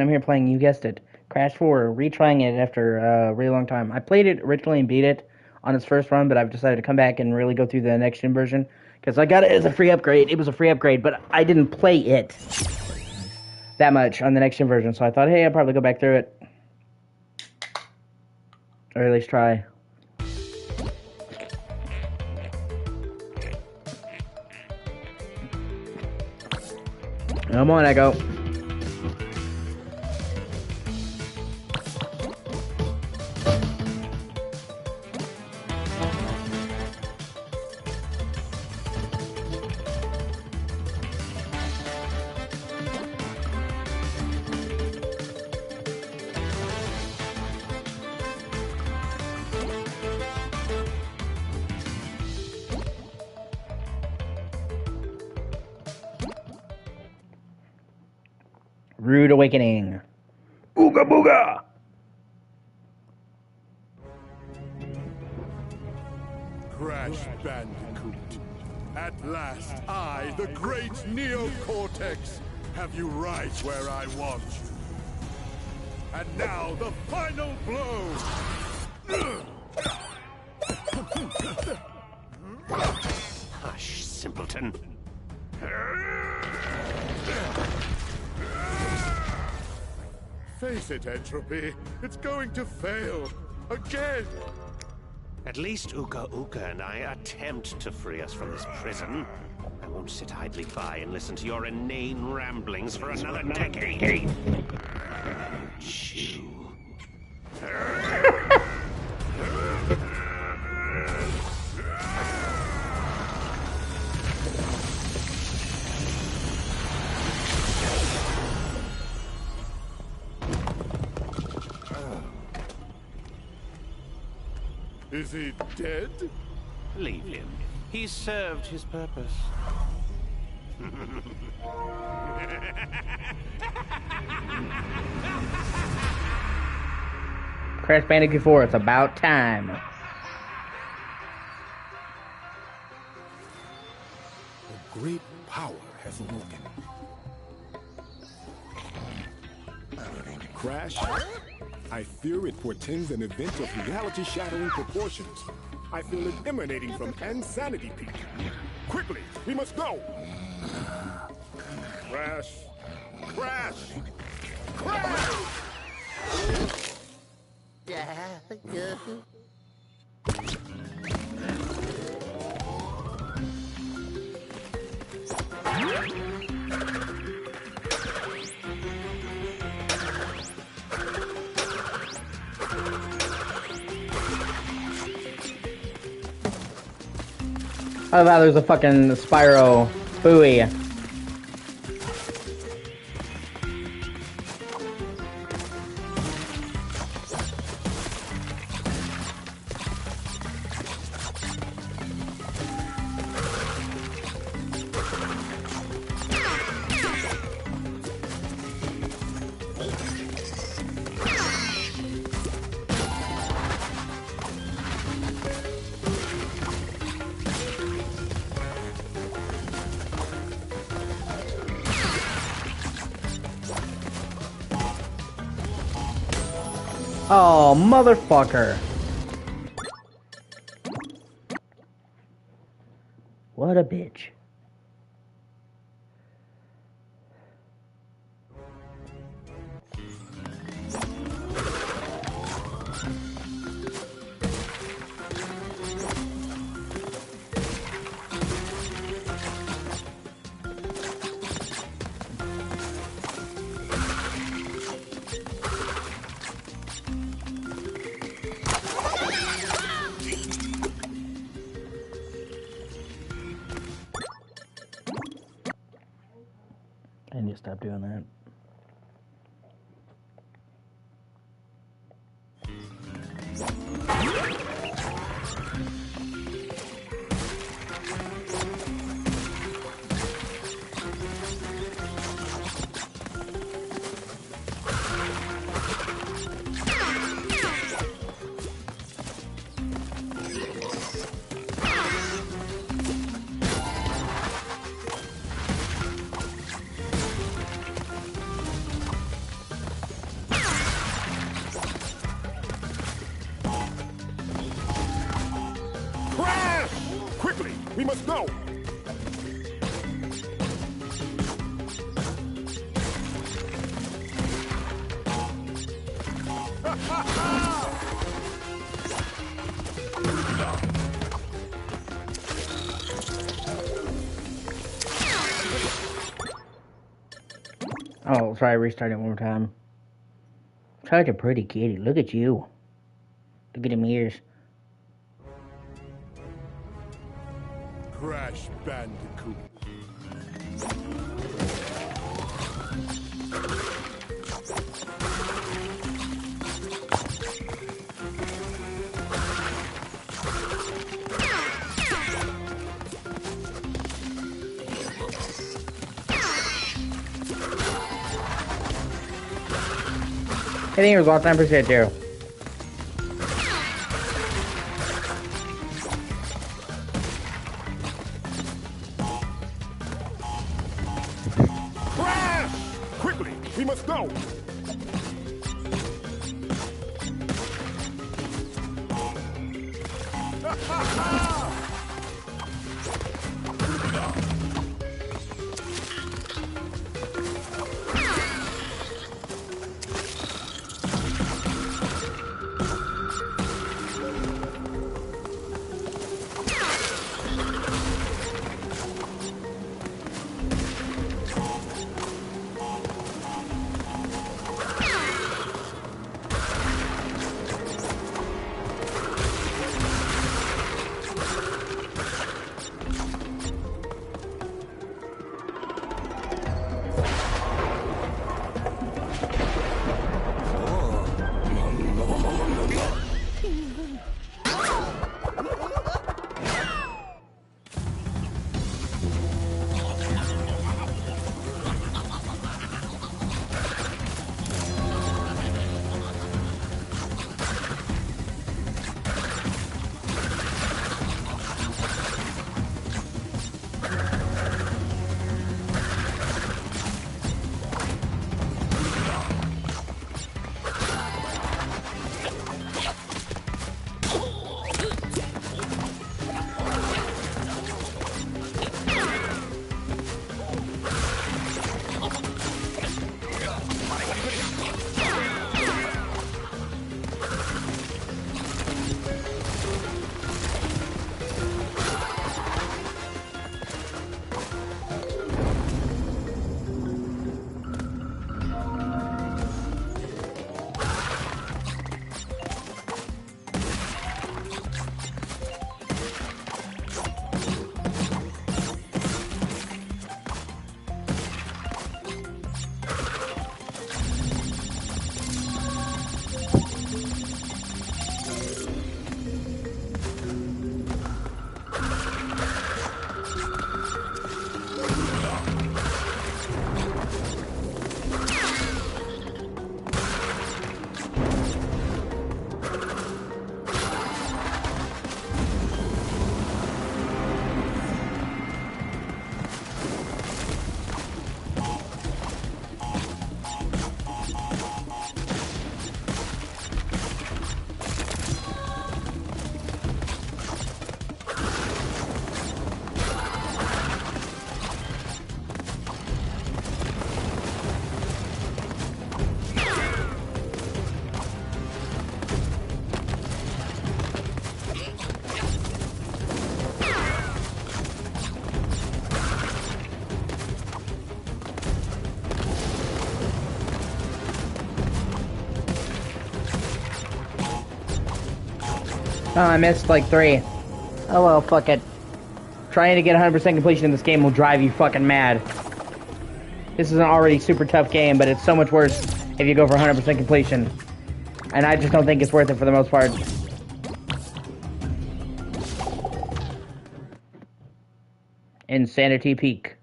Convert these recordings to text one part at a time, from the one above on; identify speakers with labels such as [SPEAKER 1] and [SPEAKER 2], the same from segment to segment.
[SPEAKER 1] I'm here playing, you guessed it, Crash 4, retrying it after a really long time. I played it originally and beat it on its first run, but I've decided to come back and really go through the next gen version because I got it as a free upgrade. It was a free upgrade, but I didn't play it that much on the next gen version, so I thought, hey, I'll probably go back through it. Or at least try. Come on, Echo. Rude Awakening. Ooga booga!
[SPEAKER 2] Crash Bandicoot. At last, I, the great Neocortex, have you right where I want you. And now, the final blow!
[SPEAKER 3] Hush, simpleton.
[SPEAKER 2] Face it, Entropy. It's going to fail. Again!
[SPEAKER 3] At least Uka Uka and I attempt to free us from this prison. I won't sit idly by and listen to your inane ramblings for another decade. Chew.
[SPEAKER 2] Is he dead?
[SPEAKER 3] Leave him. He's served his purpose.
[SPEAKER 1] Crash Bandicoot 4, it's about time.
[SPEAKER 2] A great power has awoken. Crash, I fear it portends an event of reality-shattering proportions. I feel it emanating from Insanity Peak. Quickly, we must go! Crash! Crash! Crash!
[SPEAKER 1] I thought there's a fucking Spyro buoy. Oh, motherfucker. What a bitch. I need to stop doing that.
[SPEAKER 2] must go!
[SPEAKER 1] Oh, sorry, restart it one more time. Such a pretty kitty. Look at you. Look at them ears.
[SPEAKER 2] Crash Bandicoot.
[SPEAKER 1] I think it was all time percent too.
[SPEAKER 2] Crash! Quickly, we must go!
[SPEAKER 1] Oh, I missed like 3. Oh well, fuck it. Trying to get 100% completion in this game will drive you fucking mad. This is an already super tough game, but it's so much worse if you go for 100% completion. And I just don't think it's worth it for the most part. Insanity Peak.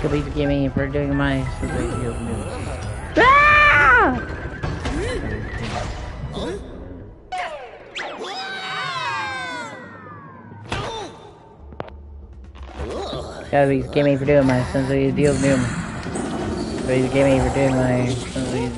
[SPEAKER 1] Please give me for doing my Ah! Please give me for doing my sensory deal doom. Please give me for doing my sensory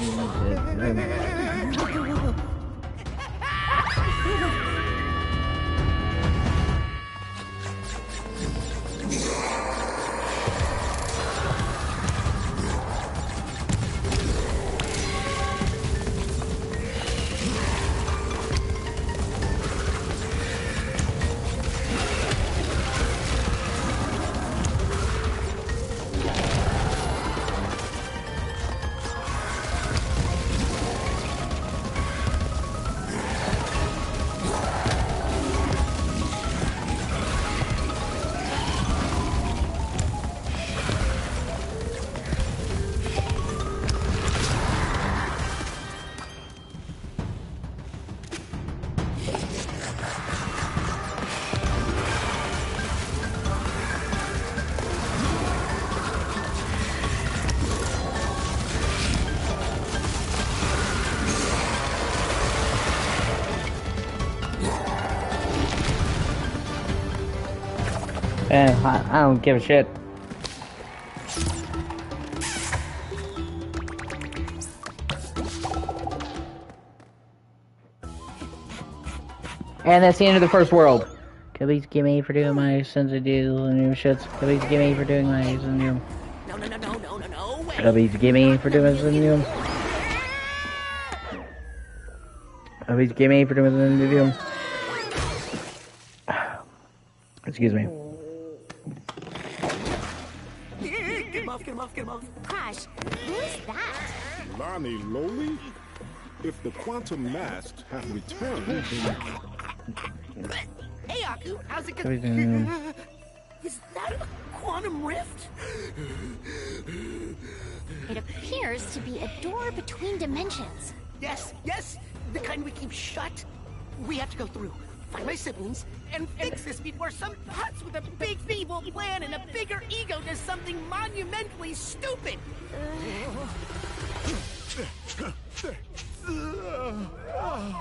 [SPEAKER 1] I don't give a shit. And that's the end of the first world. Please give me for doing my sensitive new shits. Please give me for doing my new.
[SPEAKER 4] No.
[SPEAKER 1] Please give me for doing my new. Please give me for doing my new. Excuse me.
[SPEAKER 4] Get him off. Crash, who is that?
[SPEAKER 5] Lonnie Lowly? If the quantum masks have returned, then...
[SPEAKER 4] Hey, Aku, how's it going? Is that a quantum rift?
[SPEAKER 6] It appears to be a door between dimensions.
[SPEAKER 4] Yes, the kind we keep shut. We have to go through, find my siblings, and fix this before some putz with a big evil plan and a bigger ego does something monumentally stupid.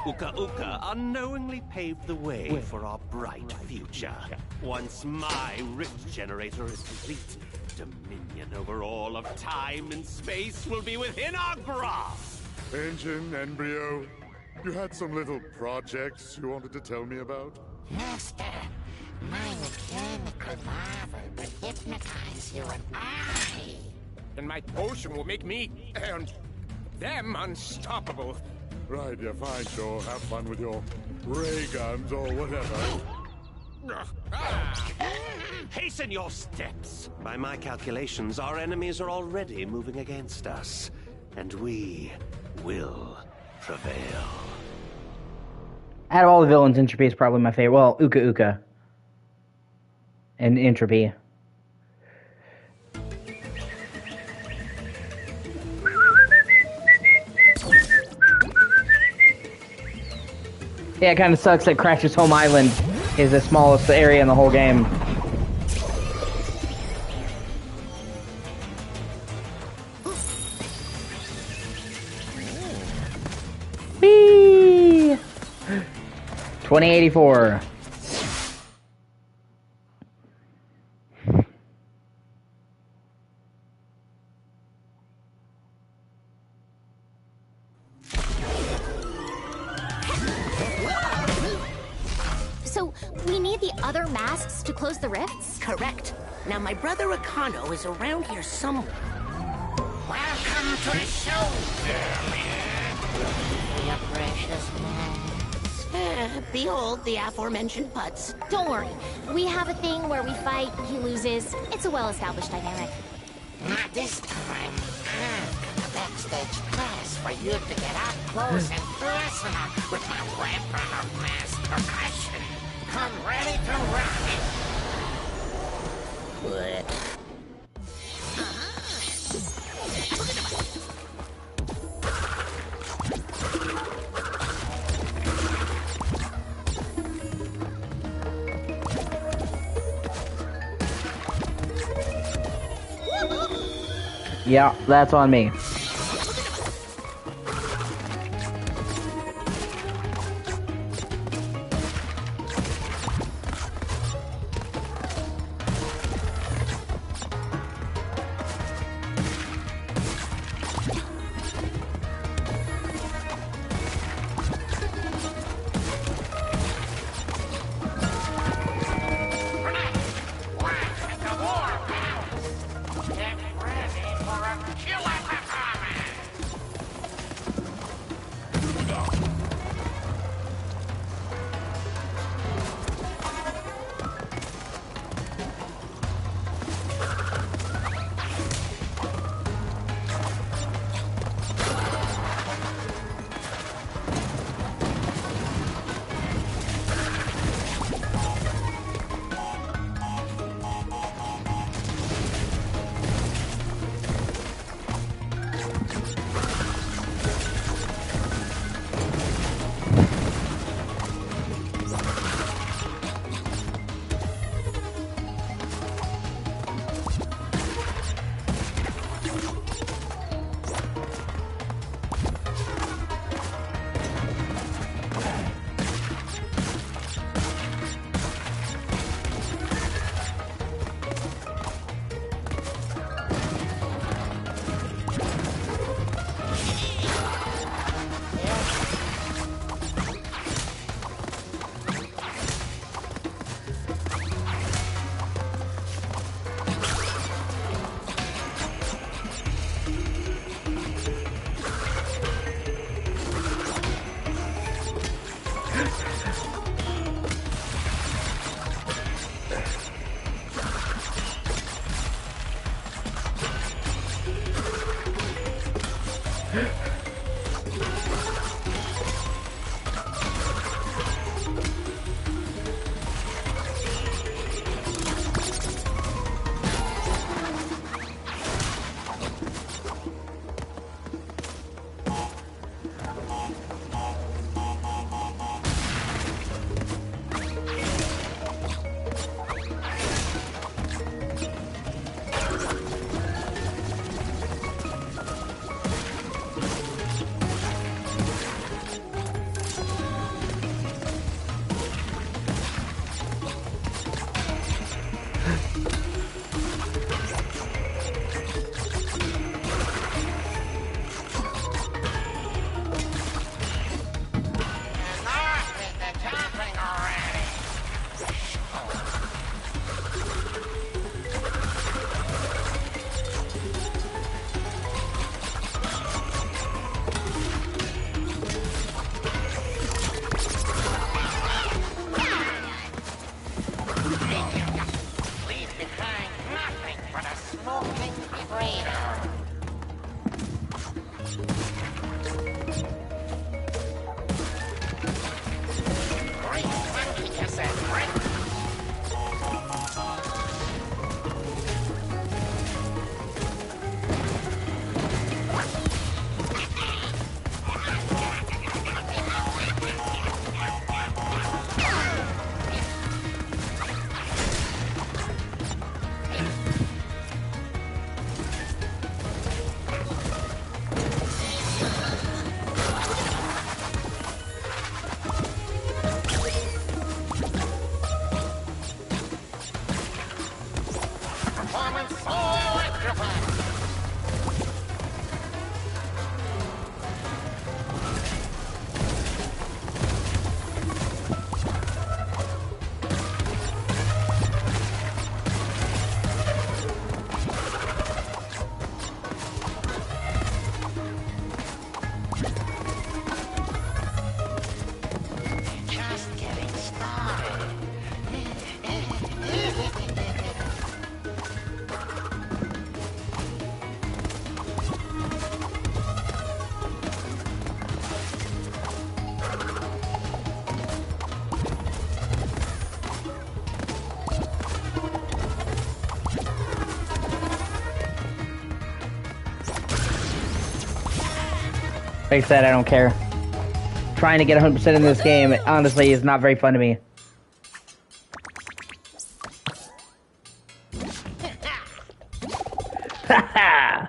[SPEAKER 3] Uka Uka unknowingly paved the way for our bright future. Once my rift generator is complete, dominion over all of time and space will be within our grasp.
[SPEAKER 2] Ancient embryo, you had some little projects you wanted to tell me about?
[SPEAKER 7] Master, my mechanical marvel will hypnotize you and I.
[SPEAKER 8] And my potion will make me and them unstoppable.
[SPEAKER 2] Right, yeah, fine, sure. Have fun with your ray guns or whatever.
[SPEAKER 3] Hasten your steps! By my calculations, our enemies are already moving against us. And we will prevail.
[SPEAKER 1] Out of all the villains, Entropy is probably my favorite. Well, Uka Uka. And Entropy. Yeah, it kind of sucks that Crash's home island is the smallest area in the whole game. Whee! 2084.
[SPEAKER 6] So, we need the other masks to close the rifts?
[SPEAKER 4] Correct. Now, my brother Akano is around here somewhere.
[SPEAKER 7] Welcome to the show, your precious man.
[SPEAKER 4] Behold the aforementioned putz.
[SPEAKER 6] Don't worry. We have a thing where we fight, he loses. It's a well-established dynamic.
[SPEAKER 7] Not this time. I've got a backstage pass for you to get up close and personal with my weapon of mass percussion. Come ready to rock. What?
[SPEAKER 4] Woohoo!
[SPEAKER 1] Yeah, that's on me. Like I said, I don't care. Trying to get 100% in this game, honestly, is not very fun to me. Haha!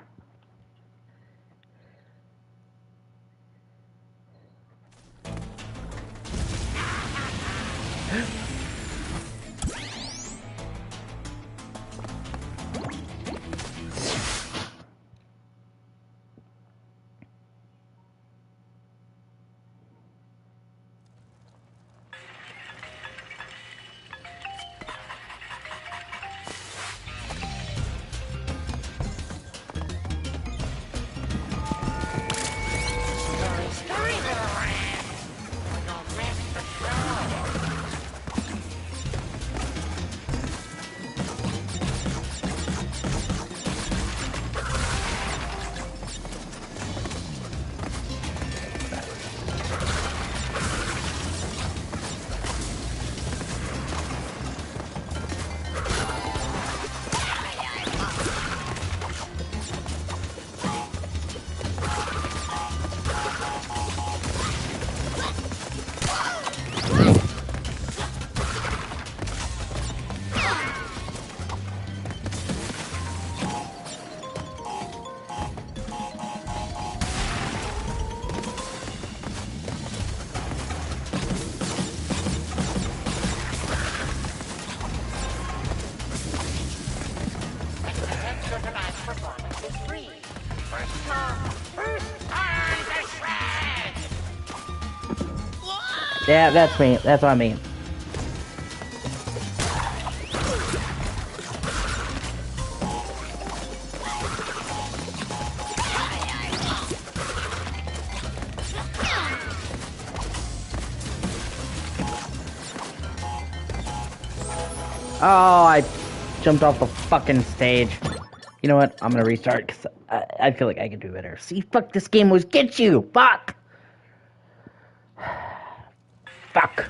[SPEAKER 1] Yeah, that's me. That's what I mean. Oh, I jumped off the fucking stage. You know what? I'm gonna restart because I feel like I can do better. See, fuck, this game was get you. Fuck. Fuck.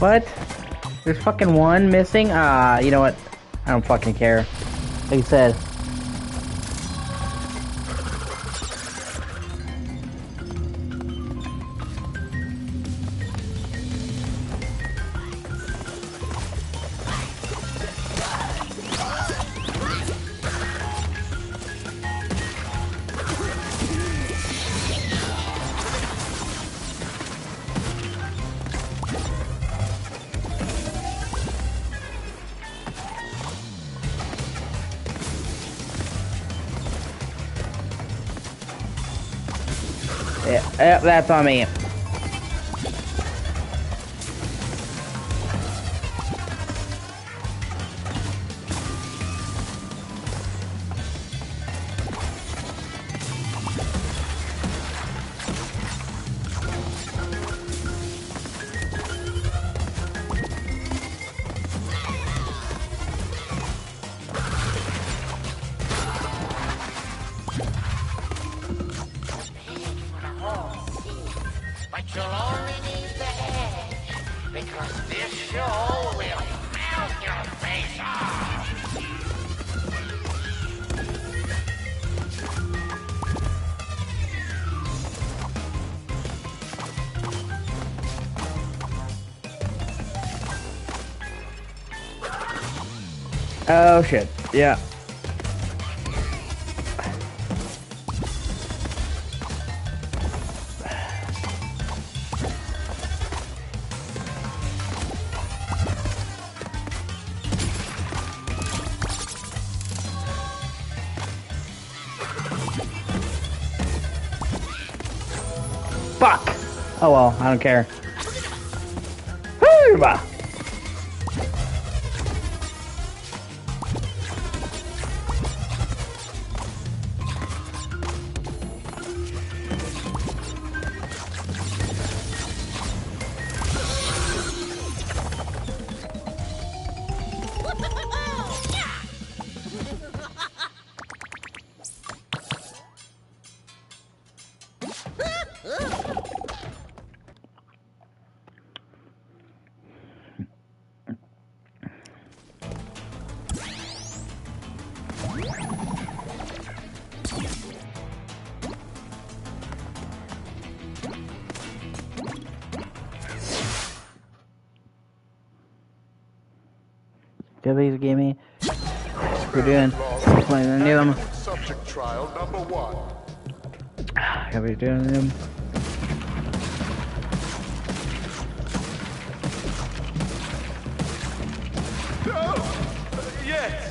[SPEAKER 1] What? There's fucking one missing? You know what? I don't fucking care. Like you said. Yeah, that's on me.
[SPEAKER 7] But you'll only need the edge, because this show will melt your face off.
[SPEAKER 1] Oh shit. Yeah. Fuck! Oh well, I don't care. Hooba! Please give me. We're doing. Playing the new one.
[SPEAKER 2] Subject trial number 1.
[SPEAKER 1] How we doing them?
[SPEAKER 2] Yes,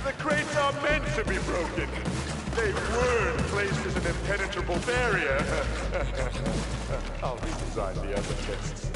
[SPEAKER 2] the crates are meant to be broken. They weren't placed as an impenetrable barrier. I'll redesign the other tests.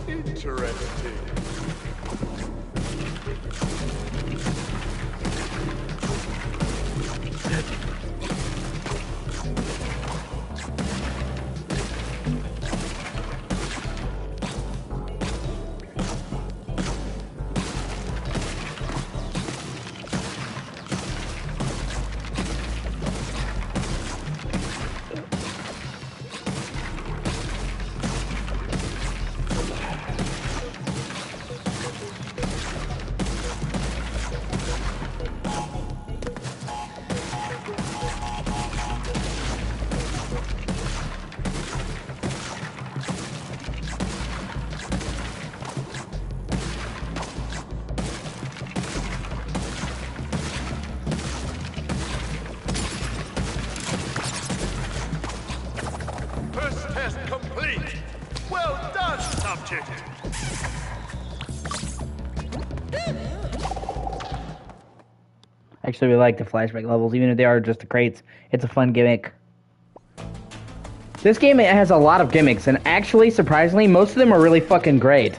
[SPEAKER 2] Interesting. Test complete. Well done, subject.
[SPEAKER 1] Actually, we like the flashback levels, even if they are just the crates. It's a fun gimmick. This game has a lot of gimmicks, and actually, surprisingly, most of them are really fucking great.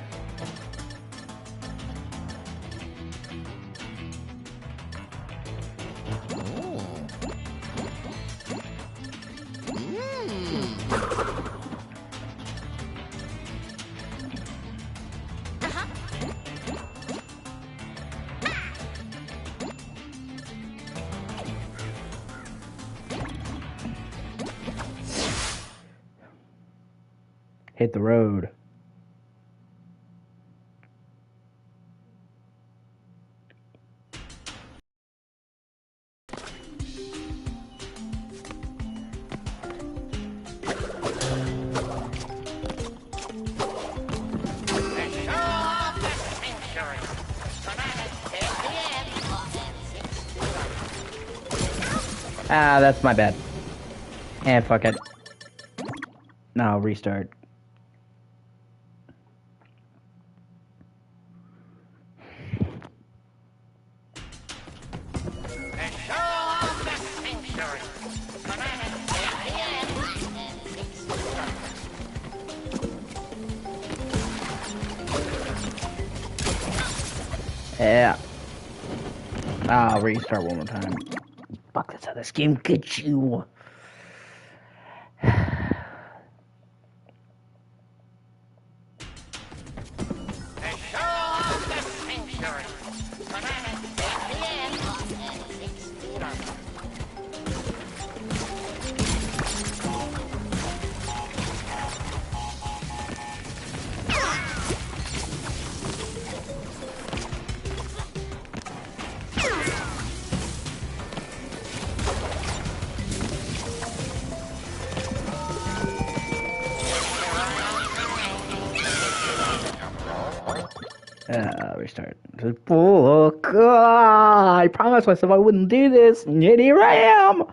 [SPEAKER 1] Hit the road. Ah, that's my bad. And fuck it. No, restart. Yeah. I'll restart one more time. Fuck, that's how this game gets you. Restart. Oh, God, I promised myself I wouldn't do this, and yet here I am!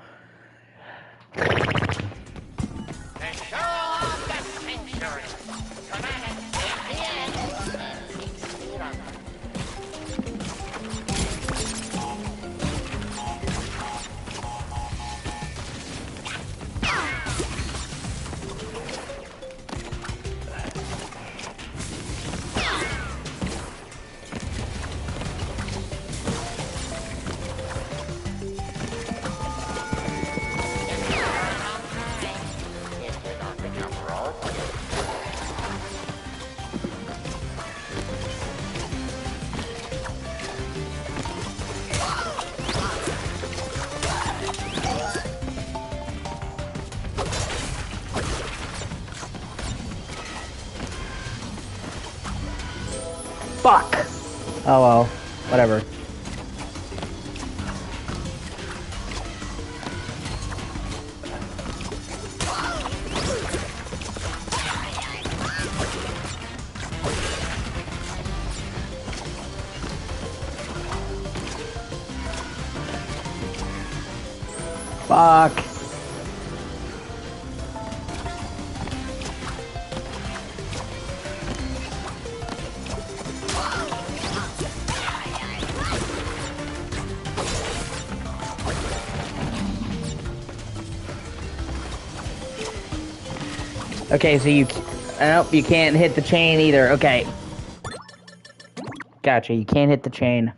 [SPEAKER 1] Fuck! Oh well, whatever. Fuck! Okay, so nope, you can't hit the chain either. Okay. Gotcha, you can't hit the chain.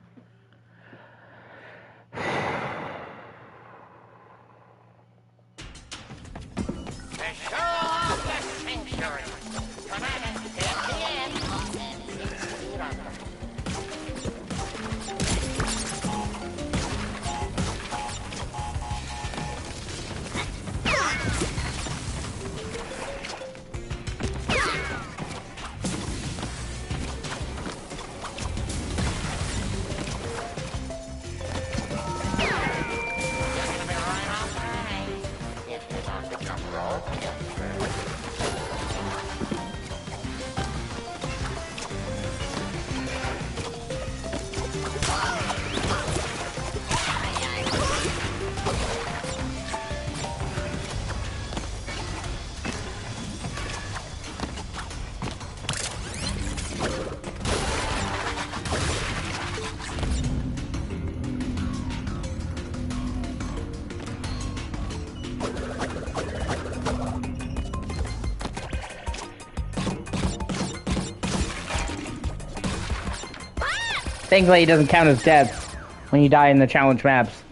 [SPEAKER 1] Thankfully, it doesn't count as death when you die in the challenge maps.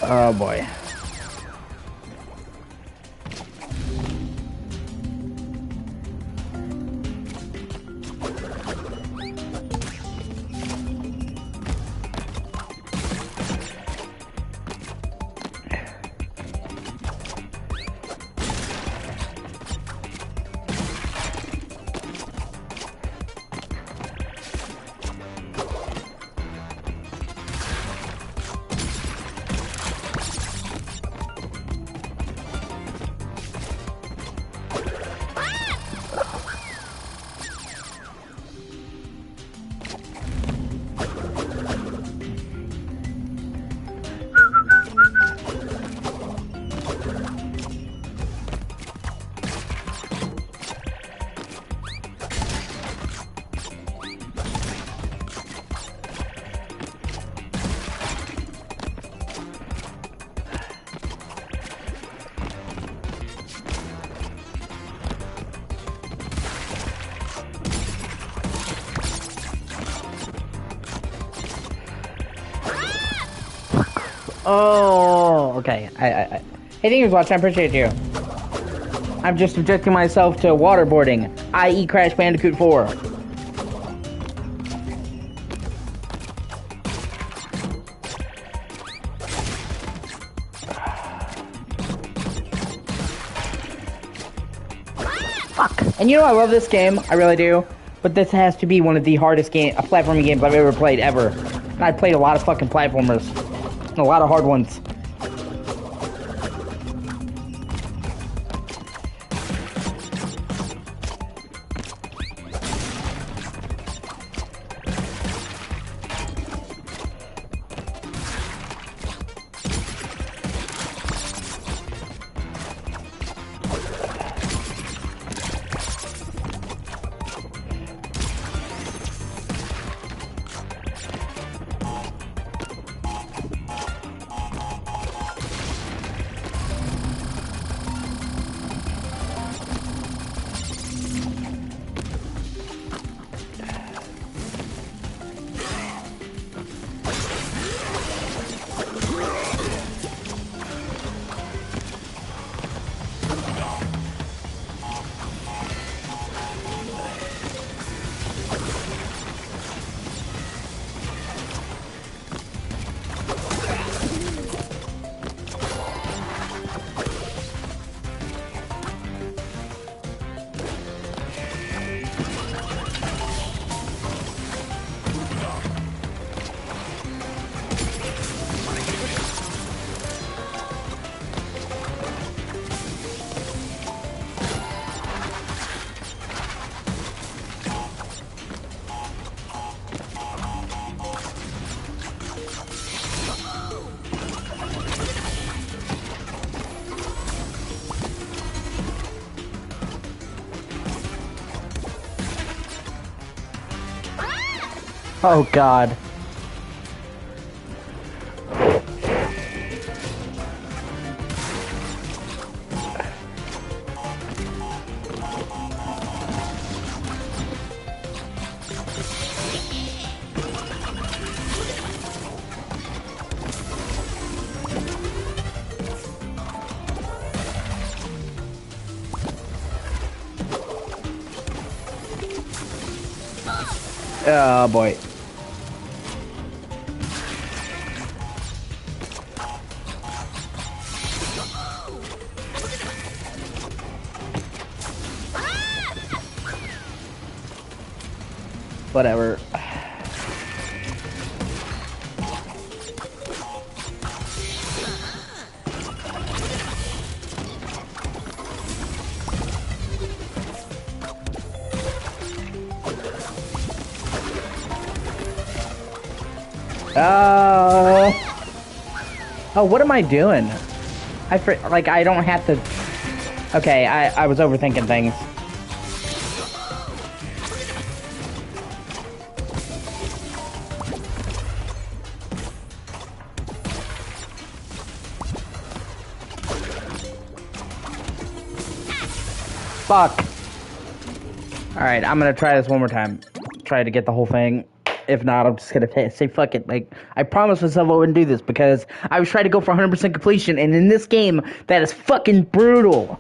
[SPEAKER 1] Oh boy. Oh, okay. Hey, thank you for watching. I appreciate you. I'm just subjecting myself to waterboarding, i.e. Crash Bandicoot 4. Fuck. And you know I love this game. I really do. But this has to be one of the hardest platforming games I've ever played, ever. And I've played a lot of fucking platformers. And a lot of hard ones. Oh god. Oh boy. Whatever. Oh, what am I doing? I don't have to. Okay, I was overthinking things. Fuck. Alright, I'm gonna try this one more time. Try to get the whole thing. If not, I'm just gonna say fuck it. Like, I promised myself I wouldn't do this because I was trying to go for 100% completion, and in this game, that is fucking brutal.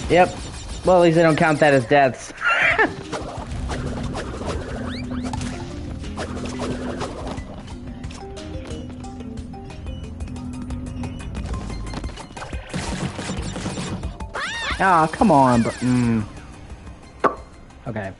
[SPEAKER 1] Yep. Well, at least I don't count that as deaths. Ah, oh, come on, bro. Okay.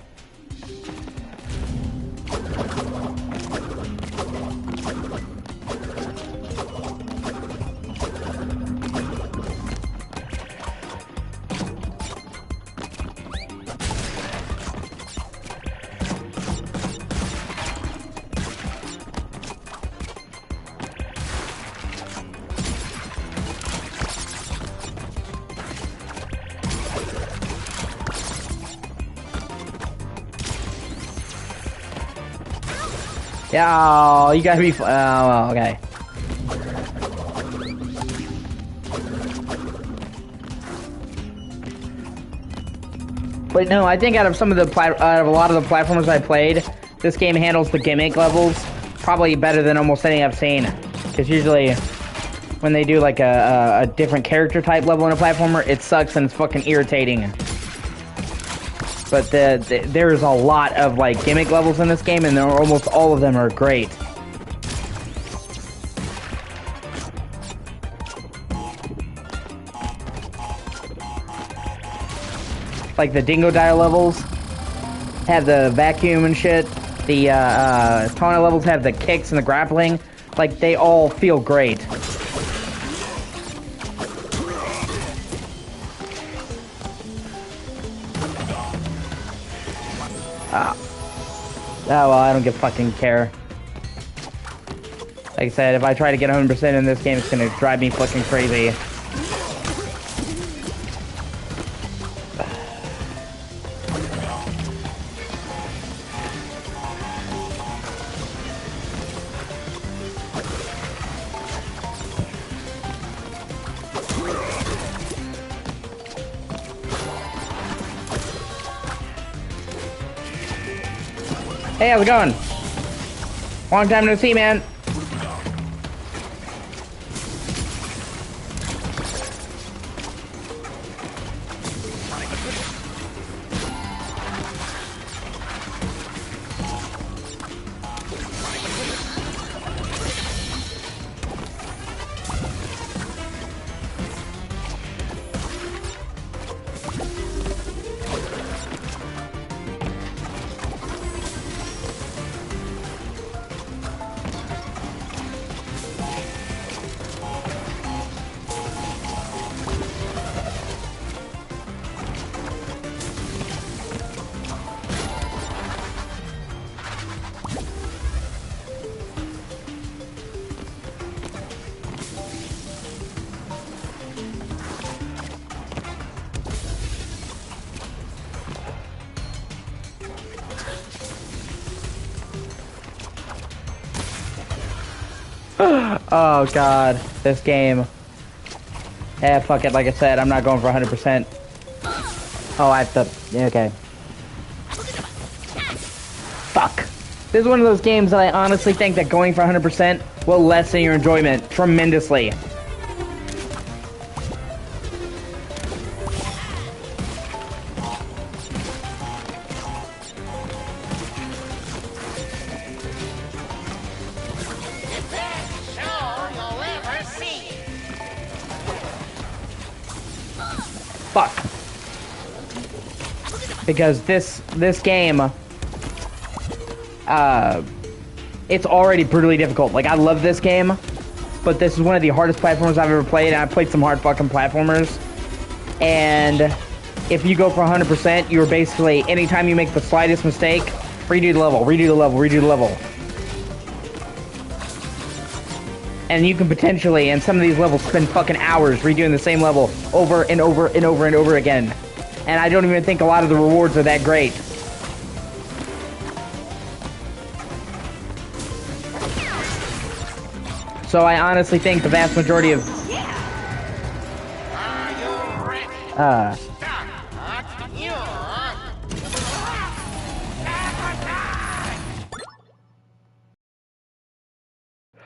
[SPEAKER 1] Yeah, oh, you gotta be. Oh, okay. But no, I think out of some of the out of a lot of the platformers I played, this game handles the gimmick levels probably better than almost any I've seen. Because usually, when they do like a different character type level in a platformer, it sucks and it's fucking irritating. But there's a lot of like gimmick levels in this game, and almost all of them are great. Like the Dingo Dire levels have the vacuum and shit. The Tawna levels have the kicks and the grappling. Like, they all feel great. Oh, well, I don't fucking care. Like I said, if I try to get 100% in this game, it's gonna drive me fucking crazy. Hey, how's it going? Long time no see, man. Oh god, this game. Yeah, fuck it, like I said, I'm not going for 100%. Oh, I have to, yeah, okay. This is one of those games that I honestly think that going for 100% will lessen your enjoyment tremendously. Fuck. Because this game, it's already brutally difficult. Like, I love this game, but this is one of the hardest platformers I've ever played, and I've played some hard fucking platformers. And if you go for 100%, you're basically, anytime you make the slightest mistake, redo the level, redo the level, redo the level. And you can potentially, in some of these levels, spend fucking hours redoing the same level over and over and over and over again. And I don't even think a lot of the rewards are that great. So I honestly think the vast majority of...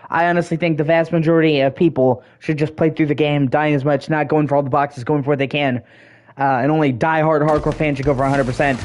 [SPEAKER 1] I honestly think the vast majority of people should just play through the game, dying as much, not going for all the boxes, going for what they can. And only die-hard hardcore fans should go for 100%.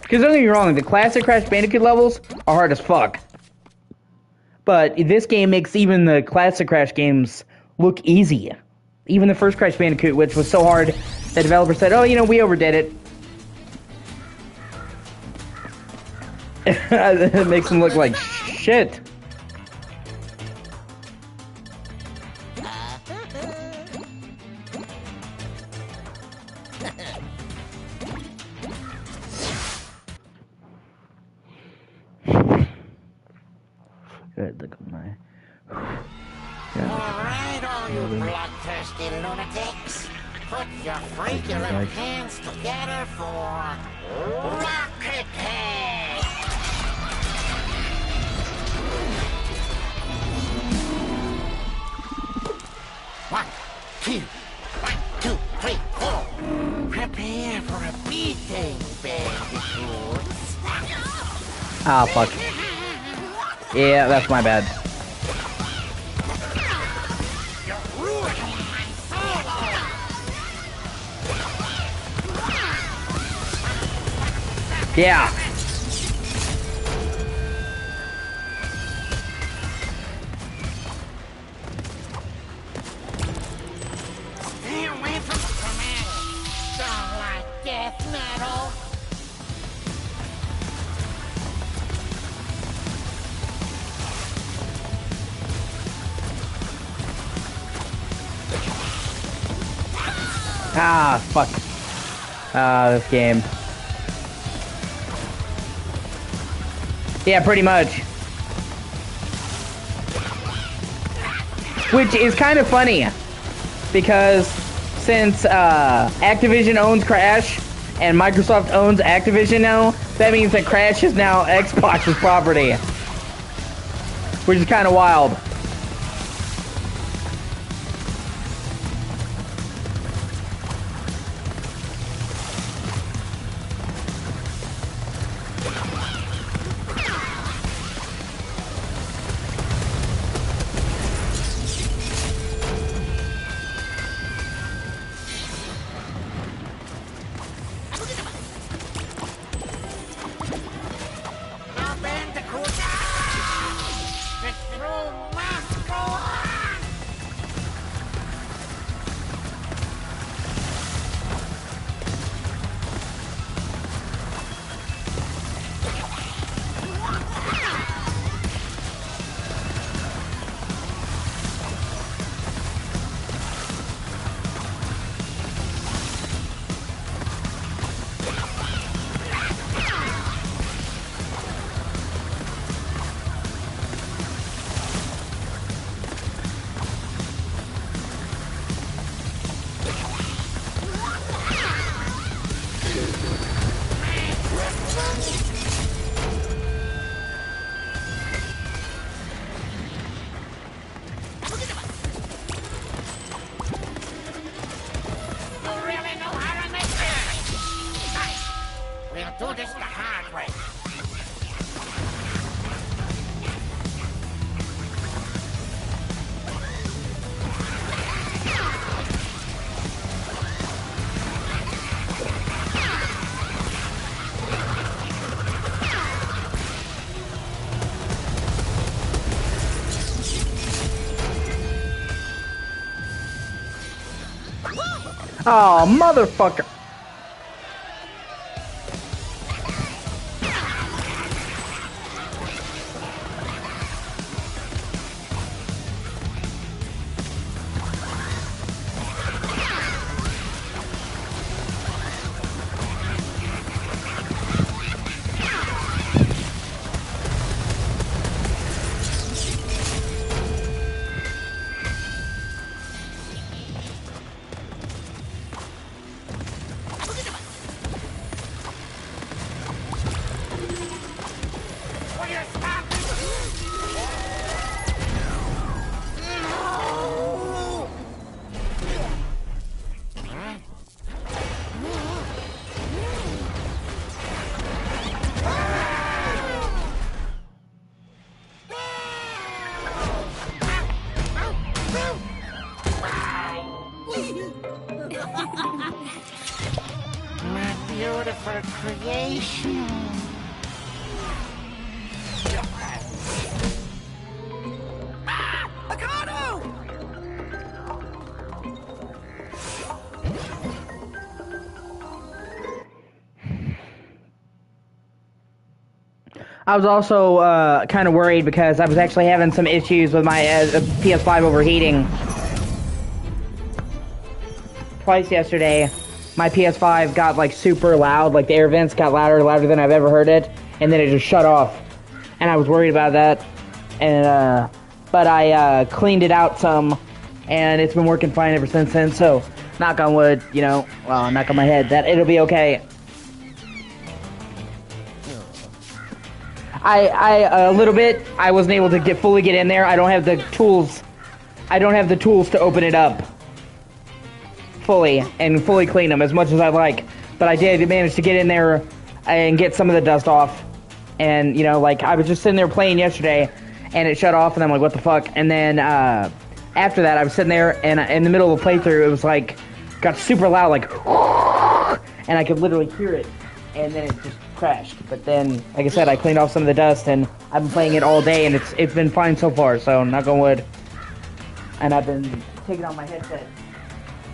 [SPEAKER 1] Because don't get me wrong, the classic Crash Bandicoot levels are hard as fuck. But this game makes even the classic Crash games look easy. Even the first Crash Bandicoot, which was so hard, the developer said, oh, you know, we overdid it. It makes them look like shit. Good, look at my...
[SPEAKER 7] Alright, all you bloodthirsty lunatics. Put your freaky little hands together for... Rocket Head! 1, 2, 1, 2, 3, 4. Prepare for a beating, bandicoots.
[SPEAKER 1] Ah, fuck. Yeah, that's my bad. Yeah.
[SPEAKER 7] Stay away from the command. Don't like death metal.
[SPEAKER 1] Ah, fuck. Ah, this game. Yeah, pretty much. Which is kind of funny, because since Activision owns Crash and Microsoft owns Activision now, that means that Crash is now Xbox's property. which is kind of wild.
[SPEAKER 7] Now, Bandicoot, the show must go on! You really know how to make this? Nice. We'll do this the hard way.
[SPEAKER 1] Oh, motherfucker.
[SPEAKER 7] Will you stop? My beautiful creation.
[SPEAKER 1] I was also kind of worried because I was actually having some issues with my PS5 overheating. Twice yesterday, my PS5 got like super loud, like the air vents got louder than I've ever heard it, and then it just shut off. And I was worried about that, and but I cleaned it out some, and it's been working fine ever since then. So, knock on wood, you know, well, knock on my head, that it'll be okay. I a little bit. I wasn't able to fully get in there. I don't have the tools. I don't have the tools to open it up fully and fully clean them as much as I like. But I did manage to get in there and get some of the dust off. And you know, like I was just sitting there playing yesterday, and it shut off, and I'm like, what the fuck? And then after that, I was sitting there, and in the middle of the playthrough, it was like got super loud, like, and I could literally hear it. And then it just crashed. But then, like I said, I cleaned off some of the dust, and I've been playing it all day, and it's been fine so far. So knock on wood. And I've been taking out my headset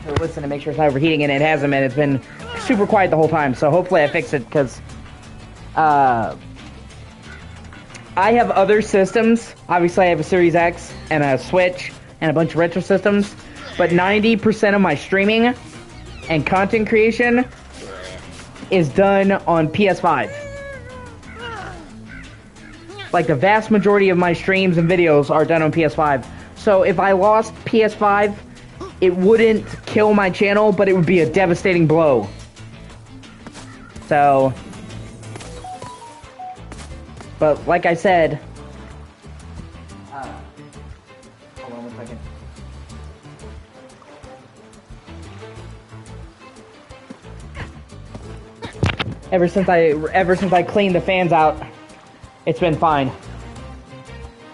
[SPEAKER 1] to listen to make sure it's not overheating, and it hasn't. And it's been super quiet the whole time. So hopefully I fix it because I have other systems. Obviously, I have a Series X and a Switch and a bunch of retro systems. But 90% of my streaming and content creation is done on PS5. Like the vast majority of my streams and videos are done on PS5. So if I lost PS5, it wouldn't kill my channel, but it would be a devastating blow. So, but like I said, Hold on 1 second. Ever since I cleaned the fans out, it's been fine.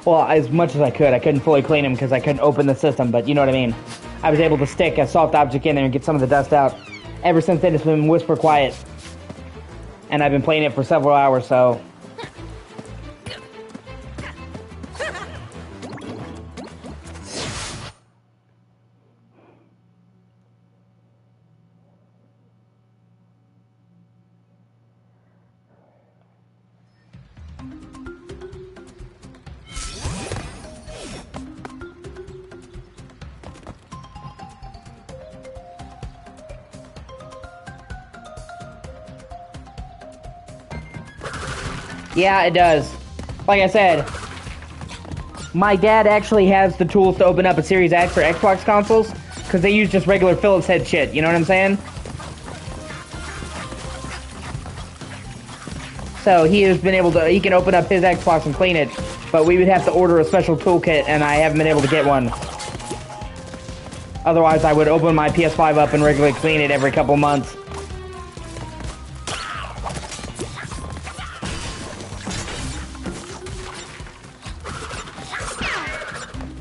[SPEAKER 1] Well, as much as I could. I couldn't fully clean them because I couldn't open the system, but you know what I mean. I was able to stick a soft object in there and get some of the dust out. Ever since then, it's been whisper quiet. And I've been playing it for several hours, so... Yeah, it does. Like I said, my dad actually has the tools to open up a Series X for Xbox consoles, because they use just regular Phillips head shit, you know what I'm saying? So he has been able to, he can open up his Xbox and clean it, but we would have to order a special toolkit, and I haven't been able to get one. Otherwise, I would open my PS5 up and regularly clean it every couple months.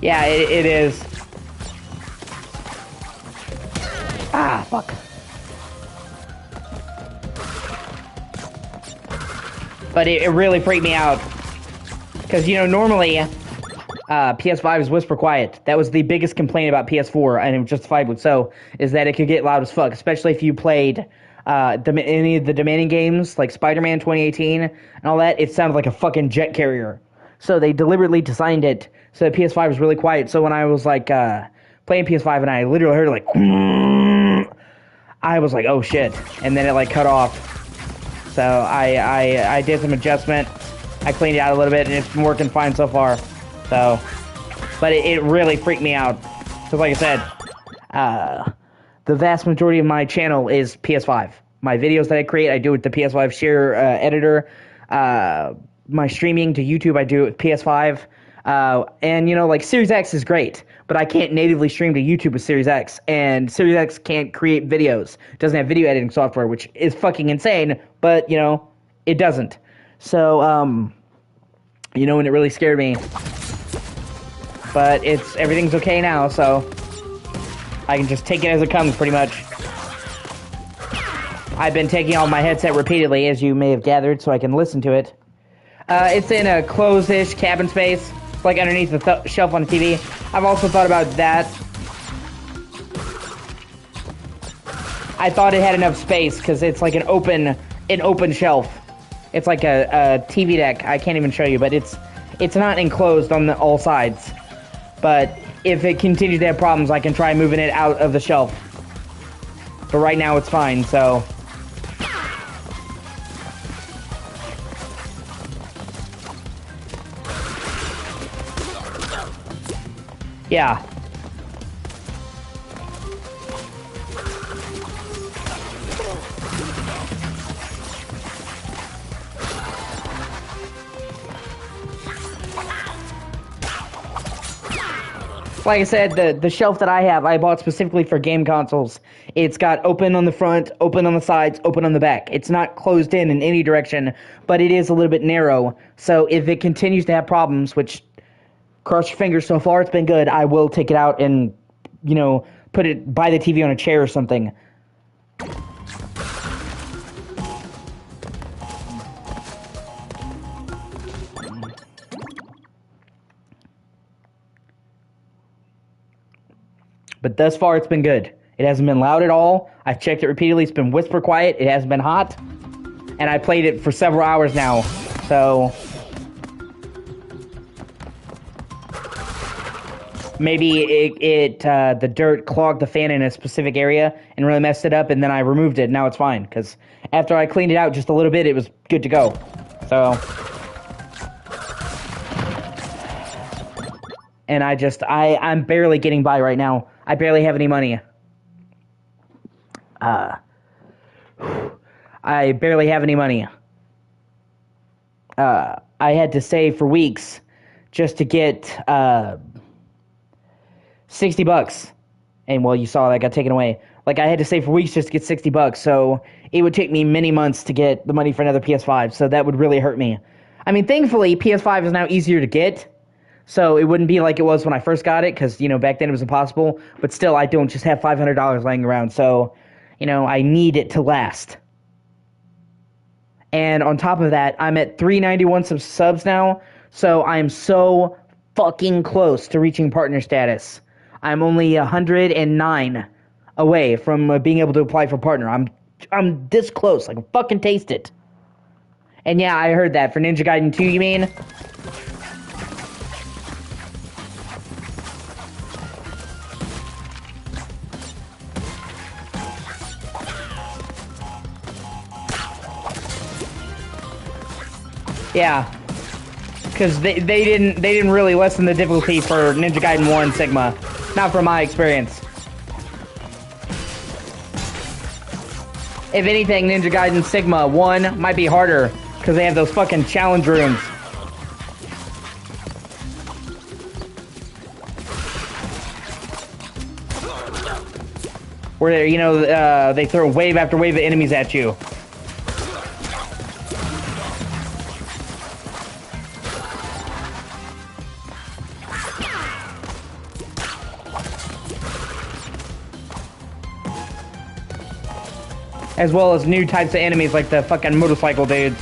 [SPEAKER 1] Yeah, it is. Ah, fuck. But it really freaked me out. Because, you know, normally, PS5 is whisper quiet. That was the biggest complaint about PS4, and it was justified with so, is that it could get loud as fuck, especially if you played any of the demanding games, like Spider-Man 2018 and all that. It sounded like a fucking jet carrier. So they deliberately designed it so that PS5 was really quiet. So when I was like playing PS5 and I literally heard it like, I was like, oh shit, and then it like cut off. So I did some adjustment. I cleaned it out a little bit, and it's been working fine so far. So, but it really freaked me out because, like I said, the vast majority of my channel is PS5. My videos that I create, I do with the PS5 share editor. My streaming to YouTube, I do it with PS5. And, you know, like, Series X is great, but I can't natively stream to YouTube with Series X, and Series X can't create videos. It doesn't have video editing software, which is fucking insane, but, you know, it doesn't. So, you know, and it really scared me. But everything's okay now, so I can just take it as it comes, pretty much. I've been taking off my headset repeatedly, as you may have gathered, so I can listen to it. It's in a closed-ish cabin space, like underneath the shelf on the TV. I've also thought about that. I thought it had enough space, because it's like an open shelf. It's like a TV deck. I can't even show you, but it's not enclosed on all sides. But if it continues to have problems, I can try moving it out of the shelf. But right now it's fine, so... Yeah. Like I said, the shelf that I have, I bought specifically for game consoles. It's got open on the front, open on the sides, open on the back. It's not closed in any direction, but it is a little bit narrow. So if it continues to have problems, which, cross your fingers, so far it's been good, I will take it out and, you know, put it by the TV on a chair or something. But thus far, it's been good. It hasn't been loud at all. I've checked it repeatedly. It's been whisper quiet. It hasn't been hot. And I played it for several hours now. So... maybe the dirt clogged the fan in a specific area and really messed it up, and then I removed it. Now it's fine, because after I cleaned it out just a little bit, it was good to go. So... and I'm barely getting by right now. I barely have any money. I barely have any money. I had to save for weeks just to get $60. And well, you saw that got taken away. Like I had to save for weeks just to get $60. So it would take me many months to get the money for another PS5. So that would really hurt me. I mean, thankfully, PS5 is now easier to get. So it wouldn't be like it was when I first got it, because, back then it was impossible. But still, I don't just have $500 laying around. So, I need it to last. And on top of that, I'm at 391 subs now. So I'm so fucking close to reaching partner status. I'm only 109 away from being able to apply for partner. I'm this close. I can fucking taste it. And yeah, I heard that. For Ninja Gaiden 2, you mean? Yeah. Because they didn't really lessen the difficulty for Ninja Gaiden 1 Sigma. Not from my experience. If anything, Ninja Gaiden Sigma 1 might be harder, because they have those fucking challenge rooms. Where, they throw wave after wave of enemies at you. As well as new types of enemies like the fucking motorcycle dudes.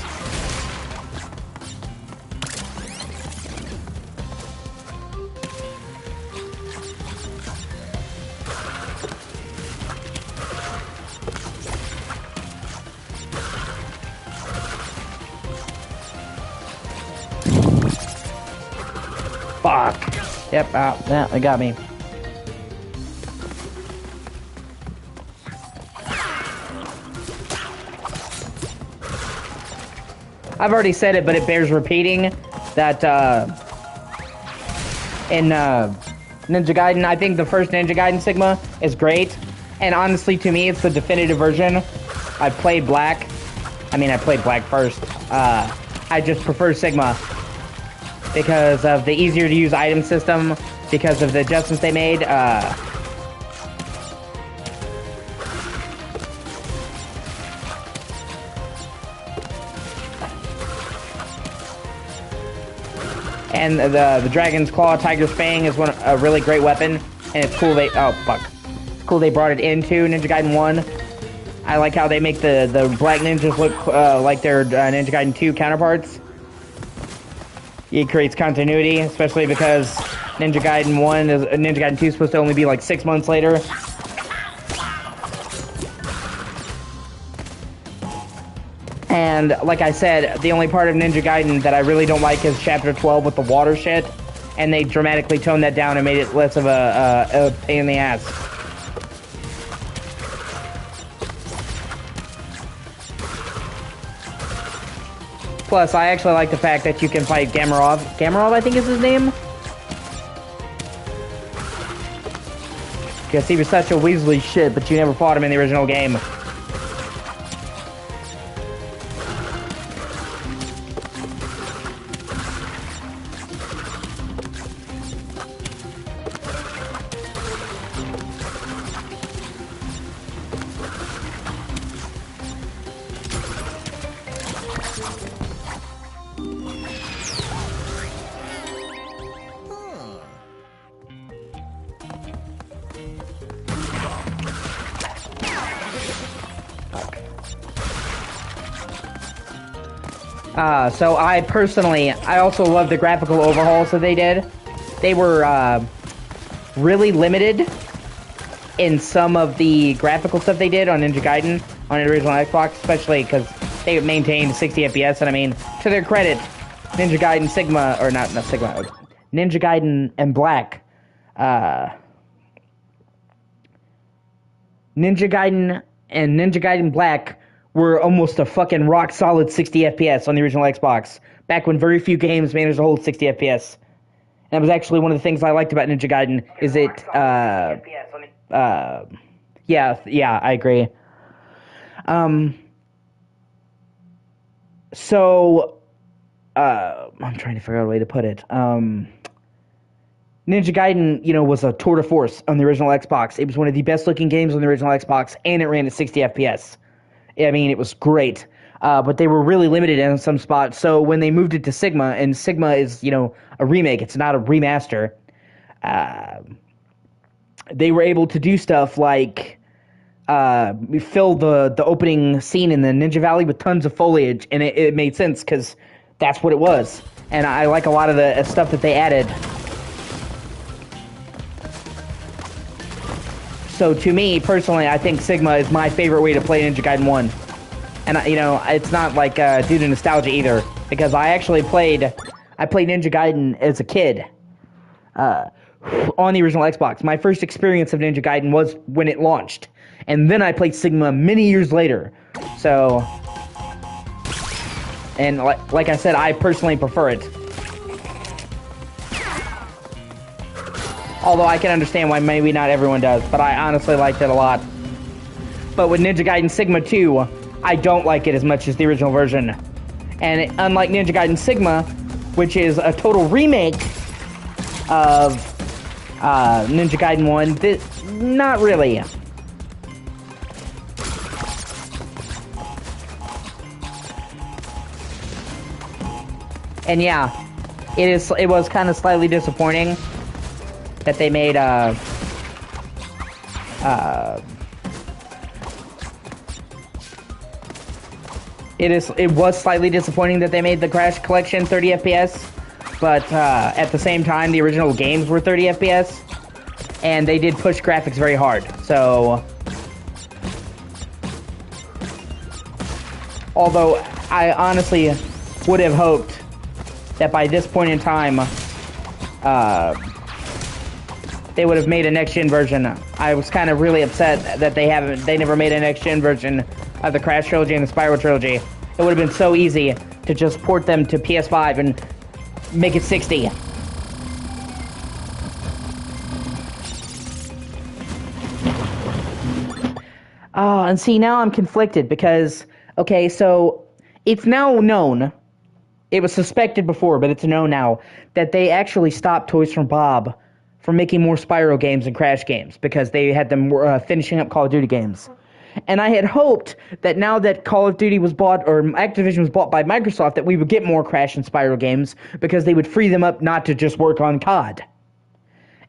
[SPEAKER 1] Fuck. Yep, yeah, they got me. I've already said it, but it bears repeating that in Ninja Gaiden, I think the first Ninja Gaiden Sigma is great. And honestly, to me, it's the definitive version. I played Black. I mean, I played Black first. I just prefer Sigma because of the easier to use item system, because of the adjustments they made. And the Dragon's Claw, Tiger's Fang is a really great weapon, and it's cool it's cool they brought it into Ninja Gaiden 1. I like how they make the black ninjas look like their Ninja Gaiden 2 counterparts. It creates continuity, especially because Ninja Gaiden 2 is supposed to only be like 6 months later. And like I said, the only part of Ninja Gaiden that I really don't like is Chapter 12 with the water shit. And they dramatically toned that down and made it less of a pain in the ass. Plus, I actually like the fact that you can fight Gamarov. Gamarov, I think is his name? Because he was such a Weasley shit, but you never fought him in the original game. So I also love the graphical overhauls that they did. They were really limited in some of the graphical stuff they did on Ninja Gaiden on the original Xbox, especially because they maintained 60 FPS. And I mean, to their credit, Ninja Gaiden Sigma, or not Sigma, Ninja Gaiden and Black, Ninja Gaiden and Ninja Gaiden Black were almost a fucking rock solid 60 FPS on the original Xbox, back when very few games managed to hold 60 FPS. And that was actually one of the things I liked about Ninja Gaiden, is it, yeah, I agree. So, I'm trying to figure out a way to put it. Ninja Gaiden, was a tour de force on the original Xbox. It was one of the best looking games on the original Xbox, and it ran at 60 FPS. I mean, it was great. But they were really limited in some spots. So when they moved it to Sigma, and Sigma is, a remake, it's not a remaster, they were able to do stuff like fill the opening scene in the Ninja Valley with tons of foliage, and it made sense because that's what it was. And I like a lot of the stuff that they added. So to me, personally, I think Sigma is my favorite way to play Ninja Gaiden 1. And, it's not like due to nostalgia either, because I actually played Ninja Gaiden as a kid on the original Xbox. My first experience of Ninja Gaiden was when it launched. And then I played Sigma many years later. So, and like I said, I personally prefer it. Although I can understand why maybe not everyone does, but I honestly liked it a lot. But with Ninja Gaiden Sigma 2, I don't like it as much as the original version. And unlike Ninja Gaiden Sigma, which is a total remake of Ninja Gaiden 1, not really. And yeah, it was kind of slightly disappointing that they made it was slightly disappointing that they made the Crash Collection 30 FPS, but at the same time the original games were 30 FPS, and they did push graphics very hard. So although I honestly would have hoped that by this point in time they would have made a next-gen version. I was kind of really upset that they never made a next-gen version of the Crash Trilogy and the Spyro Trilogy. It would have been so easy to just port them to PS5 and make it 60. And see, now I'm conflicted because, okay, so it's now known, it was suspected before, but it's known now, that they actually stopped Toys from Bob from making more Spyro games and Crash games because they had them finishing up Call of Duty games. And I had hoped that now that Call of Duty was bought, or Activision was bought by Microsoft, that we would get more Crash and Spyro games because they would free them up not to just work on COD.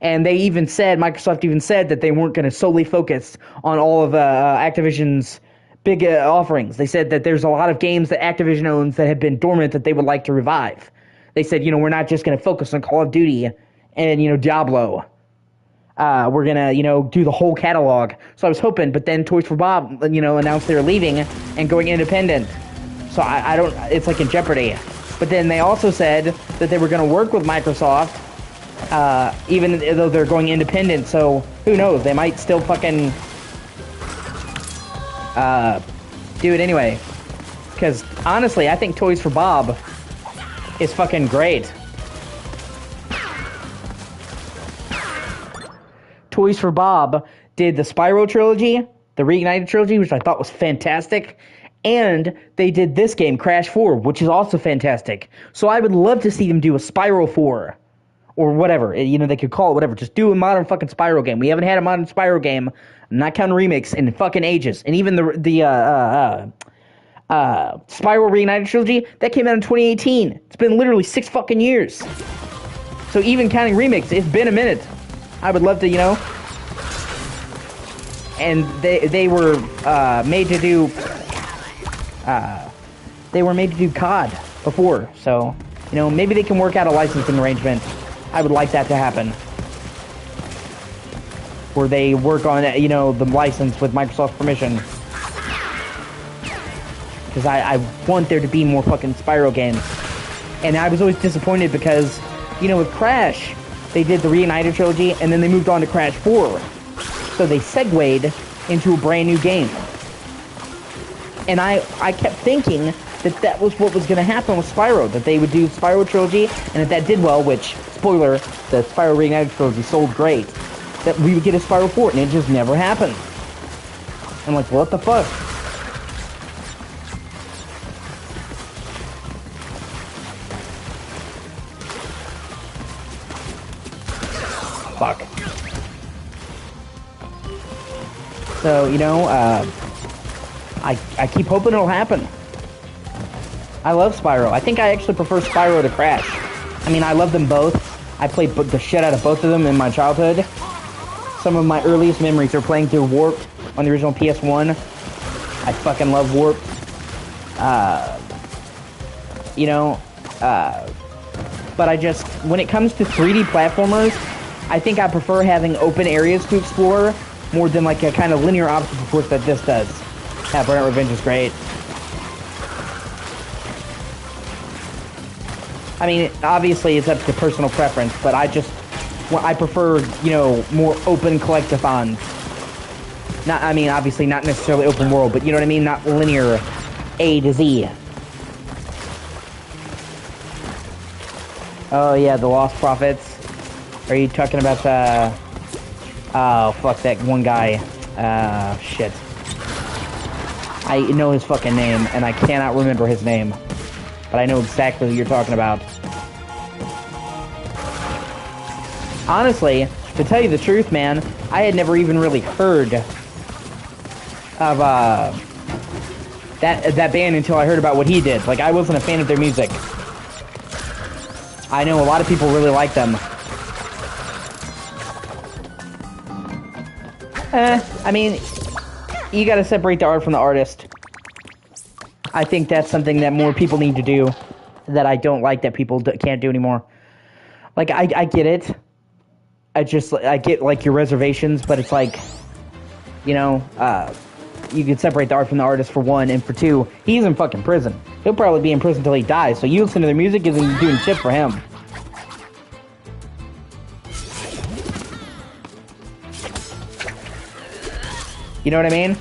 [SPEAKER 1] And Microsoft even said that they weren't going to solely focus on all of Activision's big offerings. They said that there's a lot of games that Activision owns that have been dormant that they would like to revive. They said, we're not just going to focus on Call of Duty and, Diablo. We're gonna, do the whole catalog. So I was hoping, but then Toys for Bob, announced they were leaving and going independent. So I don't, it's like in jeopardy. But then they also said that they were gonna work with Microsoft, even though they're going independent. So who knows? They might still fucking do it anyway. Because honestly, I think Toys for Bob is fucking great. Toys for Bob did the Spyro trilogy, the Reignited trilogy, which I thought was fantastic, and they did this game, Crash 4, which is also fantastic. So I would love to see them do a Spyro 4, or whatever, they could call it whatever. Just do a modern fucking Spyro game. We haven't had a modern Spyro game, not counting remakes, in fucking ages. And even the Spyro Reignited trilogy, that came out in 2018. It's been literally 6 fucking years. So even counting remakes, it's been a minute. I would love to, and they were made to do COD before, so maybe they can work out a licensing arrangement. I would like that to happen, where they work on the license with Microsoft's permission, because I want there to be more fucking Spyro games. And I was always disappointed because with Crash, they did the Reignited trilogy, and then they moved on to Crash 4. So they segued into a brand new game. And I kept thinking that was what was going to happen with Spyro, that they would do Spyro trilogy, and if that did well, which, spoiler, the Spyro Reignited trilogy sold great, that we would get a Spyro 4, and it just never happened. I'm like, what the fuck? fuck. So, you know, I keep hoping it'll happen. I love Spyro. I think I actually prefer Spyro to Crash. I mean, I love them both. I played the shit out of both of them in my childhood. Some of my earliest memories are playing through Warped on the original PS1. I fucking love Warped. You know, but I just, when it comes to 3D platformers, I think I prefer having open areas to explore more than like a kind of linear obstacle course that this does. Yeah, Burnout Revenge is great. I mean, obviously it's up to personal preference, but I prefer, you know, more open collectathons. Not, I mean, obviously not necessarily open world, but you know what I mean? Not linear A to Z. Oh yeah, the Lost Prophets. Are you talking about the... Oh, fuck, that one guy. Shit. I know his fucking name, and I cannot remember his name. But I know exactly who you're talking about. Honestly, to tell you the truth, man, I had never even really heard of, that band until I heard about what he did. Like, I wasn't a fan of their music. I know a lot of people really like them. I mean, you gotta separate the art from the artist. I think that's something that more people need to do that I don't like that people can't do anymore. Like, I get it. I get, like, your reservations, but it's like, you know, you can separate the art from the artist for one, and for two, he's in fucking prison. He'll probably be in prison until he dies, so you listen to their music isn't doing shit for him. You know what I mean?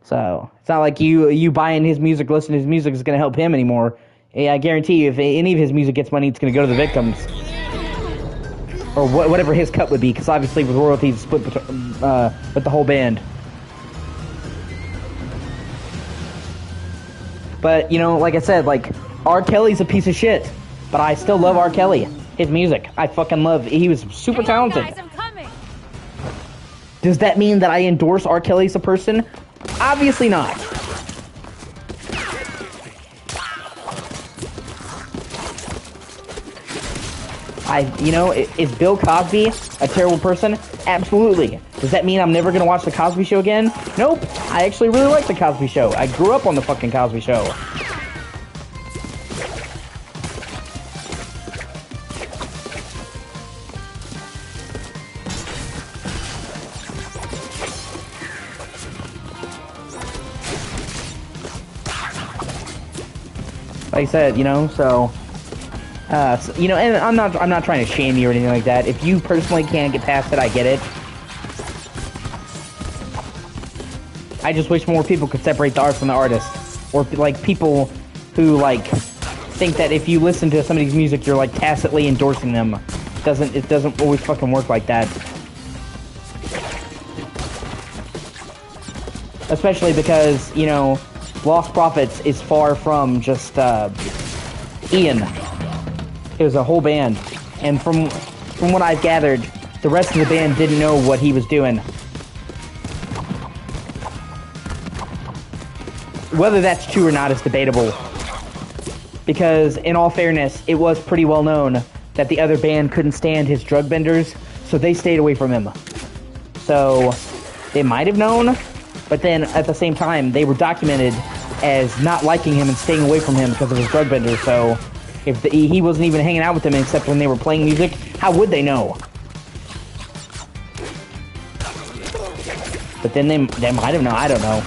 [SPEAKER 1] So, it's not like you buying his music, listening to his music is going to help him anymore. Yeah, I guarantee you, if any of his music gets money, it's going to go to the victims. Or whatever his cut would be, because obviously with royalties split with the whole band. But, you know, like I said, like, R. Kelly's a piece of shit. But I still love R. Kelly. His music. I fucking love. He was super talented.
[SPEAKER 9] Guys, I'm coming.
[SPEAKER 1] Does that mean that I endorse R. Kelly as a person? Obviously not. You know, is Bill Cosby a terrible person? Absolutely. Does that mean I'm never gonna watch The Cosby Show again? Nope. I actually really like The Cosby Show. I grew up on the fucking Cosby Show. Like I said, you know, so you know, and I'm not trying to shame you or anything like that. If you personally can't get past it, I get it. I just wish more people could separate the art from the artist, or like people who like think that if you listen to somebody's music, you're like tacitly endorsing them. It doesn't always fucking work like that. Especially because, you know, Lost Prophets is far from just Ian. It was a whole band, and from what I've gathered, the rest of the band didn't know what he was doing. Whether that's true or not is debatable, because in all fairness, it was pretty well known that the other band couldn't stand his drug benders, so they stayed away from him. So they might have known, but then at the same time, they were documented as not liking him and staying away from him because of his drug benders. So if he wasn't even hanging out with them except when they were playing music, how would they know? But then they might have known. I don't know.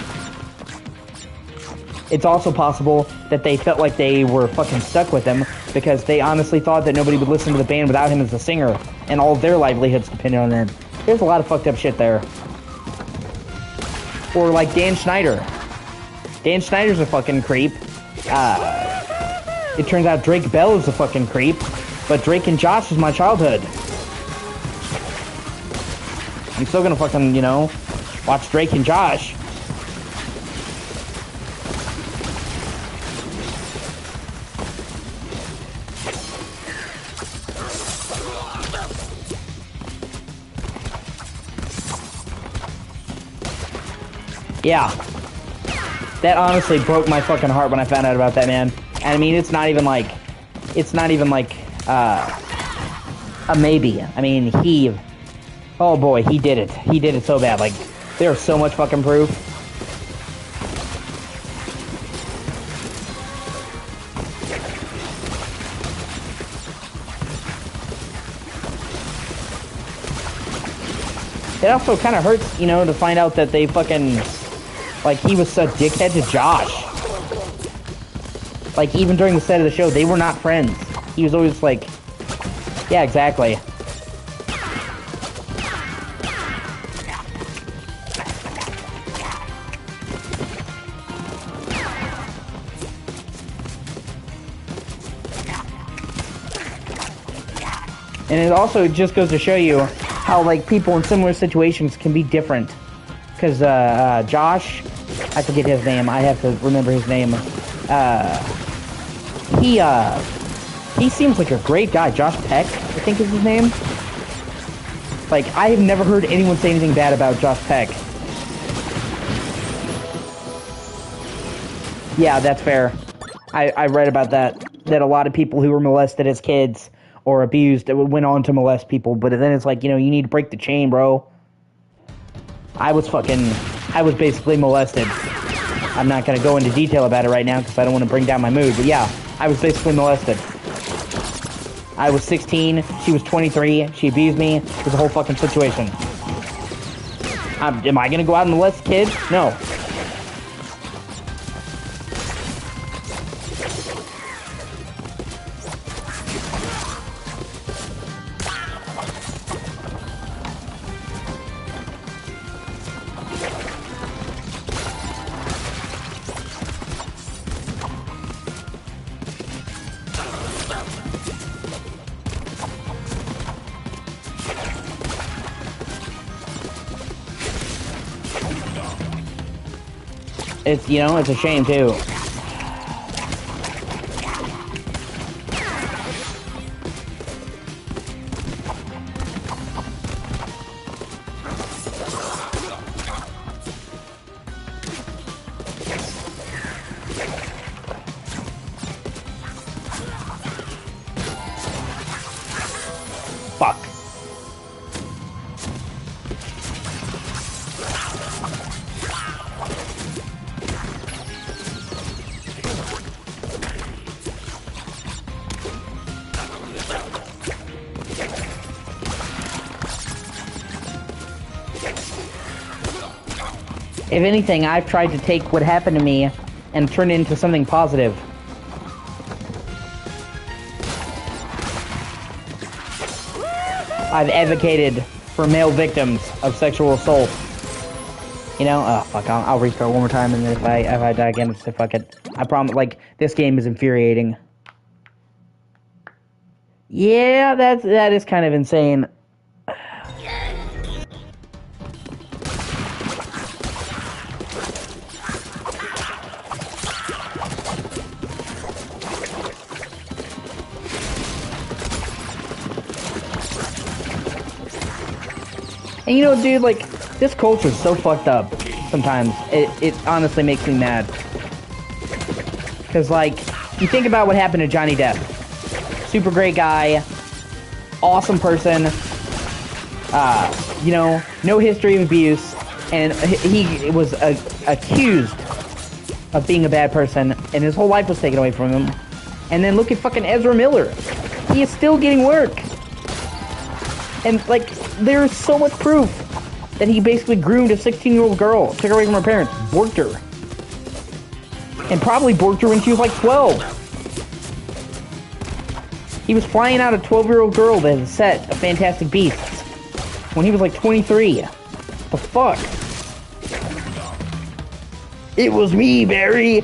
[SPEAKER 1] It's also possible that they felt like they were fucking stuck with him because they honestly thought that nobody would listen to the band without him as the singer, and all of their livelihoods depended on him. There's a lot of fucked up shit there. Or like Dan Schneider. Dan Schneider's a fucking creep. It turns out Drake Bell is a fucking creep, but Drake and Josh was my childhood. I'm still gonna fucking, you know, watch Drake and Josh. Yeah. That honestly broke my fucking heart when I found out about that, man. And I mean, it's not even like, a maybe. I mean, oh boy, he did it. He did it so bad. Like, there's so much fucking proof. It also kind of hurts, you know, to find out that they fucking, like, he was such dickhead to Josh. Like, even during the set of the show, they were not friends. He was always like, yeah, exactly. And it also just goes to show you how, like, people in similar situations can be different. Because, Josh, I forget his name, I have to remember his name. He seems like a great guy. Josh Peck, I think is his name. Like, I have never heard anyone say anything bad about Josh Peck. Yeah, that's fair. I read about that a lot of people who were molested as kids or abused went on to molest people, but then it's like, you know, you need to break the chain, bro. I was basically molested. I'm not gonna go into detail about it right now because I don't want to bring down my mood, but yeah, I was basically molested. I was 16, she was 23, she abused me, it was a whole fucking situation. Am I gonna go out and molest kids? No. It's, you know, it's a shame too. Fuck. If anything, I've tried to take what happened to me and turn it into something positive. I've advocated for male victims of sexual assault. You know, oh fuck, I'll restart one more time, and then if I die again, just say fuck it. I promise. Like, this game is infuriating. Yeah, that is kind of insane. And you know, dude, like, this culture is so fucked up sometimes. It honestly makes me mad. Because, like, you think about what happened to Johnny Depp. Super great guy. Awesome person. You know, no history of abuse. And he was accused of being a bad person. And his whole life was taken away from him. And then look at fucking Ezra Miller. He is still getting work. And, like, there's so much proof that he basically groomed a 16-year-old girl, took her away from her parents, borked her. And probably borked her when she was like 12. He was flying out a 12-year-old girl that had set of Fantastic Beasts when he was like 23. The fuck? It was me, Barry!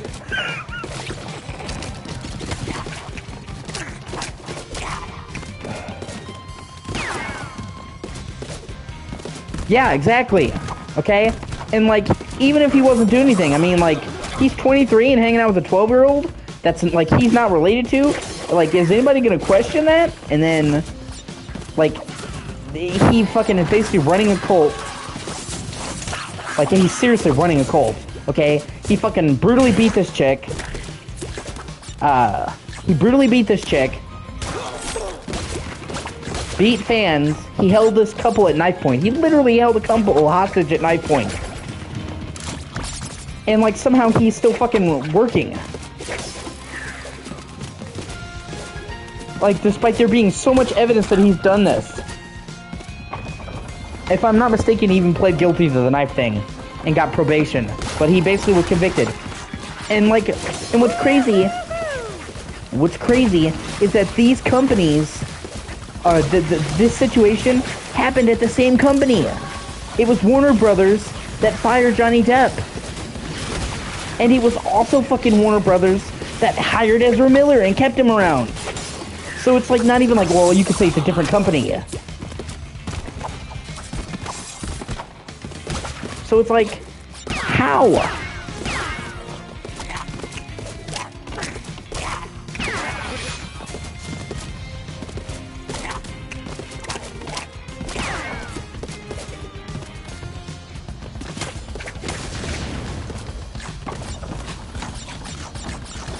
[SPEAKER 1] Yeah, exactly. Okay? And, like, even if he wasn't doing anything, I mean, like, he's 23 and hanging out with a 12-year-old that's, like, he's not related to. Like, is anybody gonna question that? And then, like, he fucking is basically running a cult Like, he's seriously running a cult, okay? He fucking brutally beat this chick. He brutally beat this chick. Beat fans. He held this couple at knife point. He literally held a couple hostage at knife point. And, like, somehow he's still fucking working. Like, despite there being so much evidence that he's done this. If I'm not mistaken, he even pled guilty to the knife thing and got probation. But he basically was convicted. And, like, and what's crazy is that these companies, this situation happened at the same company. It was Warner Brothers that fired Johnny Depp. And it was also fucking Warner Brothers that hired Ezra Miller and kept him around. So it's like not even like, well, you could say it's a different company. So it's like, how?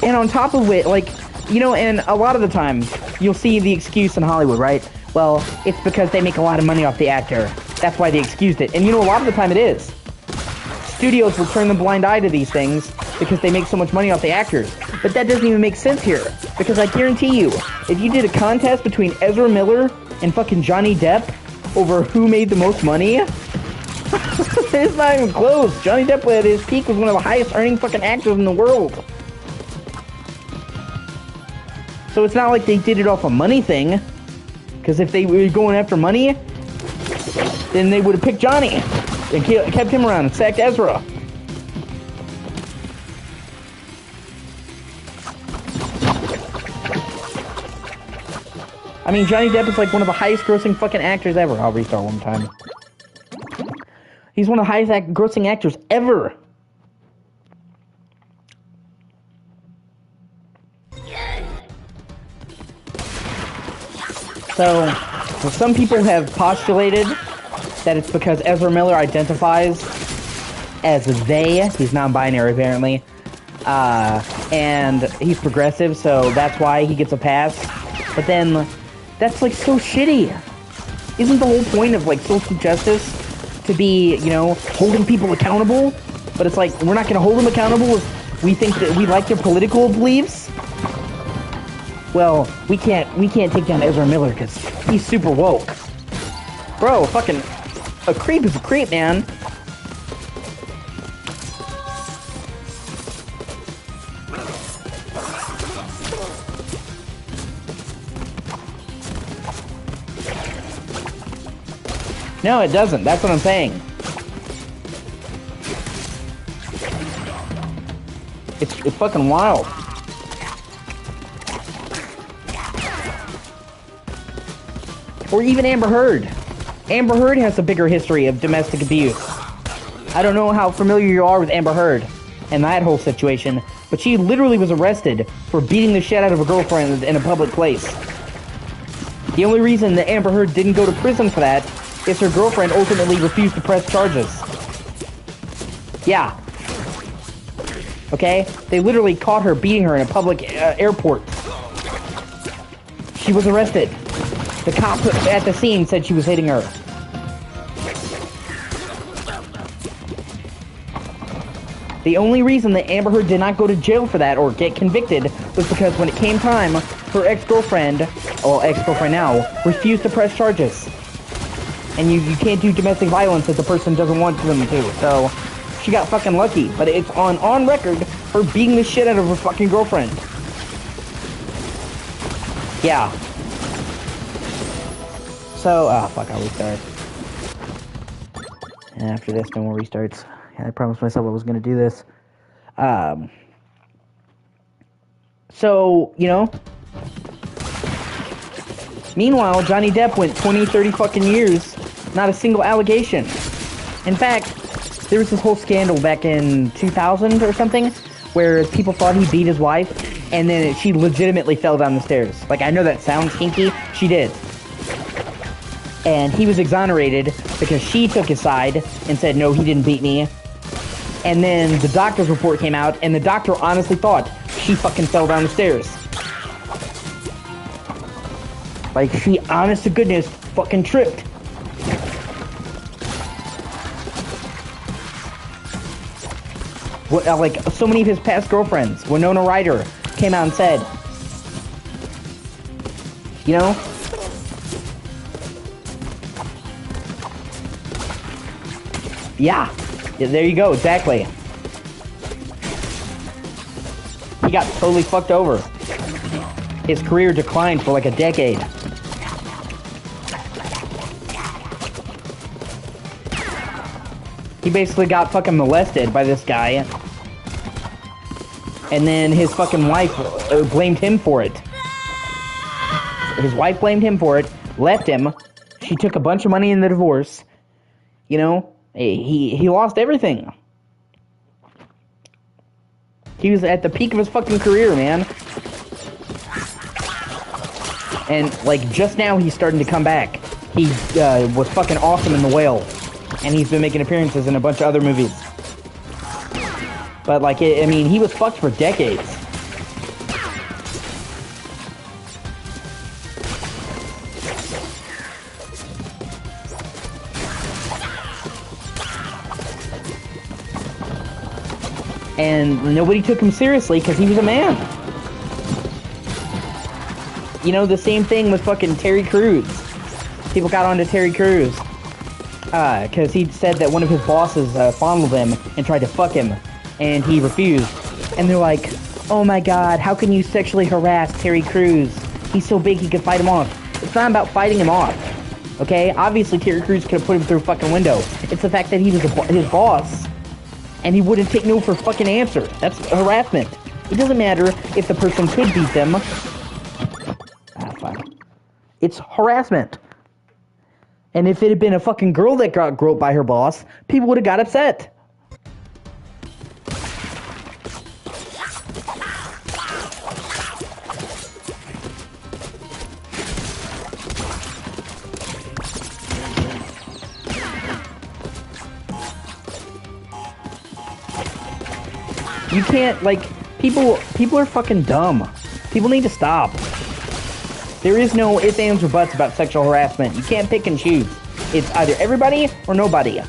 [SPEAKER 1] And on top of it, like, you know, and a lot of the time, you'll see the excuse in Hollywood, right? Well, it's because they make a lot of money off the actor. That's why they excused it. And you know, a lot of the time it is. Studios will turn the blind eye to these things because they make so much money off the actors. But that doesn't even make sense here. Because I guarantee you, if you did a contest between Ezra Miller and fucking Johnny Depp over who made the most money, it's not even close. Johnny Depp at his peak was one of the highest earning fucking actors in the world. So it's not like they did it off a money thing. Because if they were going after money, then they would have picked Johnny and kept him around and sacked Ezra. I mean, Johnny Depp is like one of the highest grossing fucking actors ever. I'll restart one time. He's one of the highest grossing actors ever. So some people have postulated that it's because Ezra Miller identifies as they. He's non-binary, apparently. And he's progressive, so that's why he gets a pass. But then, that's, like, so shitty. Isn't the whole point of, like, social justice to be, you know, holding people accountable? But it's like, we're not gonna hold them accountable if we think that we like their political beliefs? Well, we can't take down Ezra Miller because he's super woke. Bro, fucking, a creep is a creep, man. No, it doesn't. That's what I'm saying. It's fucking wild. Or even Amber Heard. Amber Heard has a bigger history of domestic abuse. I don't know how familiar you are with Amber Heard and that whole situation, but she literally was arrested for beating the shit out of a girlfriend in a public place. The only reason that Amber Heard didn't go to prison for that is her girlfriend ultimately refused to press charges. Yeah. Okay? They literally caught her beating her in a public airport. She was arrested. The cop at the scene said she was hitting her. The only reason that Amber Heard did not go to jail for that or get convicted was because when it came time, her ex-girlfriend, or ex-girlfriend now, refused to press charges. And you can't do domestic violence if the person doesn't want them to, so she got fucking lucky. But it's on record, her beating the shit out of her fucking girlfriend. Yeah. So, fuck, I'll restart. And after this, no more restarts. I promised myself I was gonna do this. So, you know. Meanwhile, Johnny Depp went 20, 30 fucking years. Not a single allegation. In fact, there was this whole scandal back in 2000 or something, where people thought he beat his wife, and then she legitimately fell down the stairs. Like, I know that sounds kinky. She did. and he was exonerated because she took his side and said, no, he didn't beat me. And then the doctor's report came out, and the doctor honestly thought she fucking fell down the stairs. Like, she, honest to goodness, fucking tripped. What, like, so many of his past girlfriends, Winona Ryder, came out and said, you know? Yeah, there you go, exactly. He got totally fucked over. His career declined for like a decade. He basically got fucking molested by this guy. And then his fucking wife blamed him for it. His wife blamed him for it, left him. She took a bunch of money in the divorce. You know, he lost everything. He was at the peak of his fucking career, man. And, like, just now he's starting to come back. He was fucking awesome in The Whale. And he's been making appearances in a bunch of other movies. But, like, I mean, he was fucked for decades. And nobody took him seriously because he was a man. You know, the same thing with fucking Terry Crews. People got onto Terry Crews. Because he said that one of his bosses fondled him and tried to fuck him. And he refused. And they're like, oh my god, how can you sexually harass Terry Crews? He's so big he could fight him off. It's not about fighting him off. Okay? Obviously Terry Crews could have put him through a fucking window. It's the fact that he was his boss. And he wouldn't take no for a fucking answer. That's harassment. It doesn't matter if the person could beat them. Fuck. It's harassment. And if it had been a fucking girl that got groped by her boss, people would have got upset. You can't, like, people are fucking dumb. People need to stop. There is no ifs, ands, or buts about sexual harassment. You can't pick and choose. It's either everybody or nobody.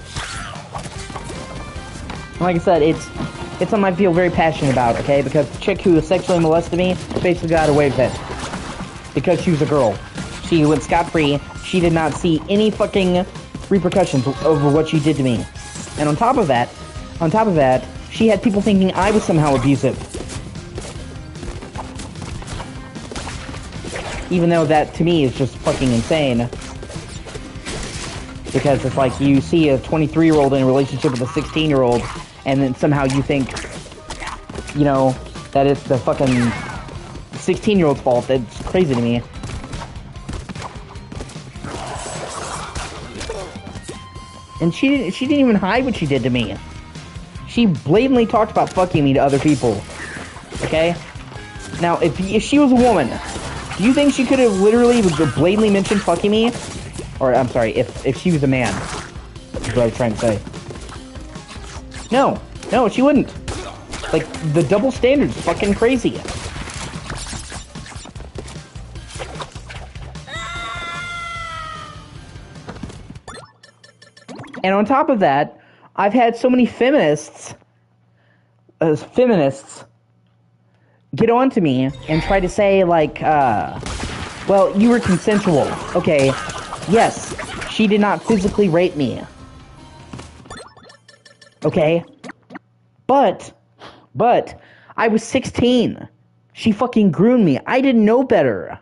[SPEAKER 1] Like I said, it's something I feel very passionate about, okay? Because the chick who sexually molested me basically got away with it. Because she was a girl. She went scot-free. She did not see any fucking repercussions over what she did to me. And on top of that, she had people thinking I was somehow abusive. Even though that, to me, is just fucking insane. Because it's like, you see a 23-year-old in a relationship with a 16-year-old, and then somehow you think, you know, that it's the fucking 16-year-old's fault. That's crazy to me. And she didn't even hide what she did to me. She blatantly talked about fucking me to other people. Okay? Now, if she was a woman, do you think she could have literally blatantly mentioned fucking me? Or, I'm sorry, if she was a man. That's what I was trying to say. No, she wouldn't. Like, the double standard's fucking crazy. And on top of that, I've had so many feminists get on to me and try to say, like, well, you were consensual. Okay, yes, she did not physically rape me. Okay? But, I was 16. She fucking groomed me. I didn't know better.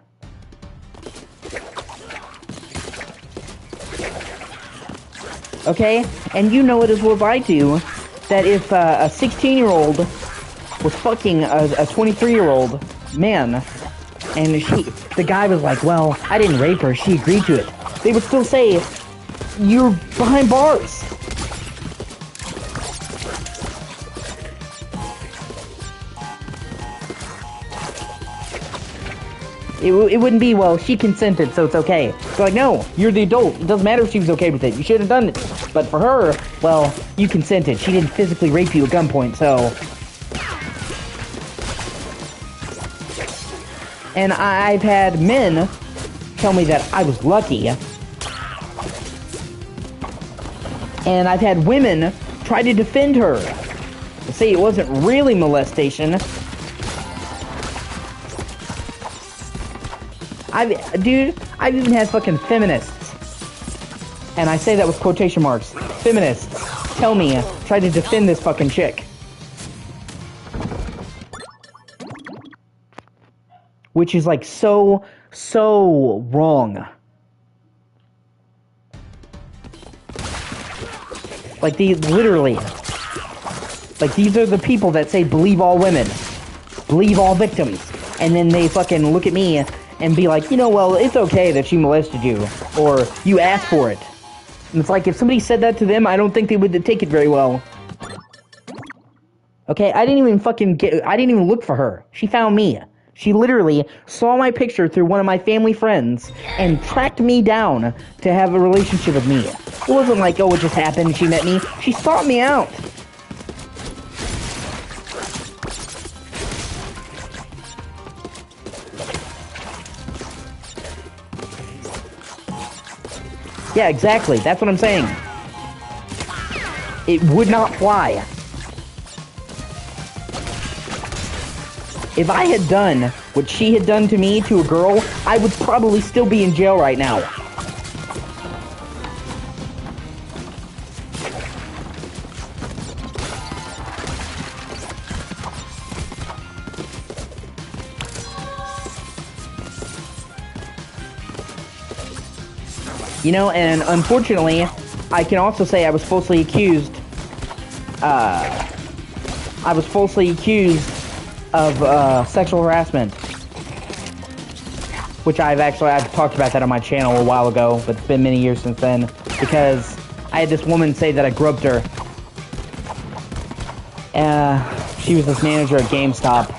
[SPEAKER 1] Okay? And you know it as well as I do, that if a 16-year-old was fucking a 23-year-old man, and the guy was like, well, I didn't rape her, she agreed to it, they would still say, you're behind bars. it wouldn't be, well, she consented, so it's okay. They're like, no, you're the adult. It doesn't matter if she was okay with it. You should have done it. But for her, well, you consented. She didn't physically rape you at gunpoint, so... And I've had men tell me that I was lucky. And I've had women try to defend her. To say it wasn't really molestation. I've even had fucking feminists, and I say that with quotation marks, feminists tell me, try to defend this fucking chick. Which is like so wrong. Like these, literally, like these are the people that say believe all women, believe all victims, and then they fucking look at me and be like, you know, well, it's okay that she molested you, or you asked for it. And it's like, if somebody said that to them, I don't think they would take it very well. Okay, I didn't even look for her. She found me. She literally saw my picture through one of my family friends and tracked me down to have a relationship with me. It wasn't like, oh, it just happened, she met me. She sought me out. Yeah, exactly. That's what I'm saying. It would not fly. If I had done what she had done to me to a girl, I would probably still be in jail right now. You know, and unfortunately, I can also say I was falsely accused. Of sexual harassment, which I've talked about that on my channel a while ago, but it's been many years since then, because I had this woman say that I groped her. She was this manager at GameStop,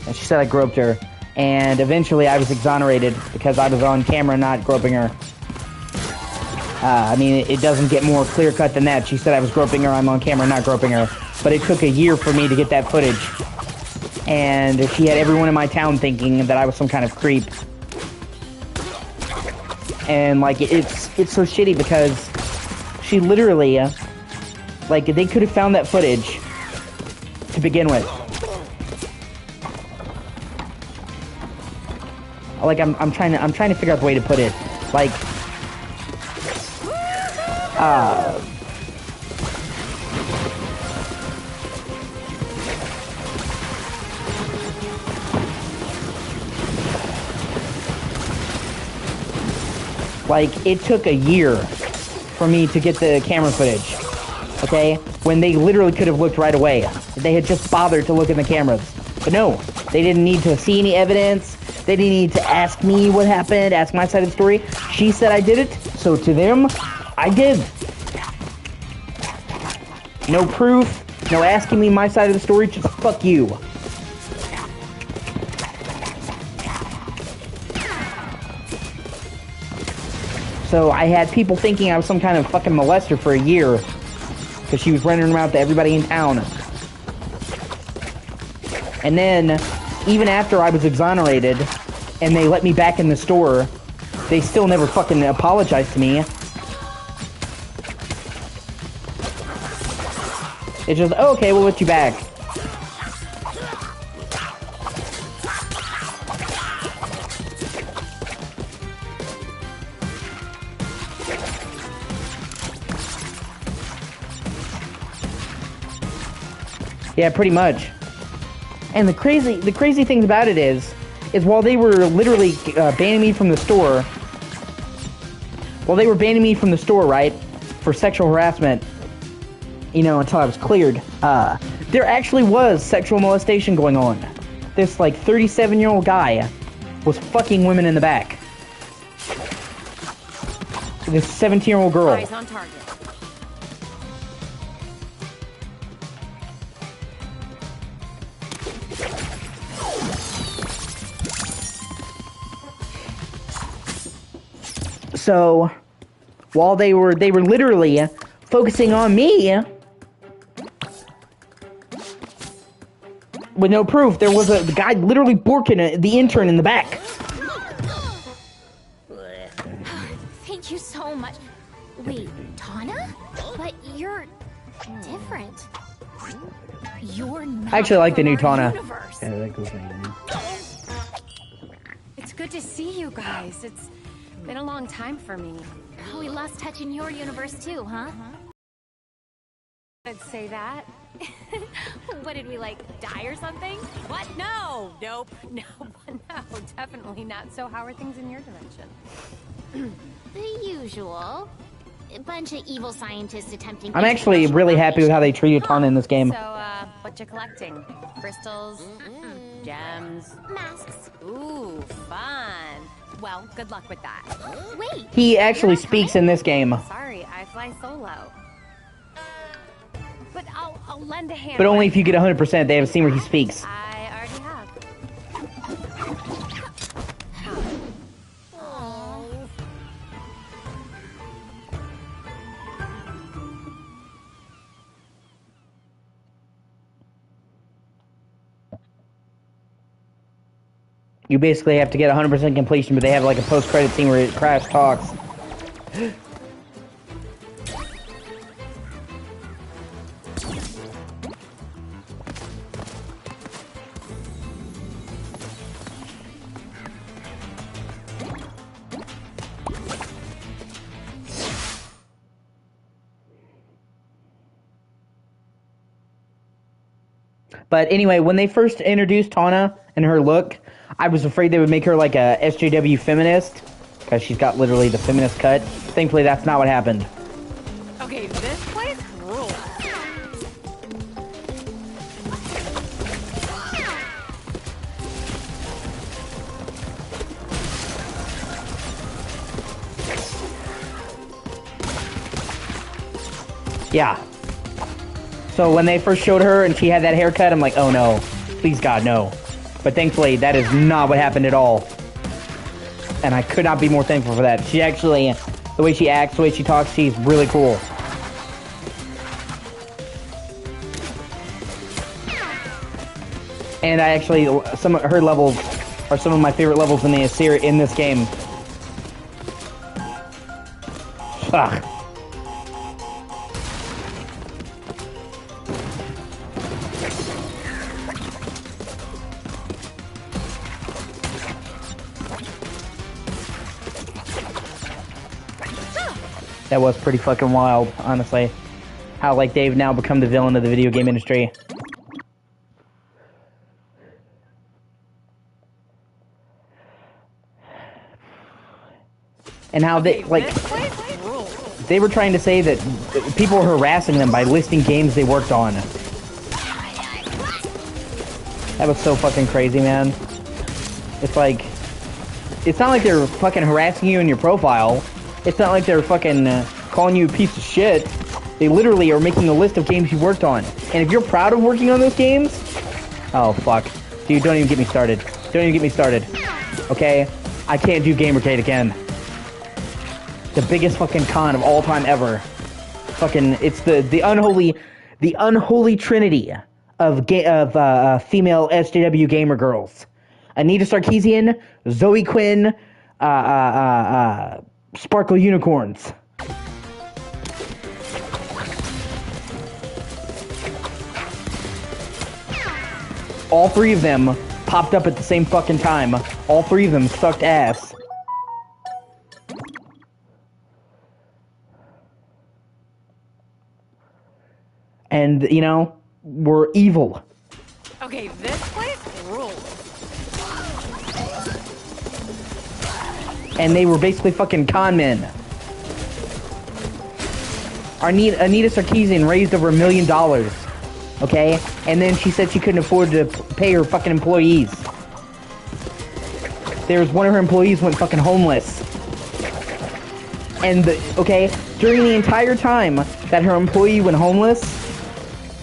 [SPEAKER 1] and she said I groped her, and eventually I was exonerated because I was on camera not groping her. I mean, it doesn't get more clear-cut than that. She said I was groping her, I'm on camera not groping her, but it took a year for me to get that footage. And she had everyone in my town thinking that I was some kind of creep. And, like, it's so shitty because she literally, like, they could have found that footage to begin with. Like, I'm trying to figure out the way to put it. Like, like, it took a year for me to get the camera footage, okay? When they literally could have looked right away. They had just bothered to look in the cameras. But no, they didn't need to see any evidence. They didn't need to ask me what happened, ask my side of the story. She said I did it, so to them, I did. No proof, no asking me my side of the story, just fuck you. So I had people thinking I was some kind of fucking molester for a year, because she was running around to everybody in town. And then, even after I was exonerated, and they let me back in the store, they still never fucking apologized to me. It's just, oh, okay, we'll let you back. Yeah, pretty much. And the crazy thing about it is while they were literally banning me from the store, right, for sexual harassment, you know, until I was cleared, there actually was sexual molestation going on. This, like, 37-year-old guy was fucking women in the back. This 17-year-old girl.
[SPEAKER 6] Eyes on target.
[SPEAKER 1] So, while they were literally focusing on me with no proof, there was the guy literally borking the intern in the back.
[SPEAKER 6] Thank you so much. Wait, Tana? But you're different. You're not
[SPEAKER 1] I actually like the
[SPEAKER 6] from
[SPEAKER 1] new
[SPEAKER 6] our
[SPEAKER 1] Tana.
[SPEAKER 6] universe.
[SPEAKER 1] Yeah, that goes in.
[SPEAKER 9] It's good to see you guys. It's been a long time for me.
[SPEAKER 6] We lost touch in your universe too, huh?
[SPEAKER 9] I'd say that.
[SPEAKER 6] What did we, like, die or something?
[SPEAKER 9] What? No! Nope. No, definitely not. So how are things in your dimension?
[SPEAKER 6] The usual. A bunch of evil scientists attempting...
[SPEAKER 1] I'm actually really happy with how they treated Tana in this game.
[SPEAKER 9] So, what you collecting? Crystals? Gems?
[SPEAKER 6] Masks.
[SPEAKER 9] Ooh, fun. Well, good luck with that.
[SPEAKER 6] Wait.
[SPEAKER 1] He actually speaks in this game.
[SPEAKER 9] Sorry, I fly solo. But I'll lend a hand.
[SPEAKER 1] But only if you get 100%. They have a scene where he speaks.
[SPEAKER 9] I already have.
[SPEAKER 1] You basically have to get 100% completion, but they have like a post-credit scene where Crash talks. But anyway, when they first introduced Tana and her look, I was afraid they would make her like a SJW feminist, because she's got literally the feminist cut. Thankfully, that's not what happened.
[SPEAKER 9] Okay, this place rules.
[SPEAKER 1] Yeah. So when they first showed her and she had that haircut, I'm like, oh no. Please God, no. But thankfully, that is not what happened at all. And I could not be more thankful for that. She actually, the way she acts, the way she talks, she's really cool. And I actually, some of her levels are some of my favorite levels in the series, in this game. Ugh. That was pretty fucking wild, honestly. How, like, they've now become the villain of the video game industry. And how they, like, they were trying to say that people were harassing them by listing games they worked on. That was so fucking crazy, man. It's like, it's not like they're fucking harassing you in your profile. It's not like they're fucking calling you a piece of shit. They literally are making a list of games you worked on. And if you're proud of working on those games... Oh, fuck. Dude, don't even get me started. Don't even get me started. Okay? I can't do Gamergate again. The biggest fucking con of all time ever. Fucking, it's the unholy trinity of female SJW gamer girls. Anita Sarkeesian, Zoe Quinn, Sparkle Unicorns. All three of them popped up at the same fucking time. All three of them sucked ass. And, you know, were evil.
[SPEAKER 9] Okay, this place rules.
[SPEAKER 1] And they were basically fucking con men. Anita Sarkeesian raised over $1 million. Okay? And then she said she couldn't afford to pay her fucking employees. There was one of her employees went fucking homeless. And, okay, during the entire time that her employee went homeless,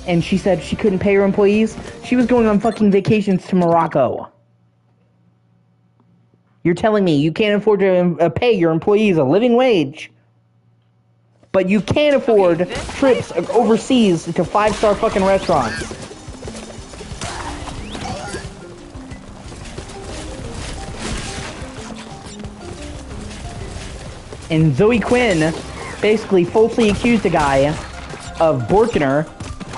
[SPEAKER 1] and she said she couldn't pay her employees, she was going on fucking vacations to Morocco. You're telling me you can't afford to pay your employees a living wage, but you can't afford trips overseas to 5-star fucking restaurants. And Zoe Quinn basically falsely accused a guy of borking her,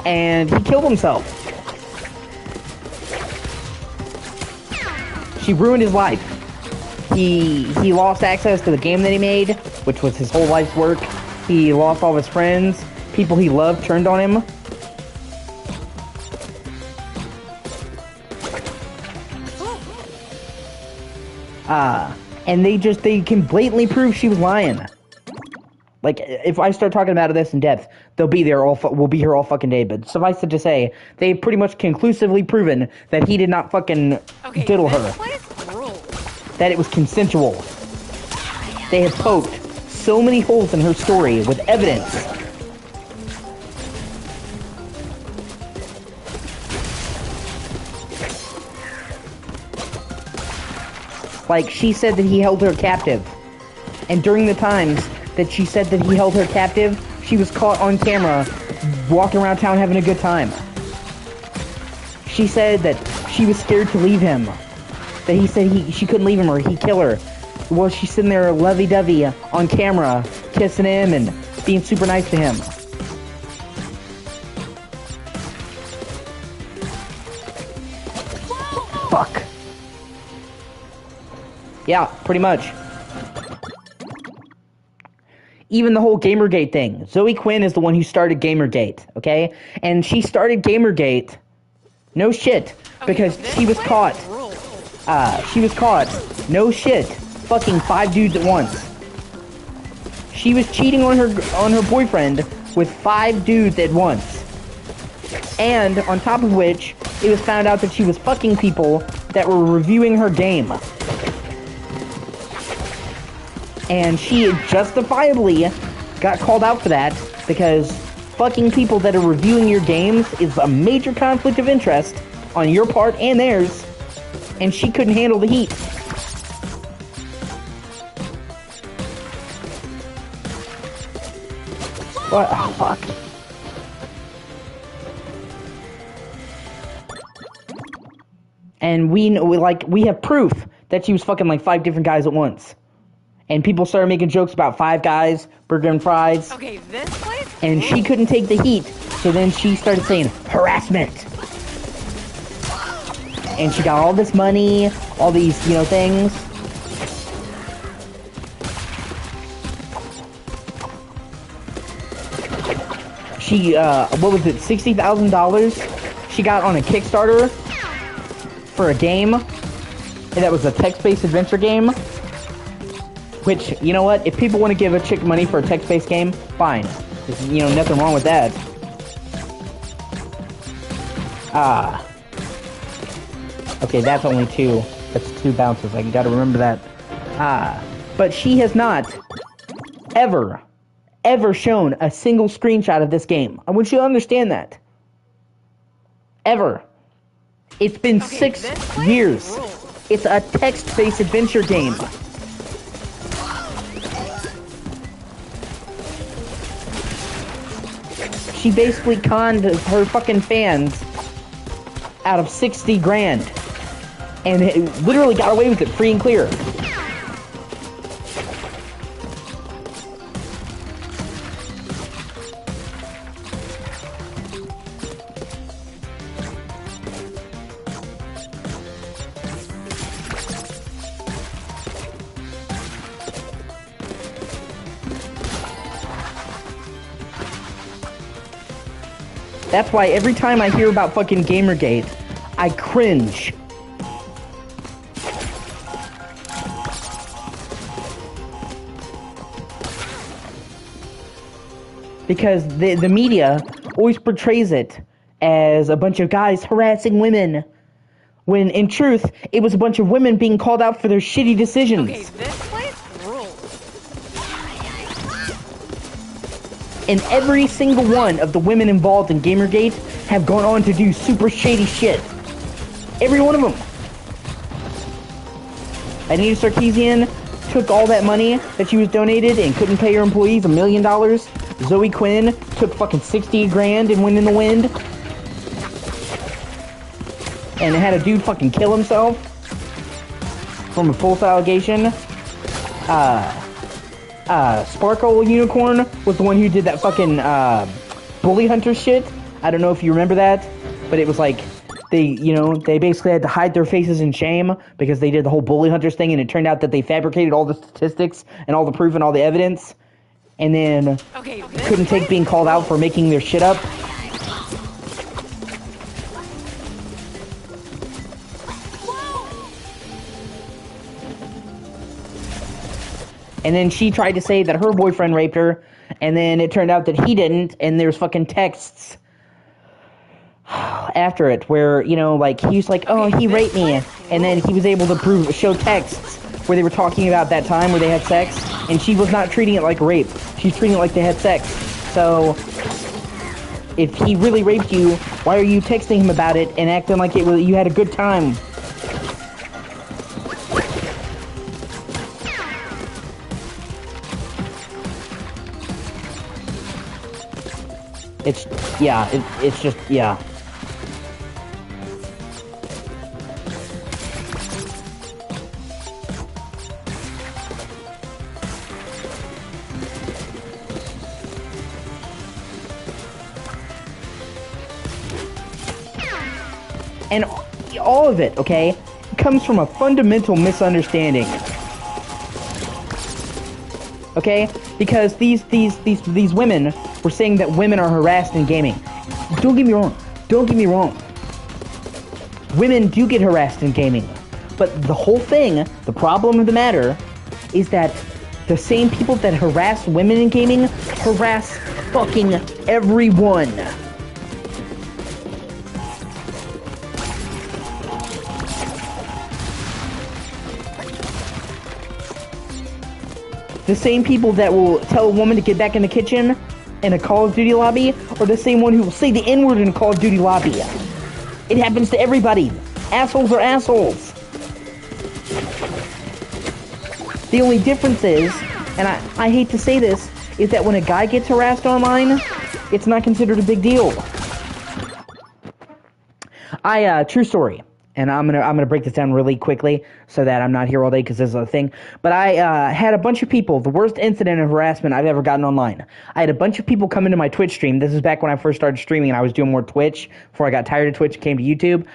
[SPEAKER 1] and he killed himself. She ruined his life. He lost access to the game that he made, which was his whole life's work. He lost all of his friends. People he loved turned on him. And they can blatantly prove she was lying. Like, if I start talking about this in depth, we'll be here all fucking day. But suffice it to say, they've pretty much conclusively proven that he did not fucking diddle her. That it was consensual. They have poked so many holes in her story with evidence. Like, she said that he held her captive. And during the times that she said that he held her captive, she was caught on camera walking around town having a good time. She said that she was scared to leave him. That he said she couldn't leave him or he'd kill her. Well, she's sitting there lovey-dovey on camera, kissing him and being super nice to him. Fuck. Yeah, pretty much. Even the whole Gamergate thing. Zoe Quinn is the one who started Gamergate, okay? And she started Gamergate, no shit, because she was caught. No shit, fucking 5 dudes at once. She was cheating on her boyfriend with 5 dudes at once. And on top of which, it was found out that she was fucking people that were reviewing her game. And she justifiably got called out for that because fucking people that are reviewing your games is a major conflict of interest on your part and theirs, and she couldn't handle the heat. What? Oh, fuck. And we have proof that she was fucking like 5 different guys at once. And people started making jokes about 5 guys, burger and fries.
[SPEAKER 9] Okay, this place?
[SPEAKER 1] And she couldn't take the heat, so then she started saying, harassment. And she got all this money, all these, things. She, what was it, $60,000 she got on a Kickstarter for a game. And that was a text-based adventure game. Which, you know what? If people want to give a chick money for a text-based game, fine. There's, nothing wrong with that. Okay, that's only 2. That's 2 bounces. I gotta remember that. But she has not ever shown a single screenshot of this game. I want you to understand that. Ever. It's been 6 years. It's a text-based adventure game. She basically conned her fucking fans out of 60 grand. And it literally got away with it free and clear. That's why every time I hear about fucking Gamergate, I cringe. Because the media always portrays it as a bunch of guys harassing women, when in truth, it was a bunch of women being called out for their shitty decisions.
[SPEAKER 9] Okay, this place rules.
[SPEAKER 1] And every single one of the women involved in Gamergate have gone on to do super shady shit. Every one of them. Anita Sarkeesian took all that money that she was donated and couldn't pay her employees $1 million. Zoe Quinn took fucking 60 grand and went in the wind. And had a dude fucking kill himself from a false allegation. Sparkle Unicorn was the one who did that fucking bully hunter shit. I don't know if you remember that, but it was like they basically had to hide their faces in shame because they did the whole bully hunters thing, and it turned out that they fabricated all the statistics and all the proof and all the evidence, and then couldn't take being called out for making their shit up. And then she tried to say that her boyfriend raped her, and then it turned out that he didn't, and there's fucking texts after it where, you know, like, he was like, oh, he raped me, and then he was able to show texts where they were talking about that time where they had sex, and she was not treating it like rape. She's treating it like they had sex. So, if he really raped you, why are you texting him about it and acting like you had a good time? It's just, yeah. And all of it, okay, comes from a fundamental misunderstanding. Okay? Because these women were saying that women are harassed in gaming. Don't get me wrong. Don't get me wrong. Women do get harassed in gaming. But the whole thing, the problem of the matter, is that the same people that harass women in gaming harass fucking everyone. The same people that will tell a woman to get back in the kitchen in a Call of Duty lobby are the same one who will say the N-word in a Call of Duty lobby. It happens to everybody. Assholes are assholes. The only difference is, and I hate to say this, is that when a guy gets harassed online, it's not considered a big deal. True story. And I'm gonna break this down really quickly so that I'm not here all day because this is a thing. But I had a bunch of people, the worst incident of harassment I've ever gotten online. I had a bunch of people come into my Twitch stream. This is back when I first started streaming and I was doing more Twitch before I got tired of Twitch and came to YouTube.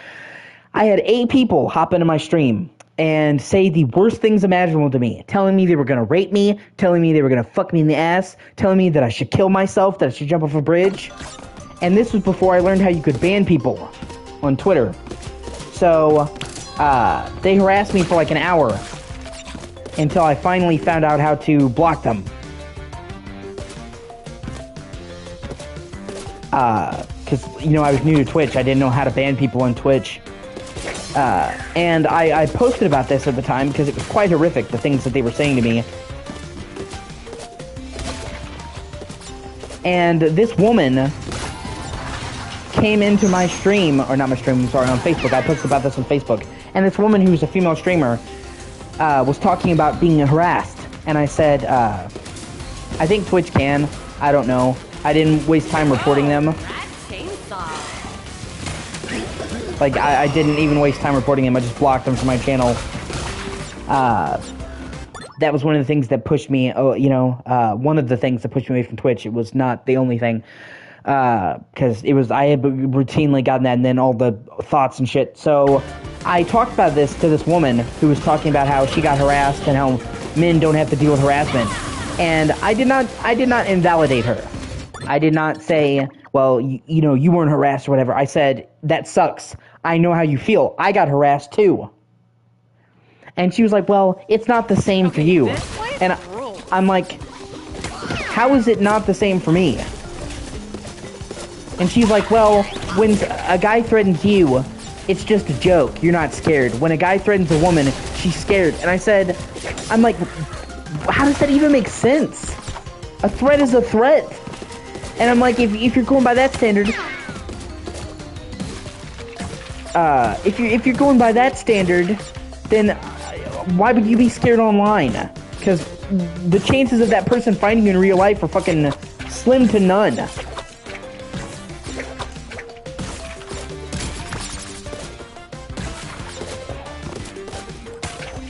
[SPEAKER 1] I had 8 people hop into my stream and say the worst things imaginable to me, telling me they were gonna rape me, telling me they were gonna fuck me in the ass, telling me that I should kill myself, that I should jump off a bridge. And this was before I learned how you could ban people on Twitter. So, they harassed me for like an hour until I finally found out how to block them. Because, you know, I was new to Twitch. I didn't know how to ban people on Twitch. And I posted about this at the time because it was quite horrific, the things that they were saying to me. And this woman came into my stream, or not my stream, I'm sorry, on Facebook. I posted about this on Facebook. And this woman who's a female streamer was talking about being harassed. And I said, I think Twitch can. I don't know. I didn't waste time reporting them. Like, I didn't even waste time reporting them. I just blocked them from my channel. That was one of the things that pushed me, one of the things that pushed me away from Twitch. It was not the only thing. Because I had routinely gotten that, and then all the thoughts and shit. So I talked about this to this woman who was talking about how she got harassed and how men don't have to deal with harassment. And I did not invalidate her. I did not say, well, you weren't harassed or whatever. I said, that sucks. I know how you feel. I got harassed too. And she was like, well, it's not the same for you. And I'm like, how is it not the same for me? And she's like, well, when a guy threatens you, it's just a joke. You're not scared. When a guy threatens a woman, she's scared. And I'm like, how does that even make sense? A threat is a threat. And I'm like, if you're going by that standard, if you're going by that standard, then why would you be scared online? Because the chances of that person finding you in real life are fucking slim to none.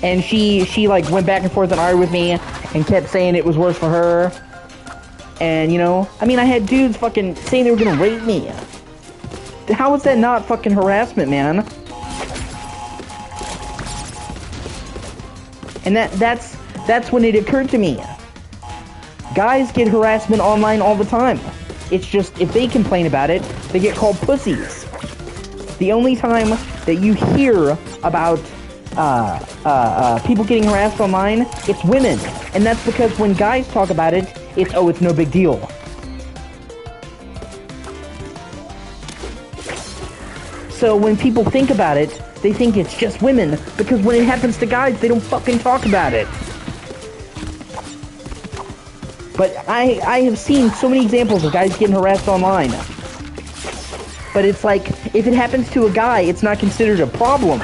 [SPEAKER 1] And she like went back and forth and argued with me and kept saying it was worse for her. And, you know, I mean, I had dudes fucking saying they were gonna rape me. How is that not fucking harassment, man? And that's when it occurred to me. Guys get harassment online all the time. It's just, if they complain about it, they get called pussies. The only time that you hear about people getting harassed online, it's women. And that's because when guys talk about it, it's no big deal. So when people think about it, they think it's just women, because when it happens to guys, they don't fucking talk about it. But I have seen so many examples of guys getting harassed online. But it's like, if it happens to a guy, it's not considered a problem.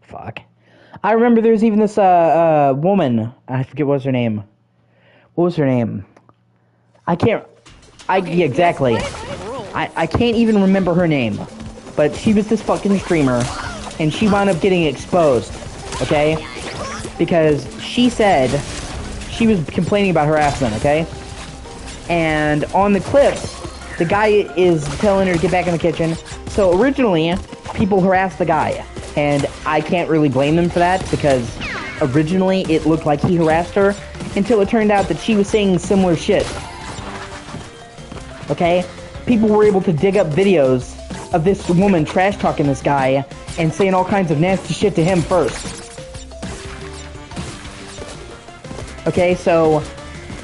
[SPEAKER 1] Fuck. I remember there was even this woman, I forget what was her name. What was her name? Yeah, exactly. I can't even remember her name. But she was this fucking streamer, and she wound up getting exposed, okay? Because she said she was complaining about harassment, okay? And on the clip, the guy is telling her to get back in the kitchen. So originally, people harassed the guy. And I can't really blame them for that, because originally it looked like he harassed her, until it turned out that she was saying similar shit. Okay? People were able to dig up videos of this woman trash-talking this guy and saying all kinds of nasty shit to him first. Okay, so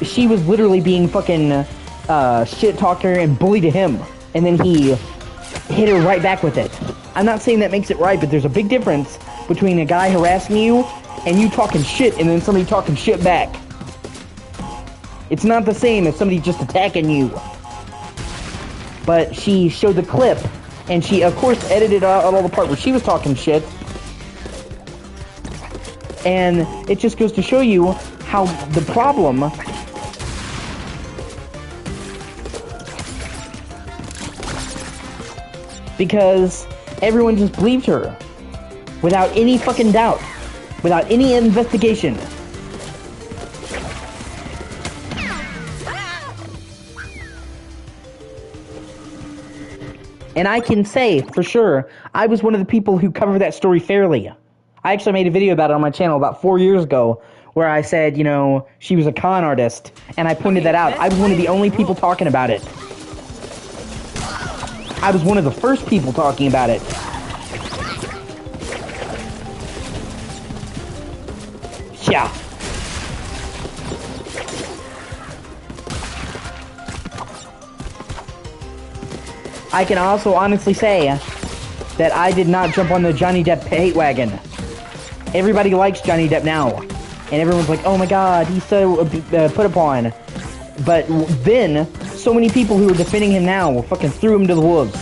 [SPEAKER 1] she was literally being fucking shit-talker and bully to him, and then he hit her right back with it. I'm not saying that makes it right, but there's a big difference between a guy harassing you and you talking shit and then somebody talking shit back. It's not the same as somebody just attacking you. But she showed the clip, and she, of course, edited out all the part where she was talking shit. And it just goes to show you how the problem because everyone just believed her without any fucking doubt, without any investigation. And I can say, for sure, I was one of the people who covered that story fairly. I actually made a video about it on my channel about 4 years ago, where I said, you know, she was a con artist, and I pointed that out. I was one of the only people talking about it. I was one of the first people talking about it. Yeah. I can also honestly say that I did not jump on the Johnny Depp hate wagon. Everybody likes Johnny Depp now. And everyone's like, oh my god, he's so put upon. But then, so many people who are defending him now fucking threw him to the wolves.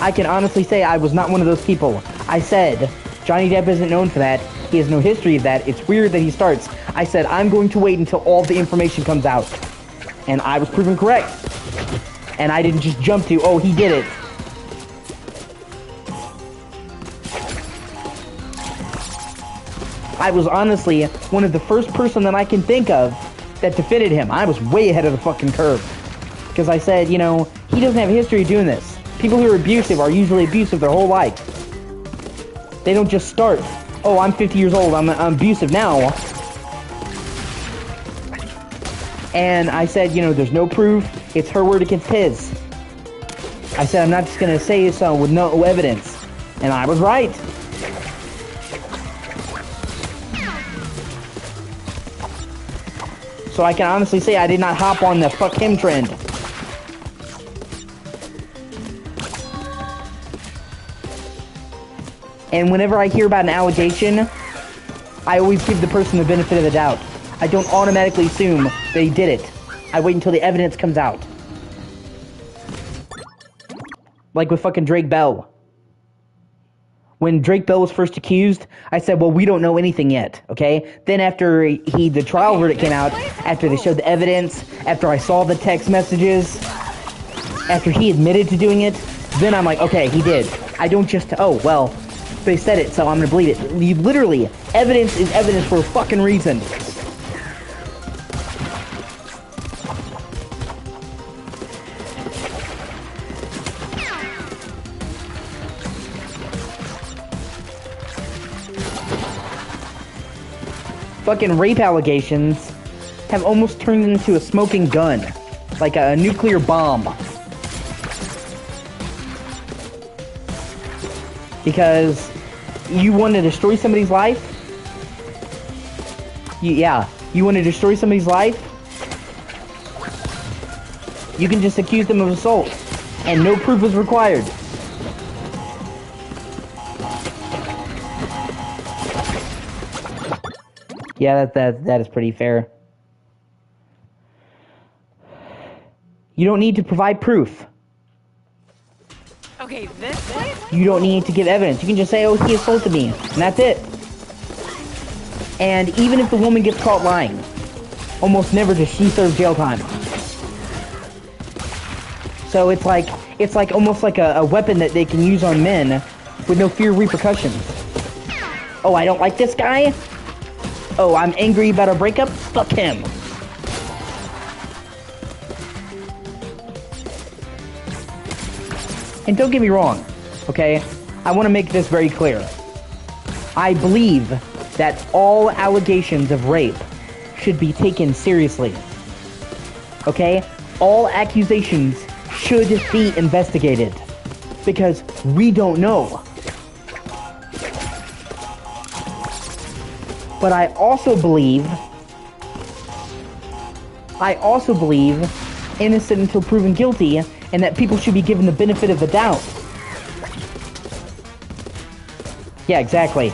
[SPEAKER 1] I can honestly say I was not one of those people. I said, Johnny Depp isn't known for that. He has no history of that. It's weird that he starts. I said, I'm going to wait until all the information comes out. And I was proven correct. And I didn't just jump to, oh, he did it. I was honestly one of the first person that I can think of that defended him. I was way ahead of the fucking curve. Because I said, you know, he doesn't have a history of doing this. People who are abusive are usually abusive their whole life. They don't just start, oh, I'm 50 years old, I'm abusive now. And I said, you know, there's no proof. It's her word against his. I said, I'm not just going to say so with no evidence. And I was right. So I can honestly say I did not hop on the fuck him trend. And whenever I hear about an allegation, I always give the person the benefit of the doubt. I don't automatically assume they did it. I wait until the evidence comes out. Like with fucking Drake Bell. When Drake Bell was first accused, I said, well, we don't know anything yet, okay? Then after the trial verdict came out, after they showed the evidence, after I saw the text messages, after he admitted to doing it, then I'm like, okay, he did. I don't just, oh, well, they said it, so I'm gonna believe it. Literally, evidence is evidence for a fucking reason. Fucking rape allegations have almost turned into a smoking gun. Like a nuclear bomb. Because you want to destroy somebody's life? Yeah, you want to destroy somebody's life? You can just accuse them of assault, and no proof is required. Yeah, that is pretty fair. You don't need to provide proof.
[SPEAKER 9] Okay, this way?
[SPEAKER 1] You don't need to give evidence. You can just say, oh, he assaulted me, and that's it. And even if the woman gets caught lying, almost never does she serve jail time. So it's like almost like a weapon that they can use on men with no fear of repercussions. Oh, I don't like this guy? Oh, I'm angry about a breakup? Fuck him. And don't get me wrong, okay? I want to make this very clear. I believe that all allegations of rape should be taken seriously. Okay? All accusations should be investigated. Because we don't know. But I also believe innocent until proven guilty, and that people should be given the benefit of the doubt. Yeah, exactly.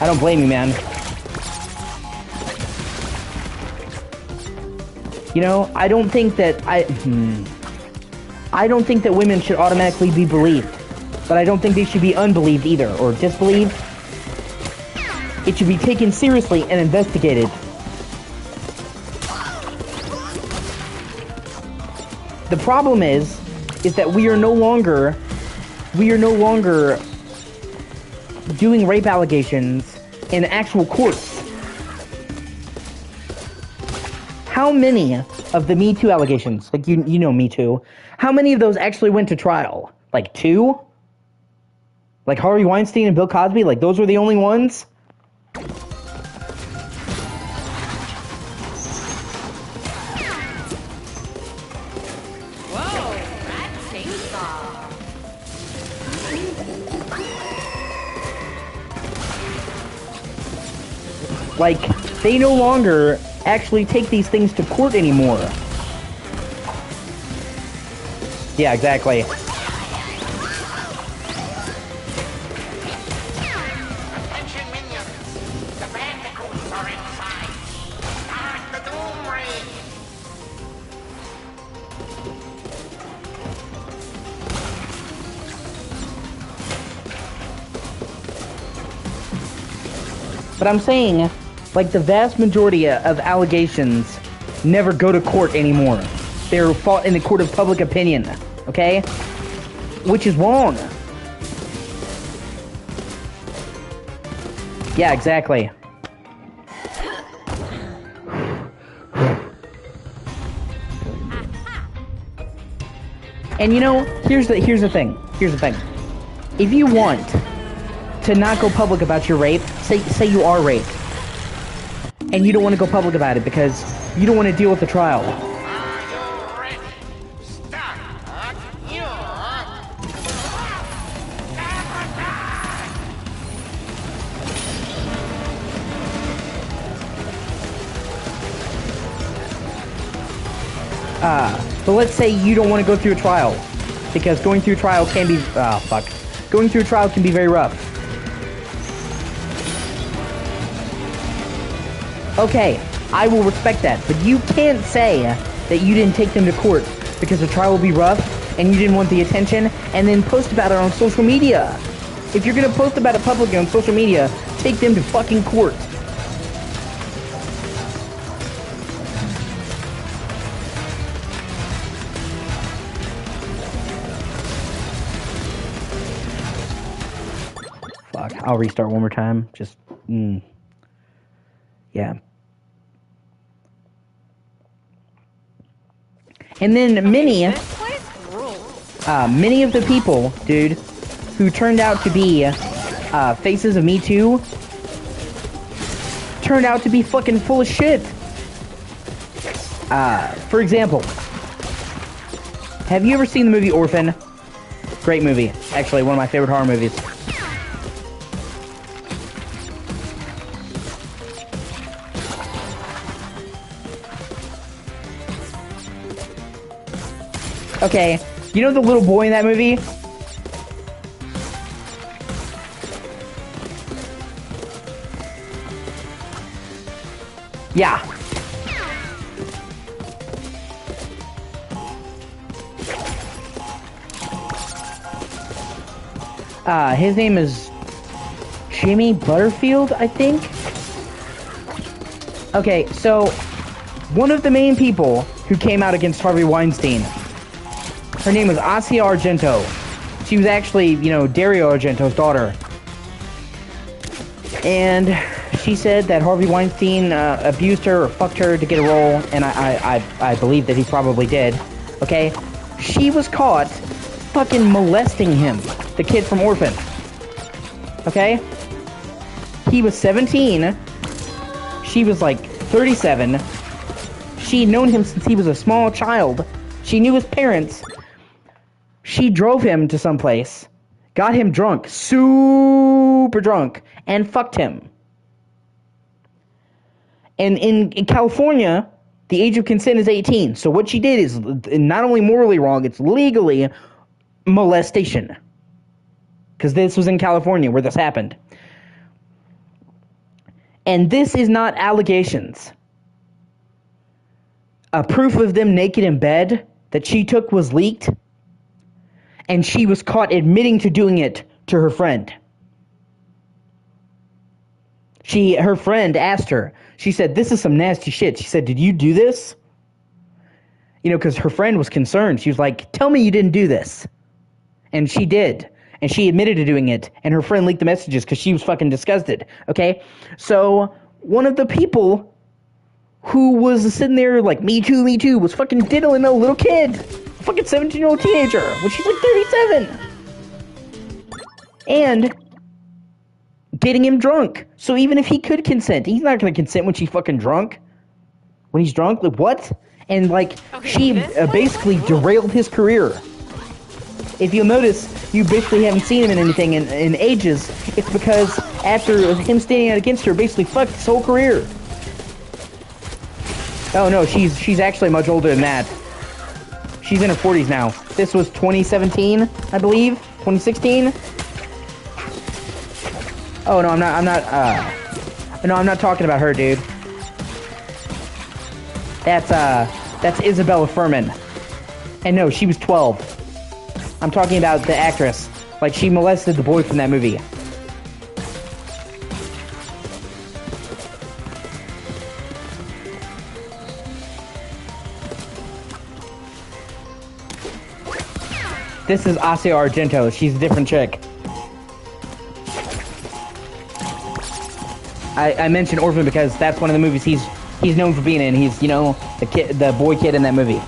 [SPEAKER 1] I don't blame you, man. You know, I don't think that women should automatically be believed, but I don't think they should be unbelieved either, or disbelieved. It should be taken seriously and investigated. The problem is that we are no longer doing rape allegations in actual courts. How many of the Me Too allegations, like you know Me Too, how many of those actually went to trial? Like 2? Like Harvey Weinstein and Bill Cosby, like those were the only ones? Like, they no longer actually take these things to court anymore. Yeah, exactly.
[SPEAKER 7] Attention minions! The bandicoots are inside! Start the doom raid!
[SPEAKER 1] But I'm saying, like, the vast majority of allegations never go to court anymore. They're fought in the court of public opinion, okay? Which is wrong. Yeah, exactly. And you know, here's the thing. If you want to not go public about your rape, say you are raped, and you don't want to go public about it because you don't want to deal with the trial.
[SPEAKER 7] Are you ready? Start your...
[SPEAKER 1] But let's say you don't want to go through a trial, because going through a trial can be, going through a trial can be very rough. Okay, I will respect that, but you can't say that you didn't take them to court because the trial will be rough and you didn't want the attention, and then post about it on social media. If you're gonna post about it publicly on social media, take them to fucking court. Fuck, I'll restart one more time. Just, yeah. And then many of the people, dude, who turned out to be faces of Me Too, turned out to be fucking full of shit. For example, have you ever seen the movie Orphan? Great movie. Actually, one of my favorite horror movies. Okay, you know the little boy in that movie? Yeah. His name is Jimmy Butterfield, I think? Okay, so one of the main people who came out against Harvey Weinstein, her name was O.C.G. Argento. She was actually, you know, Dario Argento's daughter. And she said that Harvey Weinstein abused her or fucked her to get a role, and I believe that he probably did. Okay? She was caught fucking molesting him, the kid from Orphan. Okay? He was 17. She was like 37. She'd known him since he was a small child. She knew his parents. She drove him to someplace, got him drunk, super drunk, and fucked him. And in California, the age of consent is 18. So what she did is not only morally wrong, it's legally molestation. Because this was in California where this happened. And this is not allegations. A proof of them naked in bed that she took was leaked. And she was caught admitting to doing it to her friend. Her friend asked her, she said, "This is some nasty shit." She said, "Did you do this?" You know, because her friend was concerned. She was like, "Tell me you didn't do this." And she did. And she admitted to doing it. And her friend leaked the messages because she was fucking disgusted. Okay? So, one of the people who was sitting there like, me too, was fucking diddling a little kid. A fucking 17-year-old teenager. When she's like 37. And getting him drunk. So even if he could consent, he's not going to consent when she's fucking drunk. When he's drunk? Like, what? And, like, she basically derailed his career. If you'll notice, you basically haven't seen him in anything in ages. It's because after him standing out against her, basically fucked his whole career. Oh, no, she's actually much older than that. She's in her 40s now. This was 2017, I believe? 2016? Oh, no, I'm not talking about her, dude. That's Isabella Furman. And no, she was 12. I'm talking about the actress. Like, she molested the boy from that movie. This is O.C.G. Argento. She's a different chick. I mentioned Orphan because that's one of the movies he's known for being in. He's, you know, the boy kid in that movie.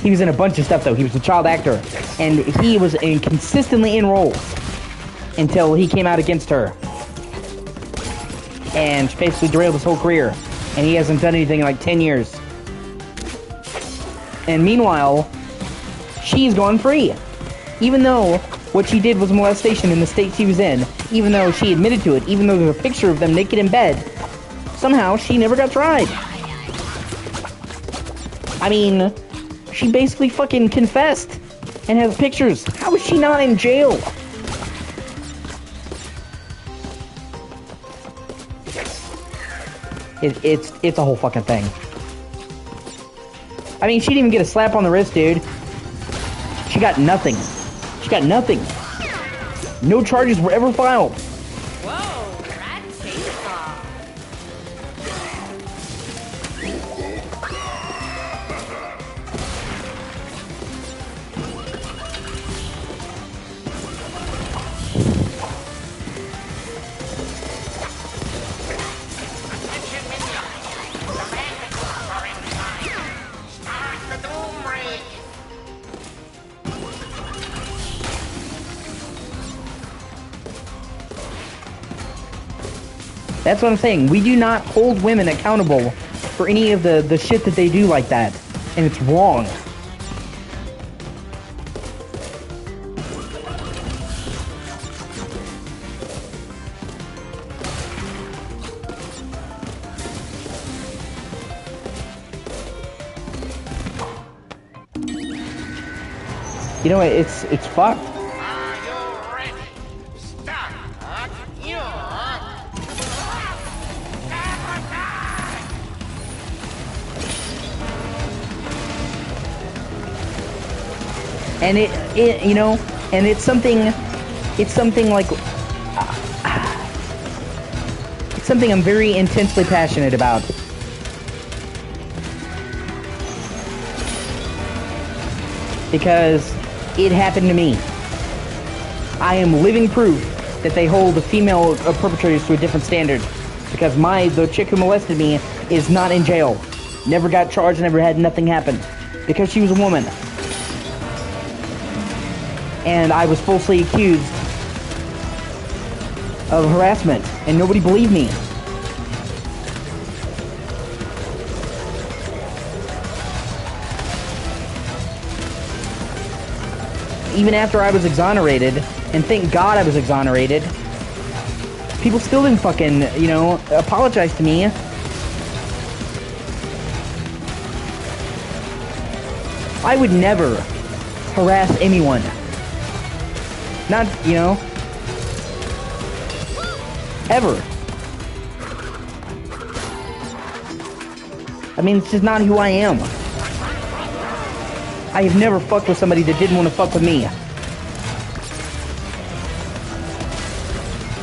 [SPEAKER 1] He was in a bunch of stuff though. He was a child actor, and he was consistently in roles until he came out against her, and basically derailed his whole career. And he hasn't done anything in like 10 years. And meanwhile, she's gone free, even though what she did was molestation in the state she was in. Even though she admitted to it, even though there's a picture of them naked in bed, somehow she never got tried. I mean, she basically fucking confessed and has pictures. How is she not in jail? It's a whole fucking thing. I mean, she didn't even get a slap on the wrist, dude. She got nothing. She got nothing. No charges were ever filed.
[SPEAKER 9] Whoa, rat chainsaw.
[SPEAKER 7] Attention, minions. The bandicoots are in line. Start the doom raid.
[SPEAKER 1] That's what I'm saying. We do not hold women accountable for any of the shit that they do like that. And it's wrong. You know, it's fucked.
[SPEAKER 7] Are you ready? Start your sabotage!
[SPEAKER 1] And it you know, and it's something like it's something I'm very intensely passionate about. Because it happened to me. I am living proof that they hold the female perpetrators to a different standard. Because the chick who molested me is not in jail. Never got charged, never had nothing happen. Because she was a woman. And I was falsely accused of harassment, and nobody believed me. Even after I was exonerated, and thank God I was exonerated, people still didn't fucking, you know, apologize to me. I would never harass anyone. Not, you know, ever. I mean, it's just not who I am. I have never fucked with somebody that didn't want to fuck with me.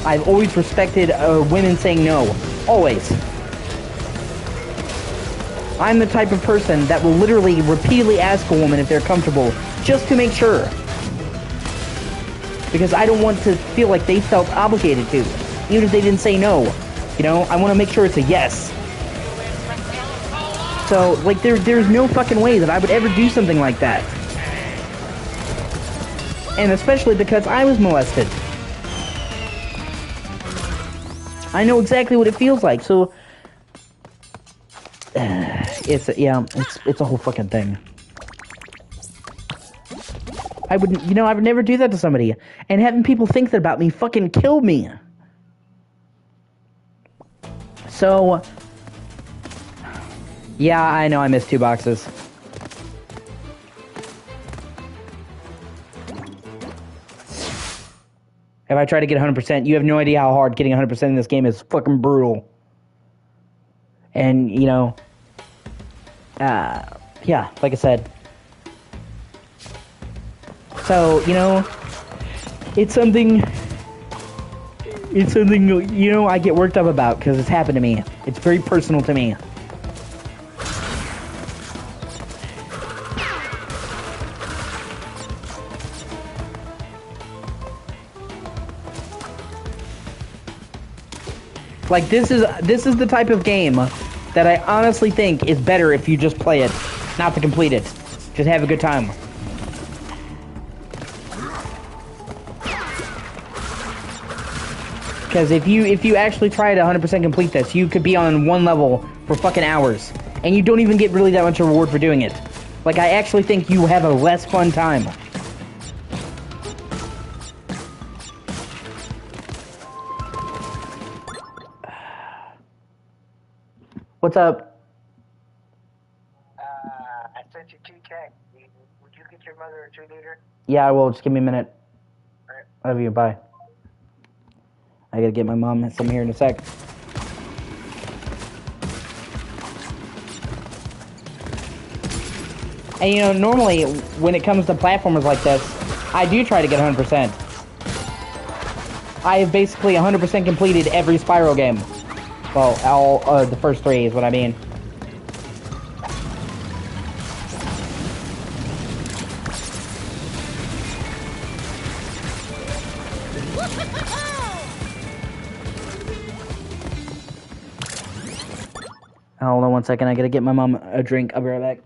[SPEAKER 1] I've always respected women saying no. Always. I'm the type of person that will literally repeatedly ask a woman if they're comfortable, just to make sure. Because I don't want to feel like they felt obligated to, even if they didn't say no. You know, I want to make sure it's a yes. So, like, there's no fucking way that I would ever do something like that. And especially because I was molested. I know exactly what it feels like, so... it's a whole fucking thing. I would never do that to somebody. And having people think that about me fucking killed me. So... yeah, I know I missed 2 boxes. If I try to get 100%, you have no idea how hard getting 100% in this game is. Fucking brutal. And, you know... yeah, like I said. So, you know... It's something, you know, I get worked up about, because it's happened to me. It's very personal to me. Like, this is the type of game that I honestly think is better if you just play it, not to complete it. Just have a good time. Because if you actually try to 100% complete this, you could be on one level for fucking hours. And you don't even get really that much reward for doing it. Like, I actually think you have a less fun time. What's up?
[SPEAKER 10] I sent you 2 texts. Would you get your mother a 2-liter?
[SPEAKER 1] Yeah, I will. Just give me a minute.
[SPEAKER 10] Alright.
[SPEAKER 1] Love you. Bye. I gotta get my mom some here in a sec. And you know, normally when it comes to platformers like this, I do try to get 100%. I have basically 100% completed every Spyro game. Well, all the first 3 is what I mean. Hold on one second, I gotta get my mom a drink. I'll be right back.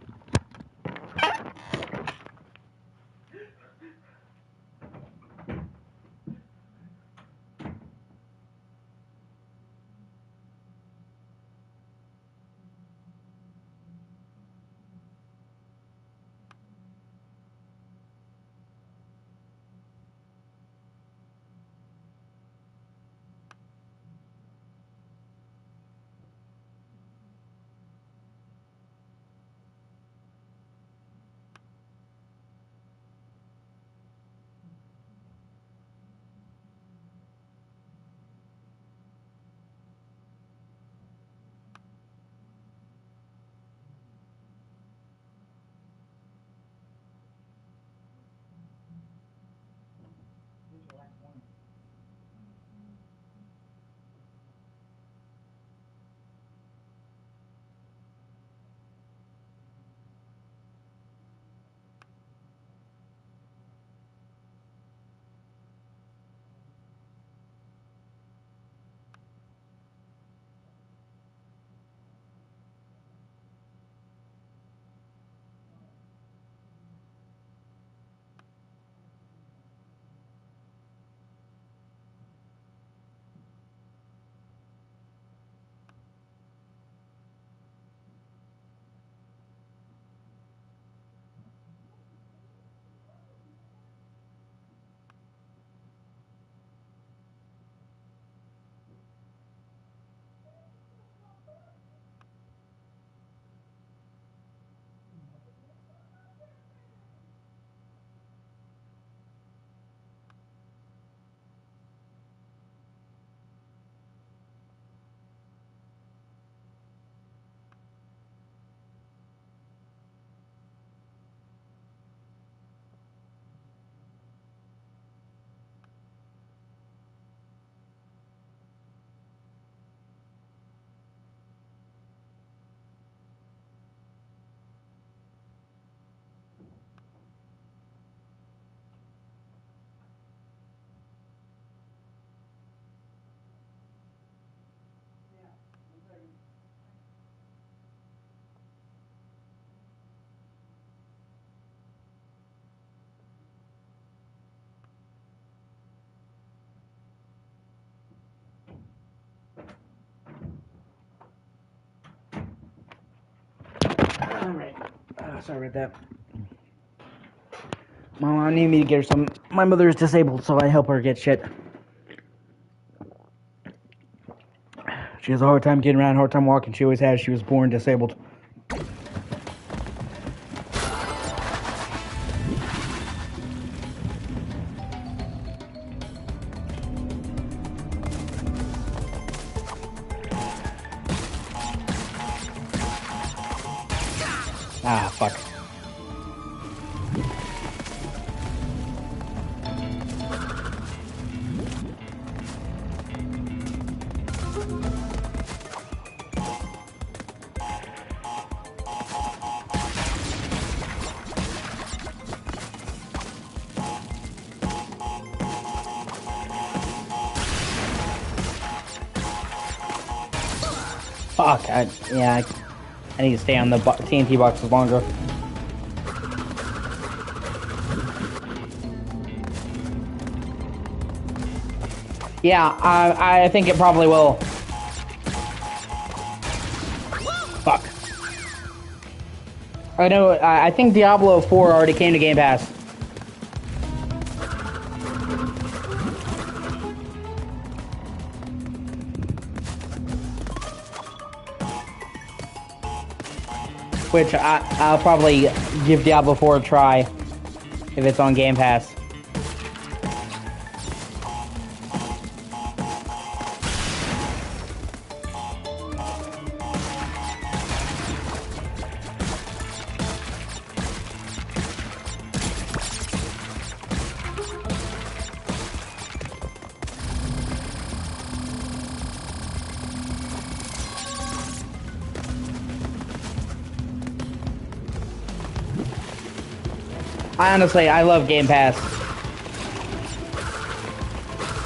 [SPEAKER 1] Alright. Sorry about that. My mom needed me to get her some. My mother is disabled, so I help her get shit. She has a hard time getting around, hard time walking. She always has. She was born disabled. Ah, fuck. Fuck, I need to stay on the TNT boxes longer. Yeah, I think it probably will. Fuck. I know, I think Diablo 4 already came to Game Pass. Which I'll probably give Diablo 4 a try if it's on Game Pass. I love Game Pass.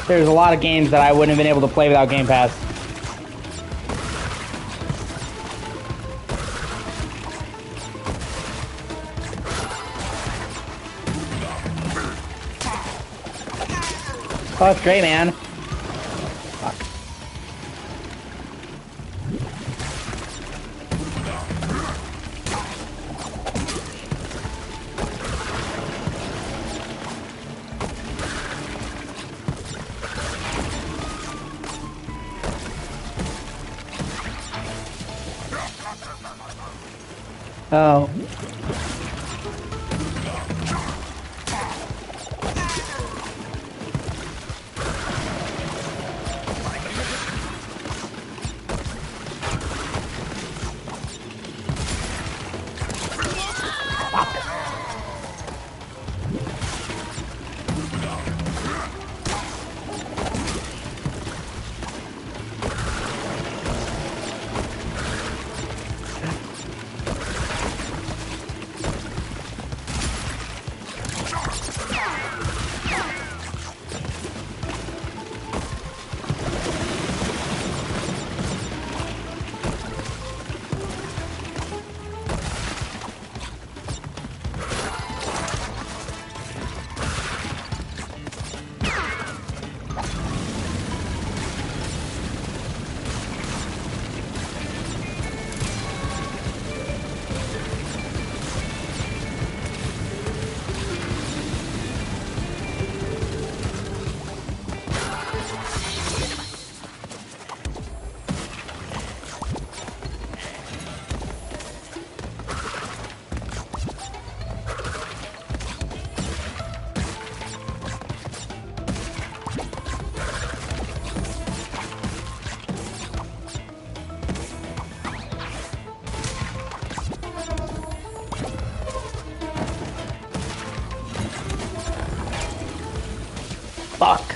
[SPEAKER 1] There's a lot of games that I wouldn't have been able to play without Game Pass. Oh, that's great, man. Fuck. Oh. Fuck.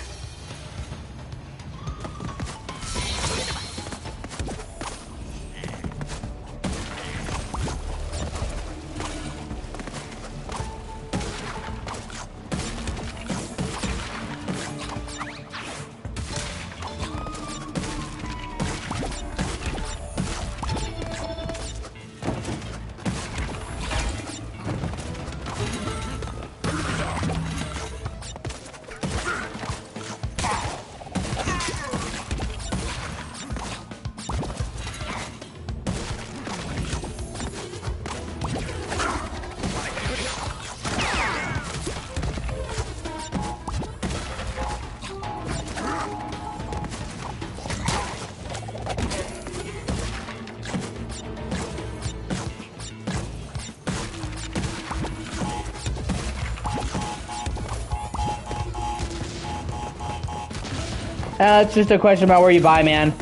[SPEAKER 1] It's just a question about where you buy, man.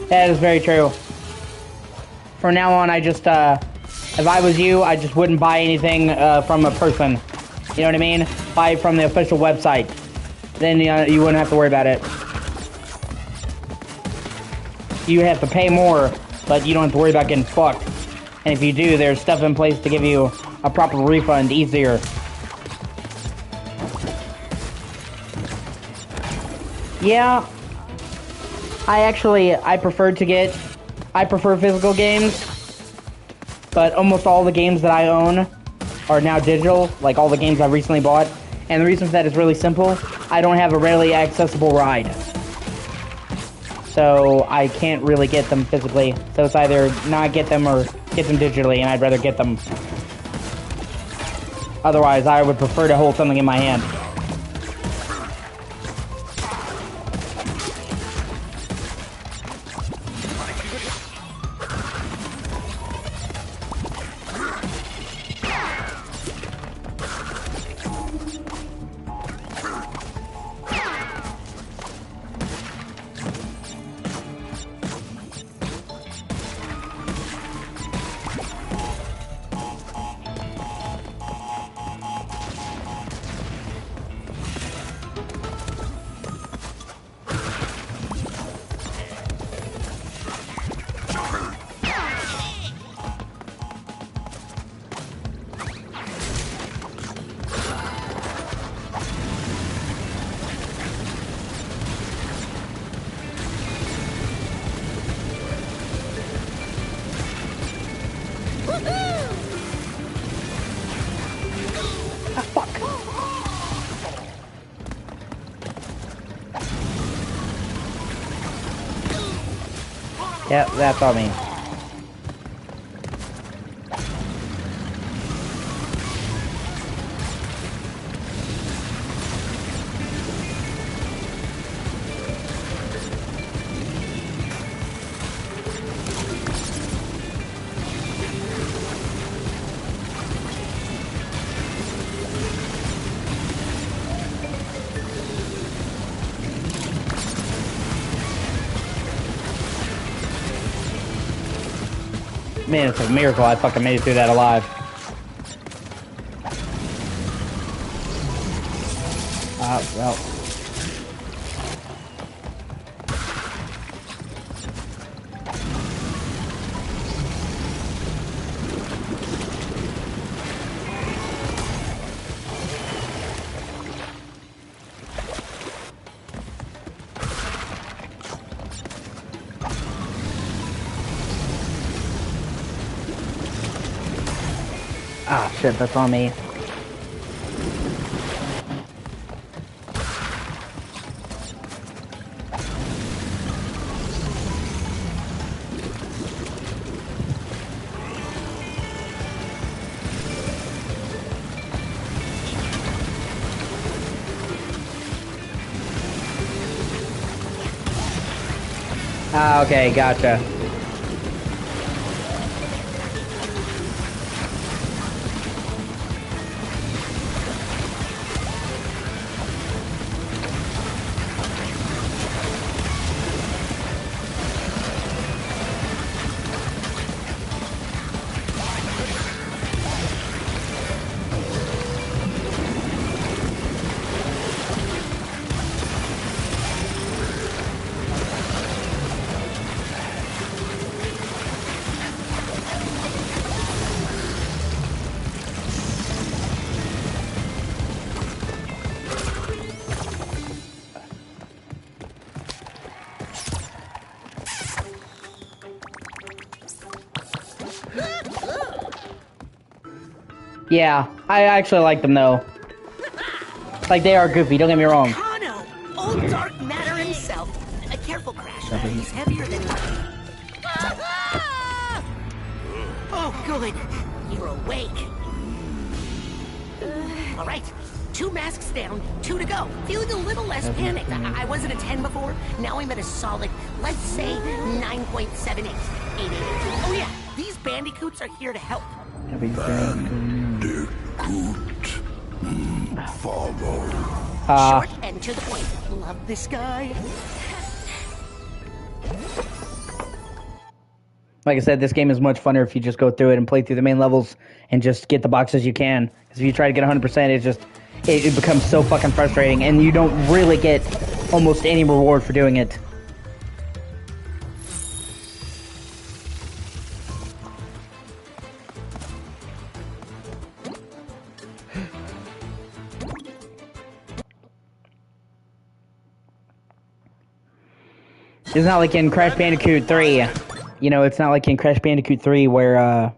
[SPEAKER 1] That is very true. From now on, I just, if I was you, I just wouldn't buy anything from a person. You know what I mean? Buy it from the official website. Then you wouldn't have to worry about it. You have to pay more, but you don't have to worry about getting fucked. And if you do, there's stuff in place to give you a proper refund easier. Yeah, I prefer physical games, but almost all the games that I own are now digital, like all the games I've recently bought, and the reason for that is really simple. I don't have a readily accessible ride, so I can't really get them physically, so it's either not get them or get them digitally, and I'd rather get them. Otherwise, I would prefer to hold something in my hand. Yeah, that's all me. Man, it's a miracle I fucking made it through that alive. Well. Ah, shit, that's on me. Ah, okay, gotcha. Yeah, I actually like them though. Like, they are goofy, don't get me wrong.
[SPEAKER 4] Kano, old dark matter himself. Careful, Crash. He's heavier than... Oh, good. You're awake. All right. 2 masks down, 2 to go. Feeling a little less panicked. I was at a 10 before. Now I'm at a solid, let's say, 9.78. 888. Oh yeah, these bandicoots are here to help.
[SPEAKER 2] Bandicoot. Follow.
[SPEAKER 4] Short and to the point. Love this guy.
[SPEAKER 1] Like I said, this game is much funner if you just go through it and play through the main levels and just get the boxes you can. Because if you try to get 100%, it becomes so fucking frustrating, and you don't really get almost any reward for doing it. It's not like in Crash Bandicoot 3. You know, it's not like in Crash Bandicoot 3 where,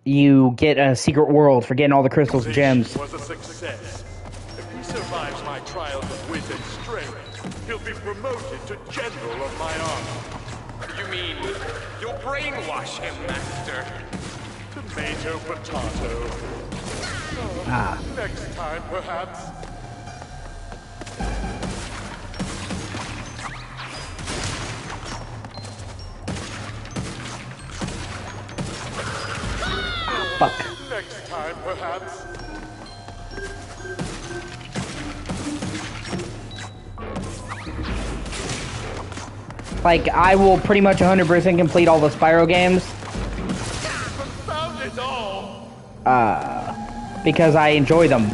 [SPEAKER 1] you get a secret world for getting all the crystals and gems.
[SPEAKER 2] Was a success. If he survives my trials of wit and strength, he'll be promoted to General of my army.
[SPEAKER 8] You mean you'll brainwash him, Master?
[SPEAKER 2] Tomato, potato. Oh, next time, perhaps.
[SPEAKER 1] Fuck.
[SPEAKER 2] Next time, perhaps.
[SPEAKER 1] Like, I will pretty much 100% complete all the Spyro games.
[SPEAKER 2] Found it all.
[SPEAKER 1] Because I enjoy them.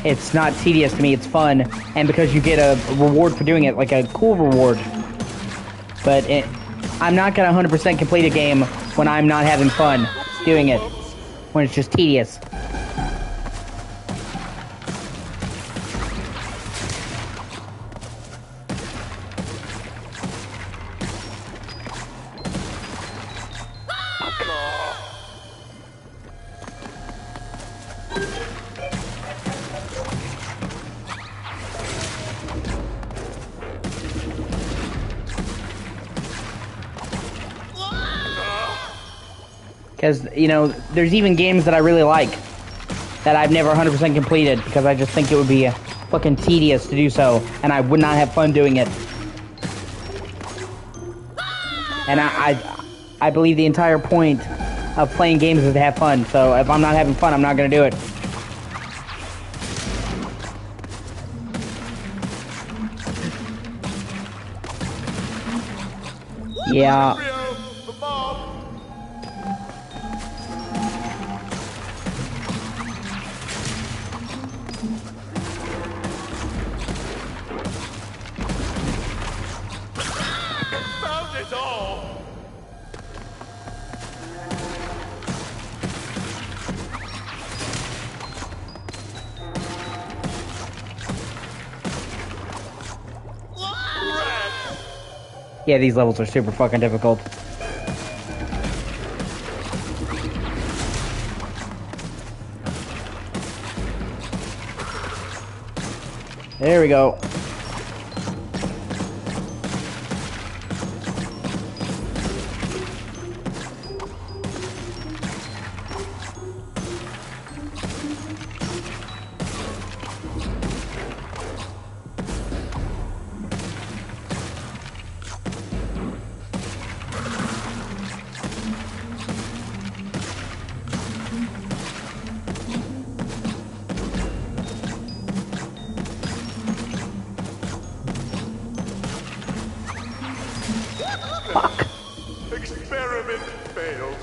[SPEAKER 1] It's not tedious to me, it's fun. And because you get a reward for doing it, like a cool reward. But I'm not gonna 100% complete a game when I'm not having fun doing it. When it's just tedious. Because, you know, there's even games that I really like that I've never 100% completed because I just think it would be fucking tedious to do so, and I would not have fun doing it. And I believe the entire point of playing games is to have fun, so if I'm not having fun, I'm not gonna do it. Yeah.
[SPEAKER 2] Found it all!
[SPEAKER 1] Yeah, these levels are super fucking difficult. There we go. Fuck.
[SPEAKER 2] Experiment failed.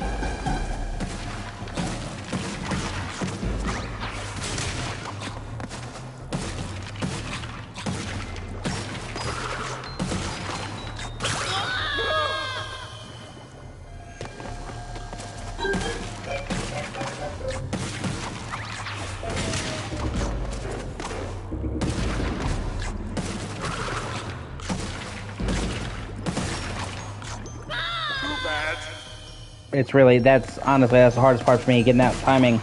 [SPEAKER 1] It's really, that's honestly, that's the hardest part for me, getting that timing.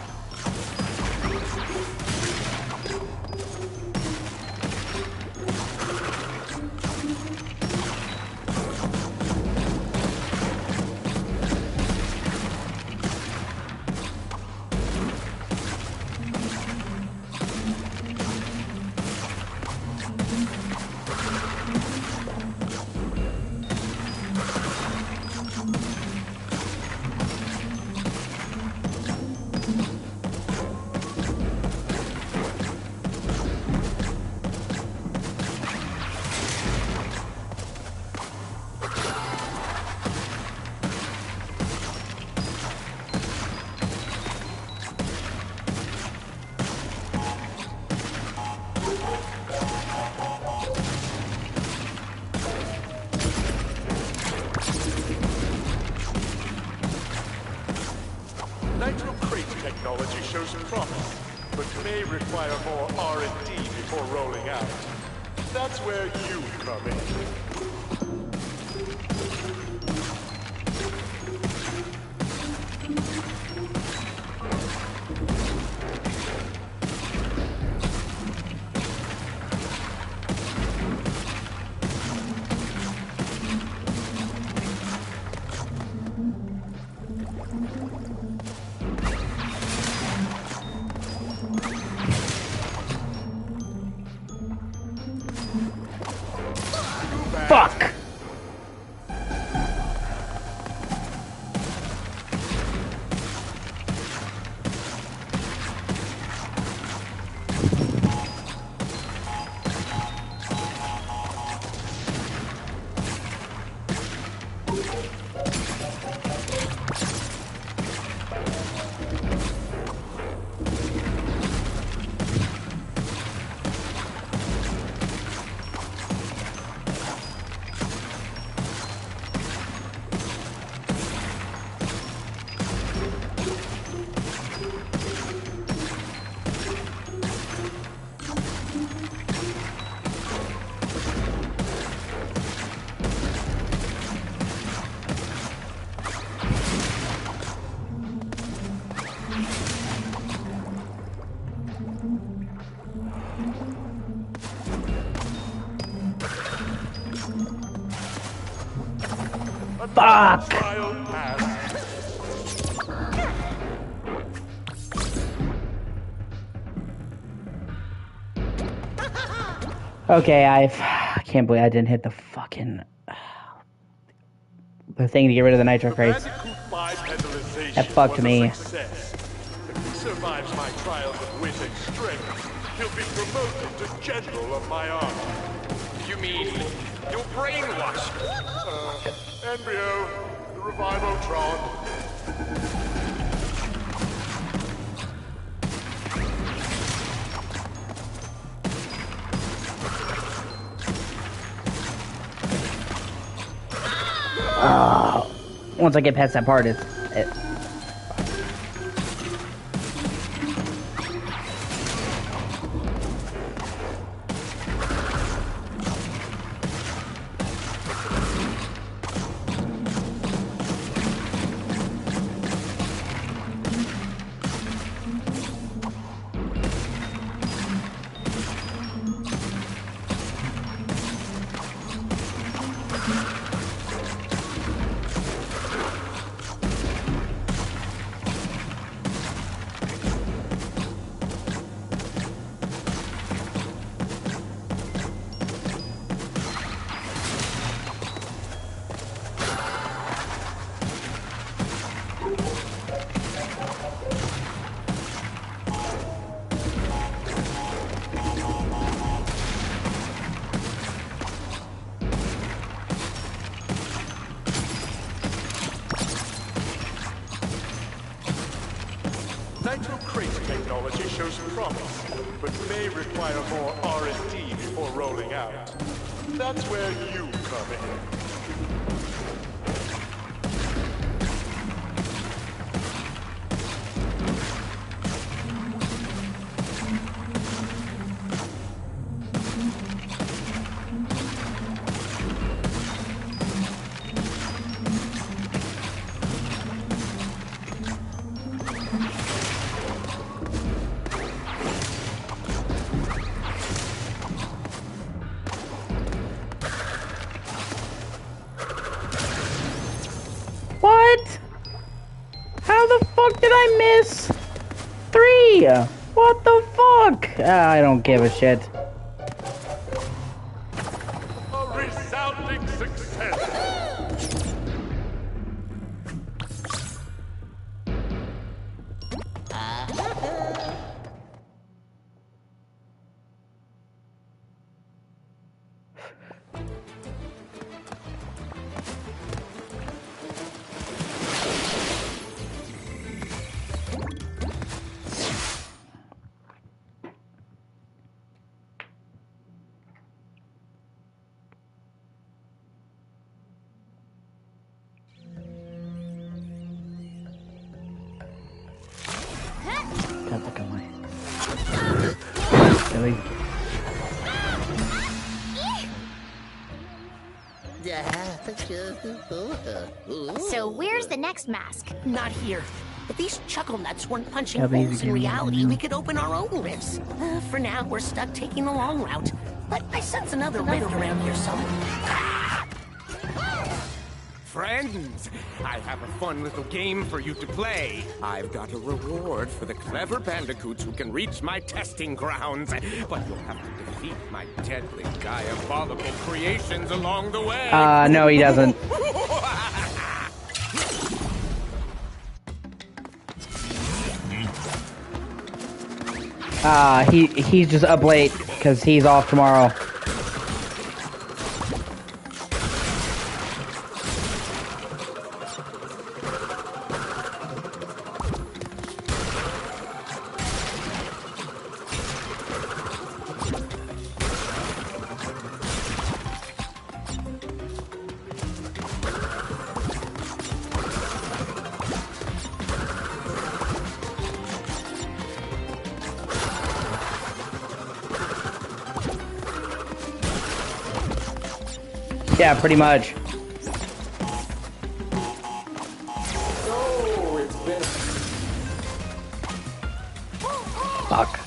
[SPEAKER 2] Nitro crate technology shows promise, but may require more R&D before rolling out. That's where you come in.
[SPEAKER 1] Fuck! Fuck! Okay, I can't believe I didn't hit the fucking the thing to get rid of the nitro crates. That fucked me.
[SPEAKER 2] If he survives my trials of wit and strength, he'll be promoted to general of my army.
[SPEAKER 8] You mean you'll brainwash me?
[SPEAKER 2] Embryo, the Revivotron.
[SPEAKER 1] Once I get past that part, it
[SPEAKER 2] Nitro crate technology shows promise, but may require more R&D before rolling out. That's where you come in.
[SPEAKER 1] What? How the fuck did I miss 3? What the fuck? I don't give a shit.
[SPEAKER 2] A resounding success.
[SPEAKER 1] Got the gun. Really?
[SPEAKER 6] So where's the next mask?
[SPEAKER 4] Not here. If these chuckle nuts weren't punching
[SPEAKER 1] Yeah, but he's
[SPEAKER 4] holes in
[SPEAKER 1] getting
[SPEAKER 4] reality,
[SPEAKER 1] more.
[SPEAKER 4] we could open our own rifts. For now, we're stuck taking the long route. But I sense another rift around here somewhere.
[SPEAKER 8] Friends, I have a fun little game for you to play. I've got a reward for the clever bandicoots who can reach my testing grounds. But you'll have to defeat my deadly, diabolical creations along the way.
[SPEAKER 1] No, he doesn't. He's just up late because he's off tomorrow. Yeah, pretty much. Fuck.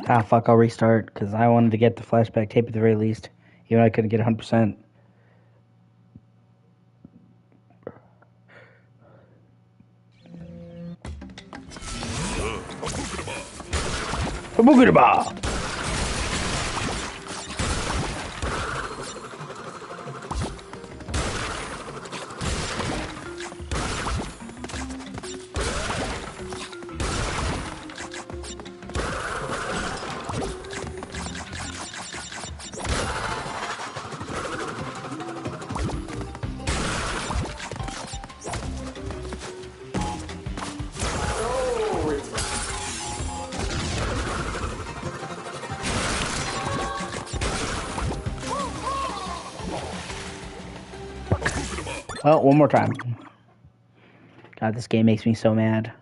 [SPEAKER 1] Ah, fuck, I'll restart, because I wanted to get the flashback tape at the very least. Even though I couldn't get 100%. Boogada! Well, one more time. God, this game makes me so mad.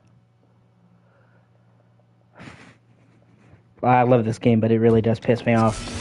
[SPEAKER 1] I love this game, but it really does piss me off.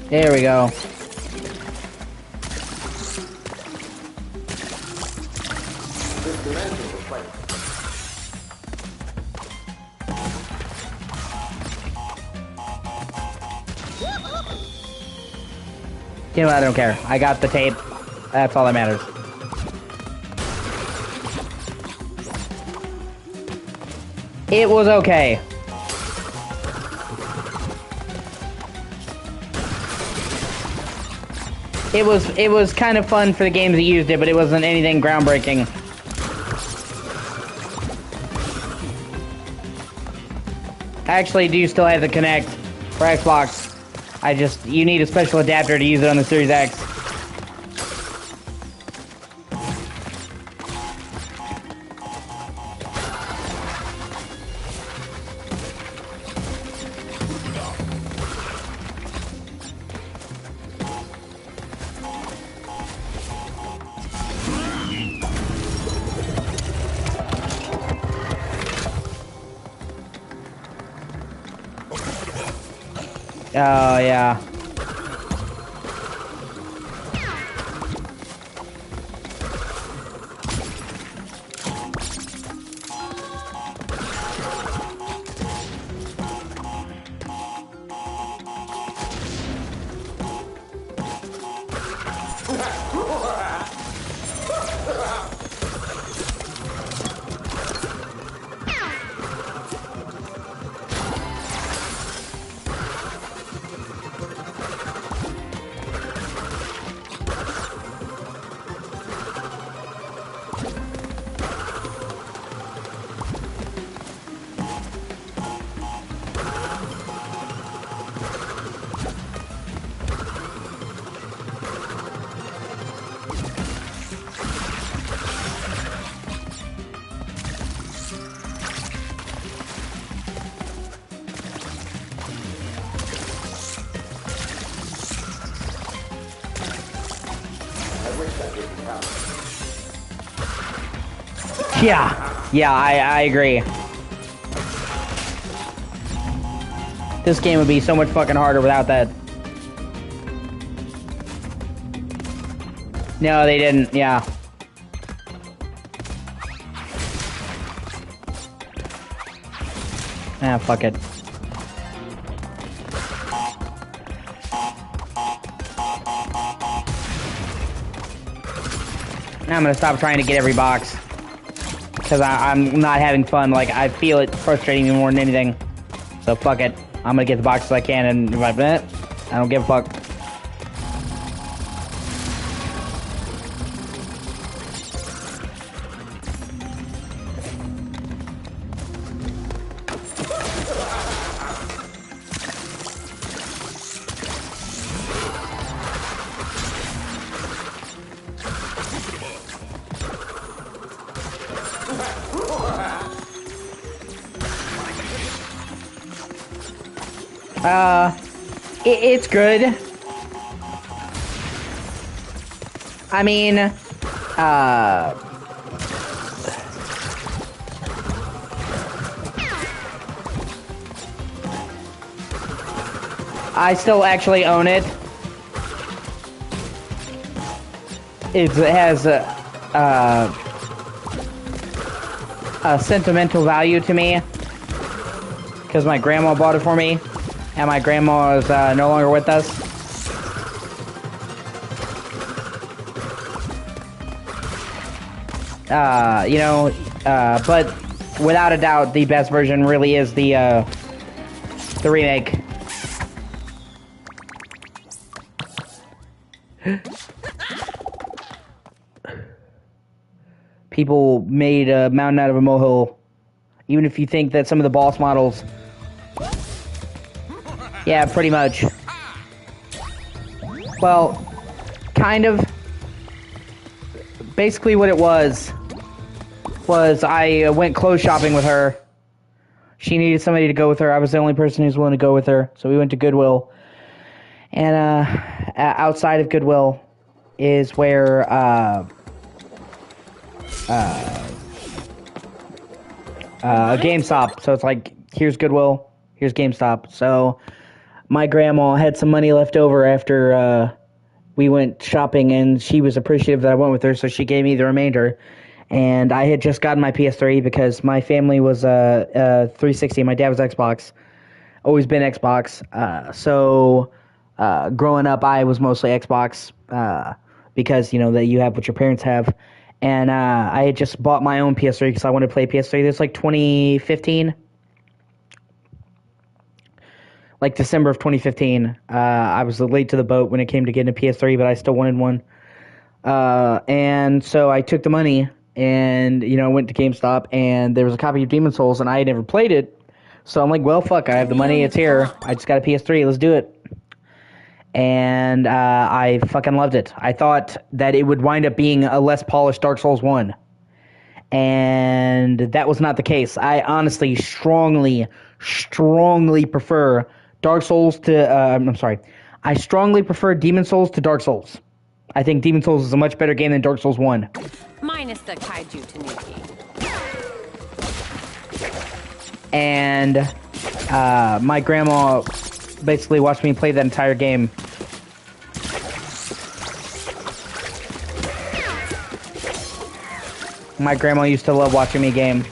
[SPEAKER 1] There we go. You know what, I don't care. I got the tape. That's all that matters. It was okay. It was kind of fun for the games that used it, but it wasn't anything groundbreaking. I actually do still have the Kinect for Xbox. You need a special adapter to use it on the Series X. Oh, yeah. Yeah, I agree. This game would be so much fucking harder without that. No, they didn't, yeah. Ah, fuck it. Now I'm gonna stop trying to get every box. Because I'm not having fun. Like, I feel it frustrating me more than anything. So fuck it. I'm gonna get the boxes I can, and if I don't give a fuck. It's good. I mean, I still actually own it. It has a sentimental value to me because my grandma bought it for me, and my grandma is no longer with us. But without a doubt, the best version really is the remake. People made a mountain out of a molehill. Even if you think that some of the boss models... Yeah, pretty much. Well, kind of. Basically what it was I went clothes shopping with her. She needed somebody to go with her. I was the only person who was willing to go with her. So we went to Goodwill. And outside of Goodwill is where GameStop. So it's like, here's Goodwill, here's GameStop. So my grandma had some money left over after we went shopping, and she was appreciative that I went with her, so she gave me the remainder. And I had just gotten my PS3 because my family was 360. My dad was Xbox. Always been Xbox. So growing up, I was mostly Xbox because, you know, that you have what your parents have. And I had just bought my own PS3 because I wanted to play PS3. This was like 2015. Like December of 2015. I was late to the boat when it came to getting a PS3, but I still wanted one. And so I took the money and, you know, went to GameStop, and there was a copy of Demon's Souls, and I had never played it. So I'm like, well, fuck, I have the money, it's here. I just got a PS3, let's do it. And I fucking loved it. I thought that it would wind up being a less polished Dark Souls 1. And that was not the case. I honestly, strongly prefer Dark Souls to... I strongly prefer Demon's Souls to Dark Souls. I think Demon's Souls is a much better game than Dark Souls 1.
[SPEAKER 9] Minus the Kaiju Tanuki.
[SPEAKER 1] And my grandma basically watched me play that entire game. My grandma used to love watching me game.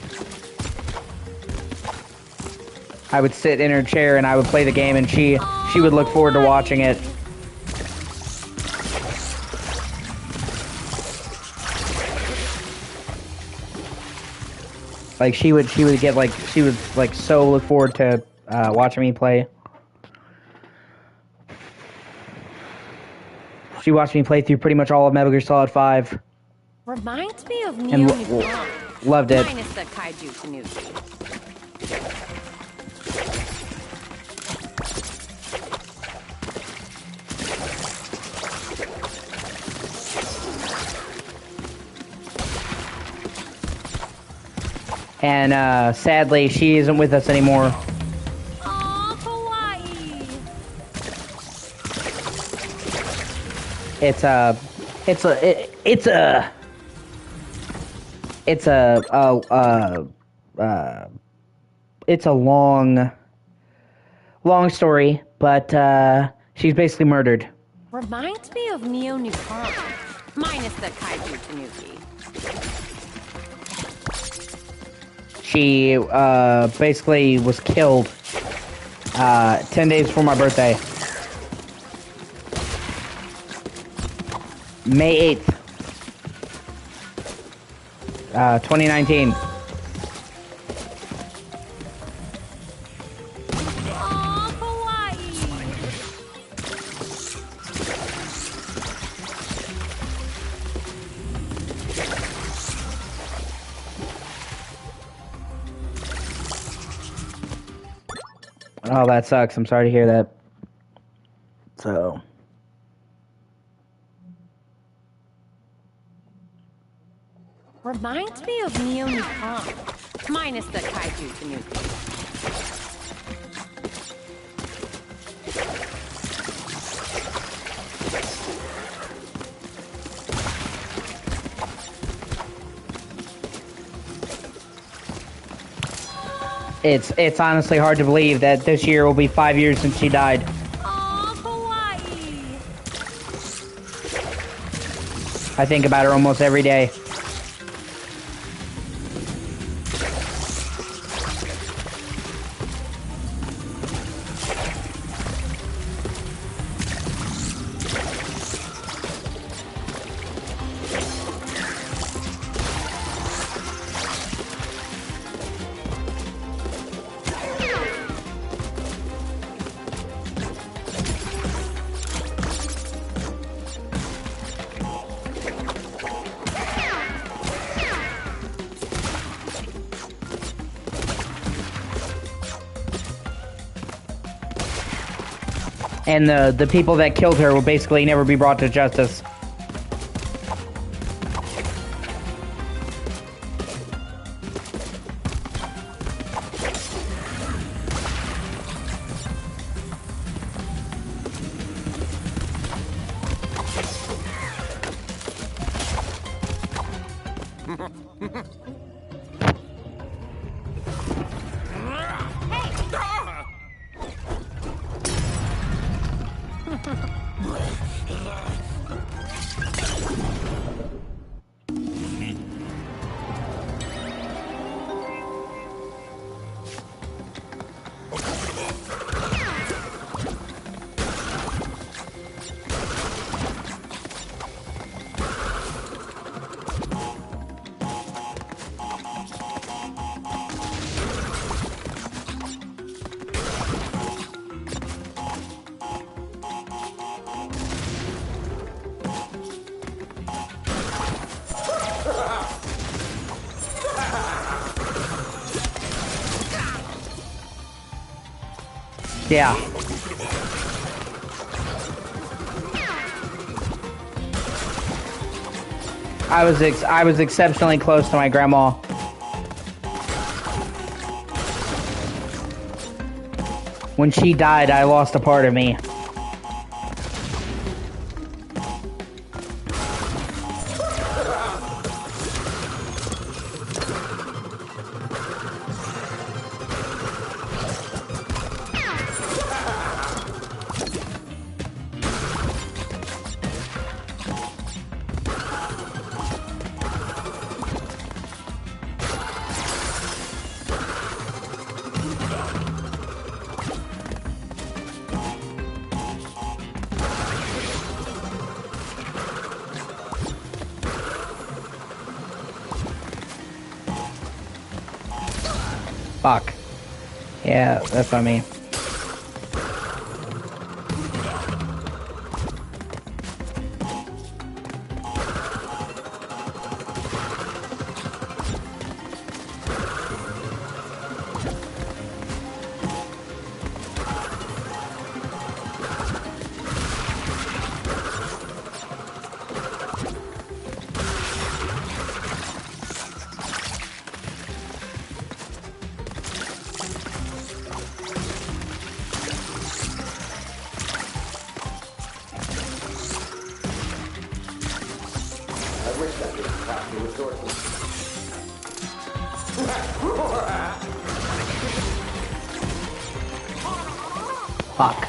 [SPEAKER 1] I would sit in her chair and I would play the game, and she would look forward to watching it. Like she would so look forward to watching me play. She watched me play through pretty much all of Metal Gear Solid 5.
[SPEAKER 9] Reminds me of
[SPEAKER 1] And
[SPEAKER 9] Neo
[SPEAKER 1] loved it.
[SPEAKER 9] Minus the Kaiju Tanuki.
[SPEAKER 1] And sadly, she isn't with us anymore.
[SPEAKER 9] Aw, Hawaii.
[SPEAKER 1] It's a long story, but she's basically murdered.
[SPEAKER 9] Reminds me of Neo Nukon. Minus the Kaiju Tanuki.
[SPEAKER 1] She basically was killed 10 days before my birthday. May 8th, 2019.
[SPEAKER 9] Aw, Hawaii.
[SPEAKER 1] Oh, that sucks. I'm sorry to hear that. So...
[SPEAKER 9] Reminds me of Neo Nippon, minus the kaiju tanuki.
[SPEAKER 1] It's honestly hard to believe that this year will be 5 years since she died.
[SPEAKER 9] Aw, Hawaii!
[SPEAKER 1] I think about her almost every day. And the people that killed her will basically never be brought to justice. Yeah. I was exceptionally close to my grandma. When she died, I lost a part of me. Fuck. Yeah, that's what I mean. Fuck.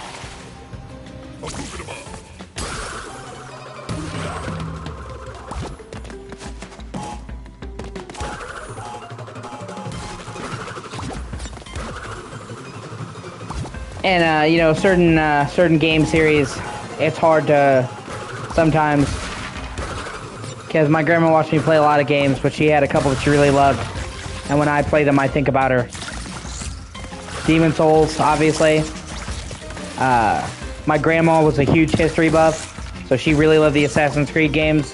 [SPEAKER 1] And you know, certain game series, it's hard to sometimes, because my grandma watched me play a lot of games, but she had a couple that she really loved, and when I play them, I think about her. Demon Souls, obviously. My grandma was a huge history buff, so she really loved the Assassin's Creed games.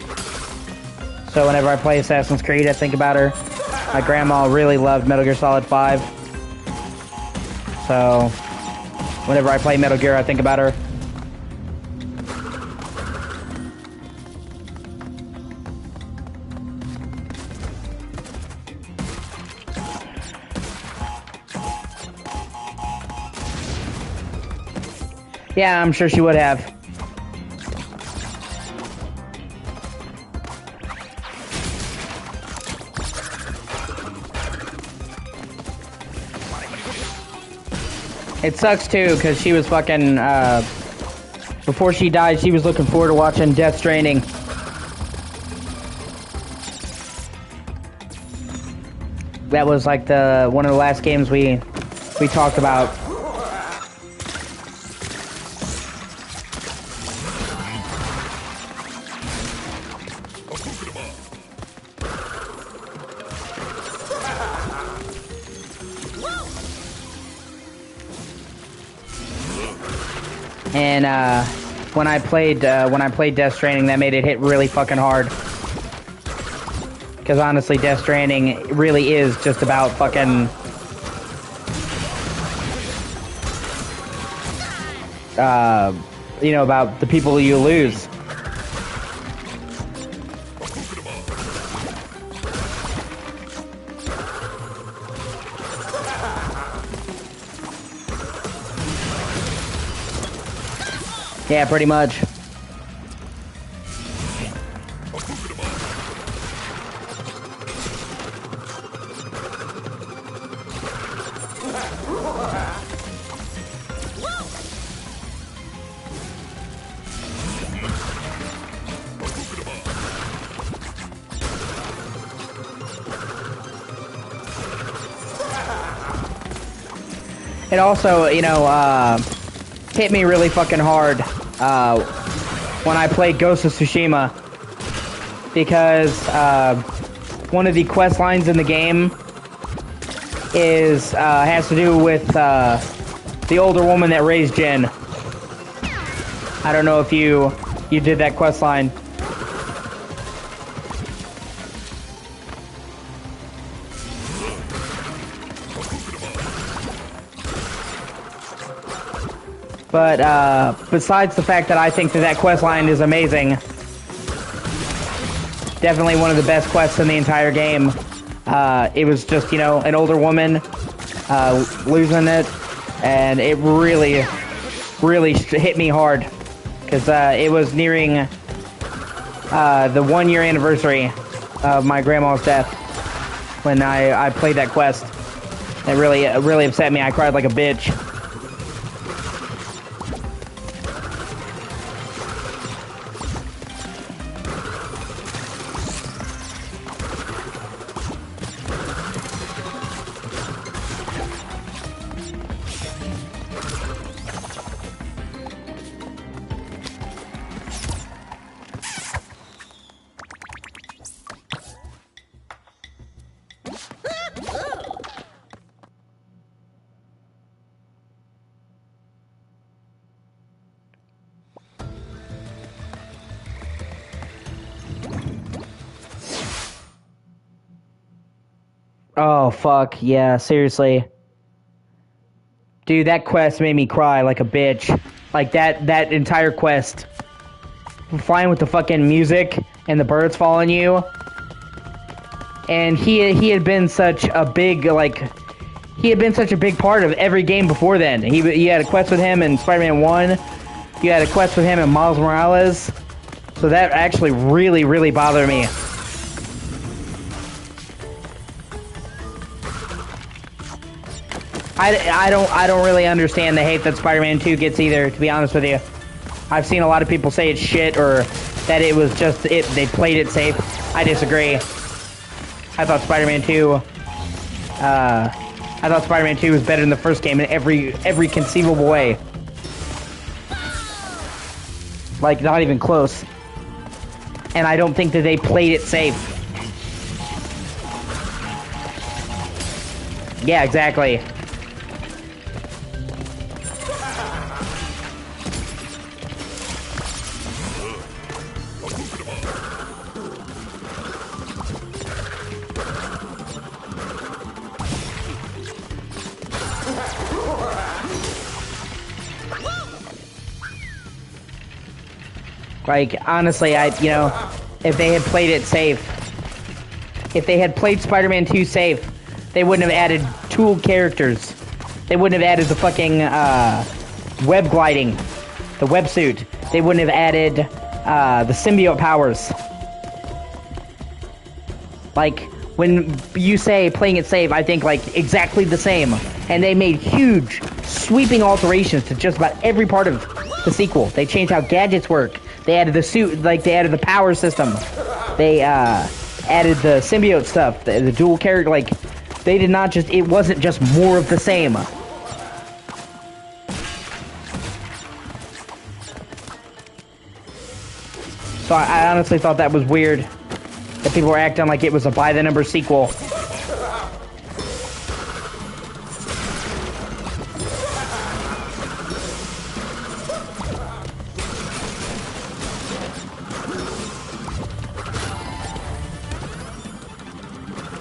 [SPEAKER 1] So whenever I play Assassin's Creed, I think about her. My grandma really loved Metal Gear Solid 5. So whenever I play Metal Gear, I think about her. Yeah, I'm sure she would have. It sucks too, because she was fucking, before she died, she was looking forward to watching Death Stranding. That was like one of the last games we talked about. And when I played Death Stranding, that made it hit really fucking hard. Because honestly, Death Stranding really is just about fucking you know, about the people you lose. Yeah, pretty much. It also, you know, hit me really fucking hard when I played Ghost of Tsushima, because one of the quest lines in the game has to do with the older woman that raised Jin. I don't know if you did that quest line. But besides the fact that I think that quest line is amazing, definitely one of the best quests in the entire game. It was just, you know, an older woman losing it, and it really hit me hard, because it was nearing the 1 year anniversary of my grandma's death when I played that quest. It really upset me. I cried like a bitch. Oh, fuck, yeah, seriously. Dude, that quest made me cry like a bitch. Like, that entire quest. Flying with the fucking music, and the birds following you. And he had been such a big, like... He had been such a big part of every game before then. You had a quest with him in Spider-Man 1. You had a quest with him in Miles Morales. So that actually really bothered me. I don't really understand the hate that Spider-Man 2 gets either, to be honest with you. I've seen a lot of people say it's shit, or that it was just they played it safe. I disagree. I thought Spider-Man 2 was better than the first game in every conceivable way. Like, not even close. And I don't think that they played it safe. Yeah, exactly. Like, honestly, if they had played it safe, if they had played Spider-Man 2 safe, they wouldn't have added tool characters. They wouldn't have added the fucking web gliding the websuit. They wouldn't have added the symbiote powers. Like, when you say playing it safe, I think, like, exactly the same. And they made huge, sweeping alterations to just about every part of the sequel. They changed how gadgets work. They added the suit, like, they added the power system. They, added the symbiote stuff, the dual character, like, they did not just, it wasn't just more of the same. So I honestly thought that was weird, that people were acting like it was a by-the-number sequel.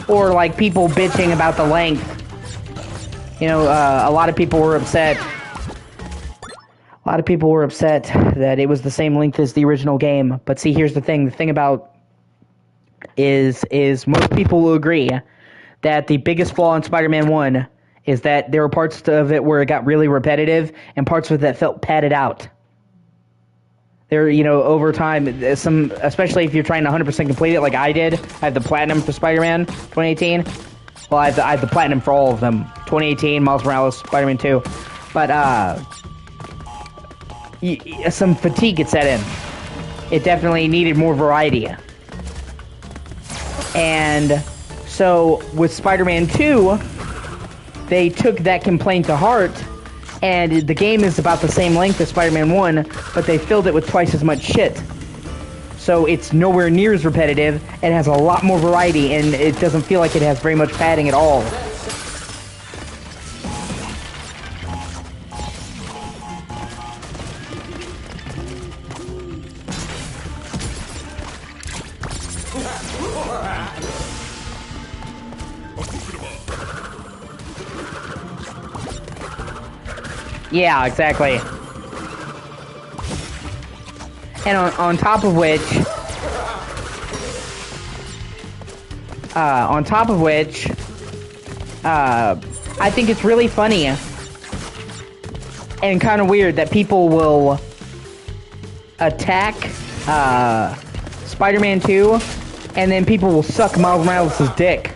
[SPEAKER 1] Or like people bitching about the length. You know, a lot of people were upset. A lot of people were upset that it was the same length as the original game. But see, here's the thing. The thing about is most people will agree that the biggest flaw in Spider-Man 1 is that there were parts of it where it got really repetitive and parts of it that felt padded out. There, you know, over time, especially if you're trying to 100% complete it like I did. I have the Platinum for Spider-Man 2018. Well, I have the Platinum for all of them. 2018, Miles Morales, Spider-Man 2. But, some fatigue had set in. It definitely needed more variety. And so, with Spider-Man 2, they took that complaint to heart. And the game is about the same length as Spider-Man 1, but they filled it with twice as much shit. So it's nowhere near as repetitive, it has a lot more variety, and it doesn't feel like it has very much padding at all. Yeah, exactly. And on top of which, I think it's really funny and kind of weird that people will attack Spider-Man 2, and then people will suck Miles Morales' dick.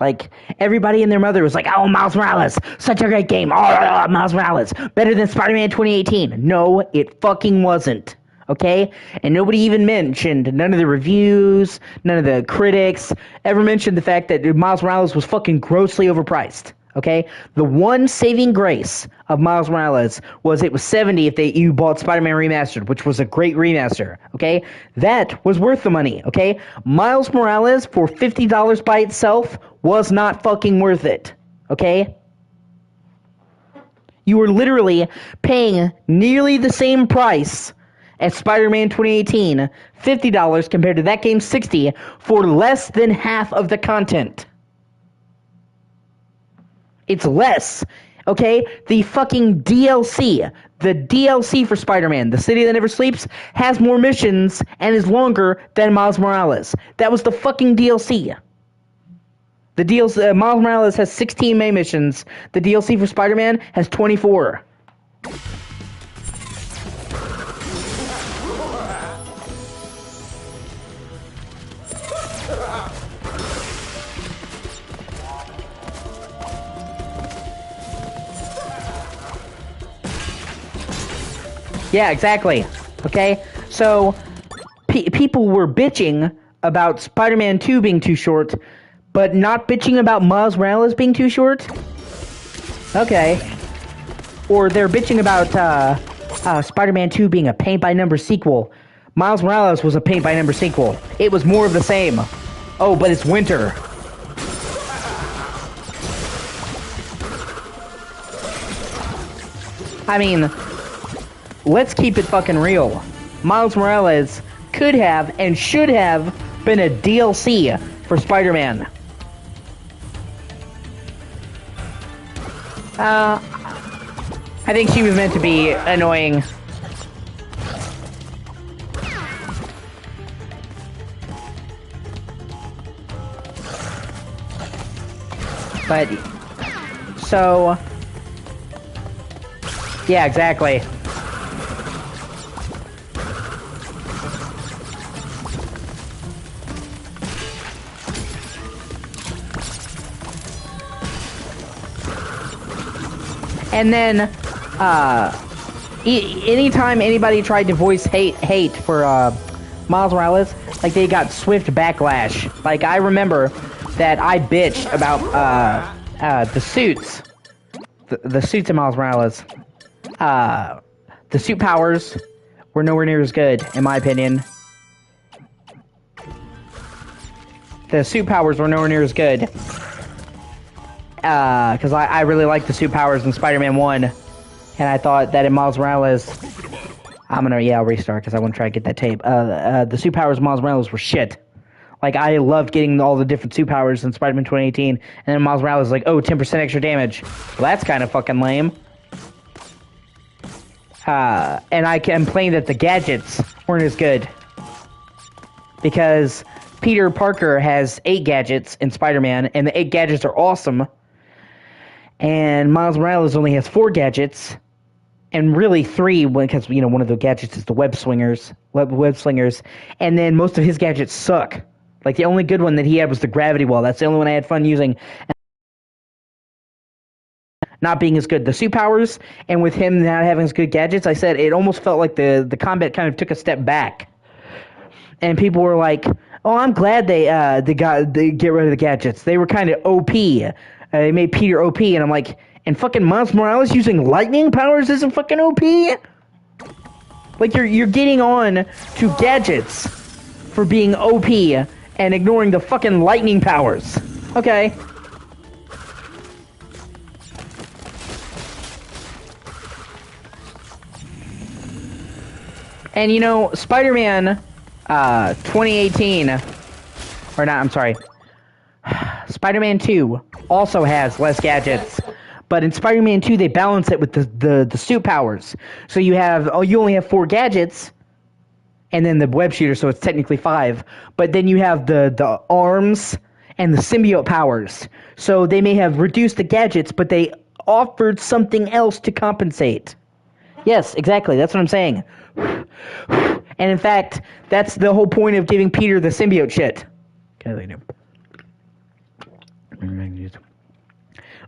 [SPEAKER 1] Like, everybody and their mother was like, oh, Miles Morales, such a great game. Oh, Miles Morales, better than Spider-Man 2018. No, it fucking wasn't. Okay? And nobody even mentioned, none of the reviews, none of the critics ever mentioned the fact that Miles Morales was fucking grossly overpriced. Okay? The one saving grace of Miles Morales was it was $70 if you bought Spider-Man Remastered, which was a great remaster. Okay? That was worth the money. Okay? Miles Morales for $50 by itself was not fucking worth it. Okay? You were literally paying nearly the same price as Spider-Man 2018, $50 compared to that game $60 for less than half of the content. It's less, okay? The fucking DLC, the DLC for Spider-Man, The City That Never Sleeps, has more missions and is longer than Miles Morales. That was the fucking DLC. The DLC, Miles Morales has 16 main missions. The DLC for Spider-Man has 24. Yeah, exactly. Okay? So, people were bitching about Spider-Man 2 being too short, but not bitching about Miles Morales being too short? Okay. Or they're bitching about Spider-Man 2 being a paint-by-number sequel. Miles Morales was a paint-by-number sequel. It was more of the same. Oh, but it's winter. I mean, let's keep it fucking real. Miles Morales could have and should have been a DLC for Spider-Man. I think she was meant to be annoying. But, so, yeah, exactly. And then, anytime anybody tried to voice hate for Miles Morales, like they got swift backlash. Like I remember that I bitched about the suits, the suits of Miles Morales. The suit powers were nowhere near as good, in my opinion. The suit powers were nowhere near as good. Because I really liked the suit powers in Spider-Man 1. And I thought that in Miles Morales... I'll restart because I want to try to get that tape. The suit powers in Miles Morales were shit. Like, I loved getting all the different suit powers in Spider-Man 2018. And then Miles Morales is like, oh, 10% extra damage. Well, that's kind of fucking lame. And I complained that the gadgets weren't as good. Because Peter Parker has 8 gadgets in Spider-Man, and the 8 gadgets are awesome. And Miles Morales only has 4 gadgets, and really 3, because one of the gadgets is the web slingers, and then most of his gadgets suck. Like the only good one that he had was the gravity wall. That's the only one I had fun using. Not being as good. The suit powers, and with him not having as good gadgets, I said it almost felt like the combat kind of took a step back. And people were like, "Oh, I'm glad they get rid of the gadgets. They were kind of OP. They made Peter OP." And I'm like, and fucking Miles Morales using lightning powers isn't fucking OP. Like you're getting on to gadgets for being OP and ignoring the fucking lightning powers. Okay. And Spider-Man 2018, or not, I'm sorry, Spider-Man 2 also has less gadgets, but in Spider-Man 2 they balance it with the suit powers. So you only have 4 gadgets, and then the web shooter, so it's technically 5, but then you have the arms and the symbiote powers. So they may have reduced the gadgets, but they offered something else to compensate. Yes, exactly, that's what I'm saying. And in fact, that's the whole point of giving Peter the symbiote shit.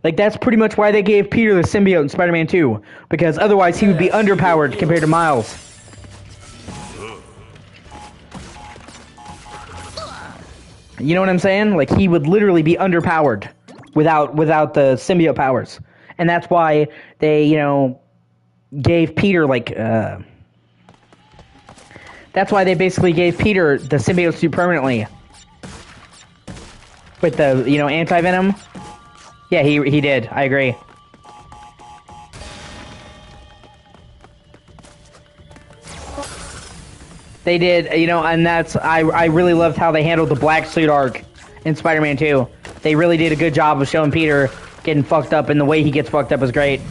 [SPEAKER 1] Like, that's pretty much why they gave Peter the symbiote in Spider-Man 2. Because otherwise he would be underpowered compared to Miles. You know what I'm saying? Like, he would literally be underpowered without the symbiote powers. And that's why they, gave Peter, that's why they basically gave Peter the symbiote suit permanently. With the, anti-venom. Yeah, he did. I agree. They did, and that's... I really loved how they handled the black suit arc in Spider-Man 2. They really did a good job of showing Peter getting fucked up, and the way he gets fucked up is great.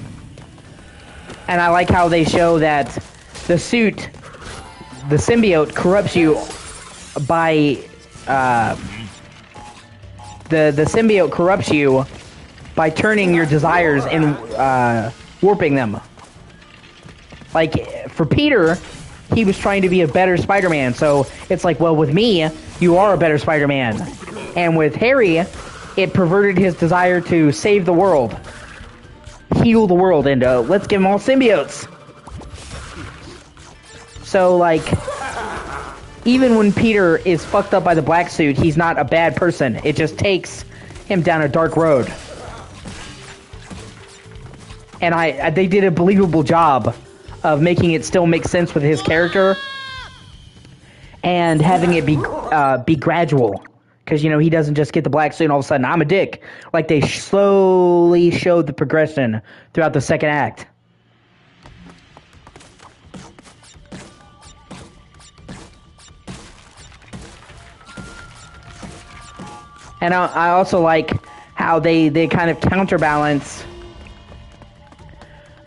[SPEAKER 1] And I like how they show that the suit... the symbiote corrupts you by the symbiote corrupts you by turning your desires and warping them. Like for Peter, he was trying to be a better Spider-Man, so it's like, well, with me, you are a better Spider-Man. And with Harry, it perverted his desire to save the world, heal the world, and let's give them all symbiotes. So, like, even when Peter is fucked up by the black suit, he's not a bad person. It just takes him down a dark road. And they did a believable job of making it still make sense with his character and having it be gradual. Because, he doesn't just get the black suit and all of a sudden, I'm a dick. Like, they slowly showed the progression throughout the second act. And I also like how they kind of counterbalance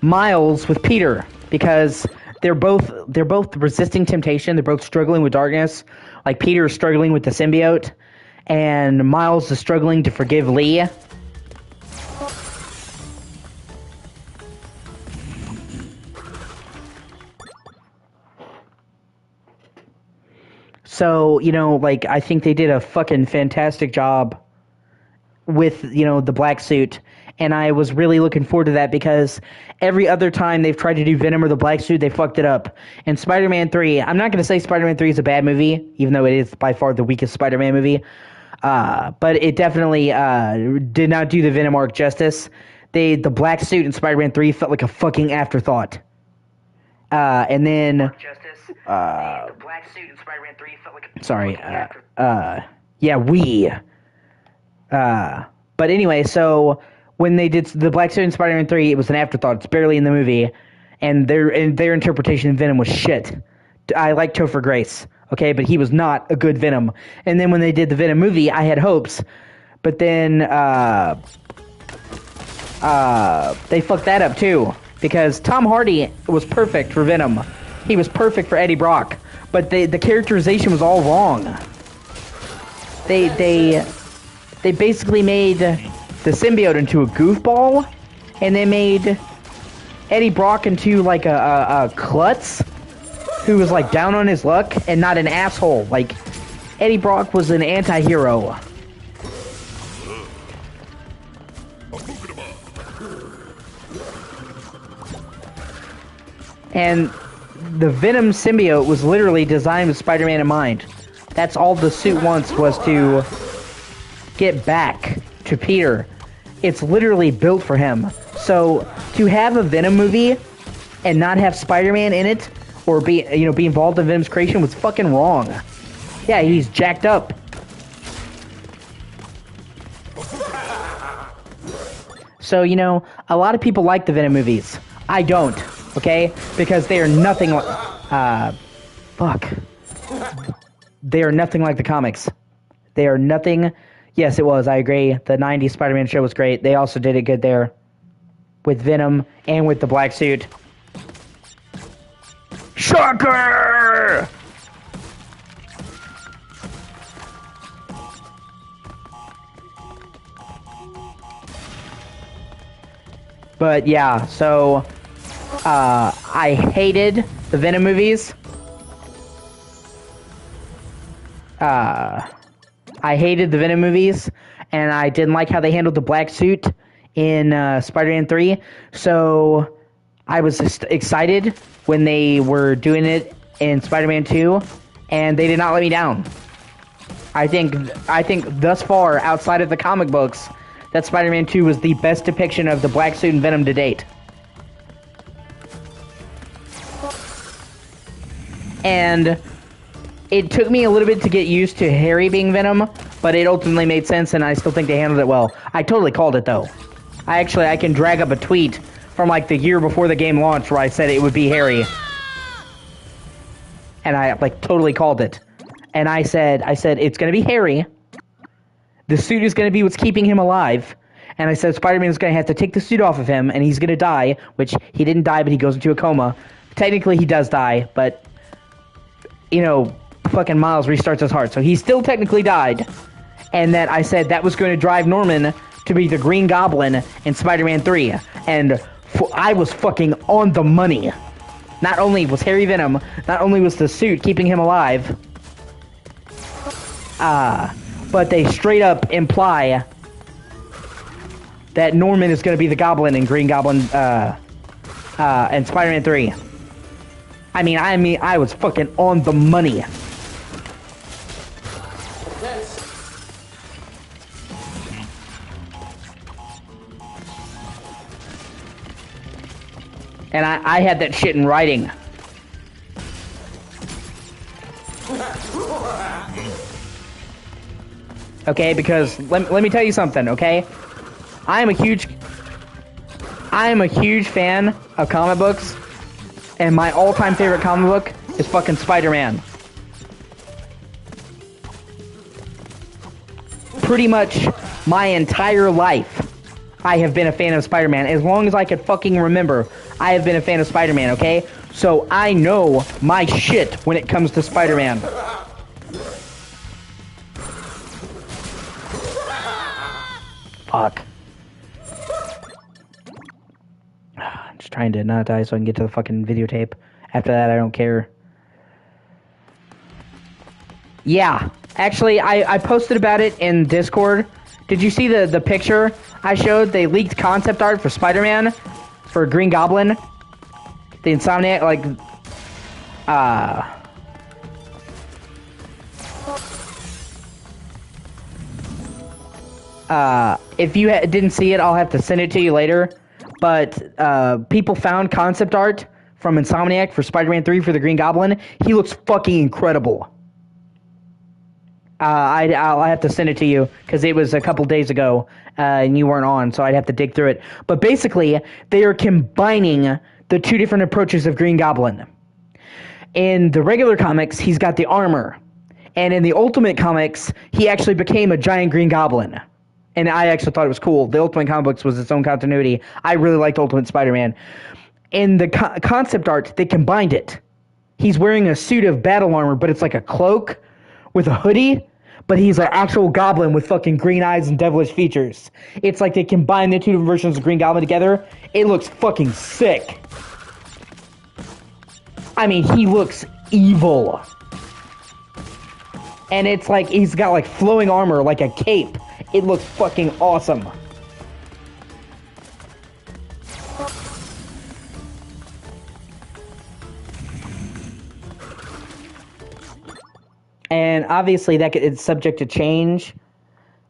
[SPEAKER 1] Miles with Peter, because they're both resisting temptation. They're both struggling with darkness. Like, Peter is struggling with the symbiote, and Miles is struggling to forgive Lee. So, I think they did a fucking fantastic job with, the black suit. And I was really looking forward to that because every other time they've tried to do Venom or the black suit, they fucked it up. And Spider-Man 3, I'm not going to say Spider-Man 3 is a bad movie, even though it is by far the weakest Spider-Man movie. But it definitely did not do the Venom arc justice. The black suit in Spider-Man 3 felt like a fucking afterthought. And then... the black suit in Spider-Man 3 felt like a sorry. But anyway, so... when they did the Black Suit in Spider-Man 3, it was an afterthought. It's barely in the movie. And their interpretation of Venom was shit. I like Topher Grace, okay? But he was not a good Venom. And then when they did the Venom movie, I had hopes. But then they fucked that up, too. Because Tom Hardy was perfect for Venom. He was perfect for Eddie Brock. But the characterization was all wrong. They basically made... the symbiote into a goofball, and they made Eddie Brock into like a klutz who was like down on his luck and not an asshole. Like Eddie Brock was an anti-hero. And the Venom symbiote was literally designed with Spider-Man in mind. That's all the suit wants, was to get back to Peter. It's literally built for him. So to have a Venom movie and not have Spider-Man in it, or be involved in Venom's creation, was fucking wrong. Yeah, he's jacked up. So a lot of people like the Venom movies. I don't, okay? Because they are nothing like they are nothing like the comics. They are nothing. Yes, it was. I agree. The 90s Spider-Man show was great. They also did it good there. With Venom and with the black suit. Shocker! But yeah, so I hated the Venom movies. I hated the Venom movies, and I didn't like how they handled the black suit in Spider-Man 3. So I was excited when they were doing it in Spider-Man 2, and they did not let me down. I think thus far, outside of the comic books, that Spider-Man 2 was the best depiction of the black suit and Venom to date. And it took me a little bit to get used to Harry being Venom, but it ultimately made sense, and I still think they handled it well. I totally called it, though. I can drag up a tweet from, like, the year before the game launched where I said it would be Harry. And I, like, totally called it. And I said, it's gonna be Harry. The suit is gonna be what's keeping him alive. And I said Spider-Man is gonna have to take the suit off of him, and he's gonna die, which he didn't die, but he goes into a coma. Technically, he does die, but, fucking Miles restarts his heart, so he still technically died. And that I said that was going to drive Norman to be the Green Goblin in Spider-Man 3. And I was fucking on the money. Not only was Harry Venom, not only was the suit keeping him alive, but they straight up imply that Norman is going to be the Goblin in Green Goblin and Spider-Man 3. I mean, I was fucking on the money. And I had that shit in writing. Okay, because let me tell you something, okay? I am a huge fan of comic books, and my all-time favorite comic book is fucking Spider-Man. Pretty much my entire life, I have been a fan of Spider-Man. As long as I could fucking remember, I have been a fan of Spider-Man, okay? So I know my shit when it comes to Spider-Man. Fuck. I'm just trying to not die so I can get to the fucking videotape. After that, I don't care. Yeah. Actually, I posted about it in Discord Did you see the picture I showed? They leaked concept art for Spider-Man, for Green Goblin. The Insomniac, like, if you didn't see it, I'll have to send it to you later. But people found concept art from Insomniac for Spider-Man 3 for the Green Goblin. He looks fucking incredible. I'll have to send it to you because it was a couple days ago and you weren't on, so I'd have to dig through it. But basically, they are combining the two different approaches of Green Goblin. In the regular comics, he's got the armor. And in the Ultimate comics, he actually became a giant Green Goblin. And I actually thought it was cool. The Ultimate comic books was its own continuity. I really liked Ultimate Spider-Man. In the concept art, they combined it. He's wearing a suit of battle armor, but it's like a cloak with a hoodie, but he's an actual goblin with fucking green eyes and devilish features. It's like they combined the two different versions of Green Goblin together. It looks fucking sick. I mean, he looks evil. And it's like, he's got like flowing armor, like a cape. It looks fucking awesome. And obviously it's subject to change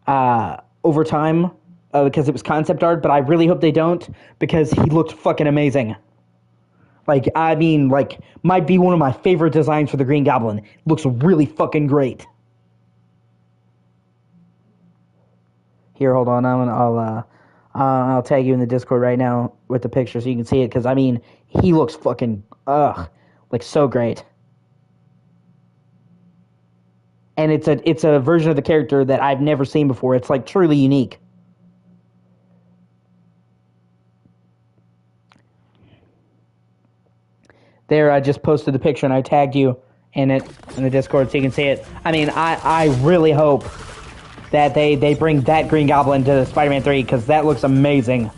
[SPEAKER 1] over time because it was concept art, but I really hope they don't because he looked fucking amazing. Like, I mean, like, might be one of my favorite designs for the Green Goblin. Looks really fucking great. Here, hold on. I'll tag you in the Discord right now with the picture so you can see it because, I mean, he looks fucking, like, so great. And it's a version of the character that I've never seen before. It's like truly unique. There, I just posted the picture and I tagged you in it in the Discord so you can see it. I mean, I really hope that they bring that Green Goblin to Spider-Man 3 because that looks amazing.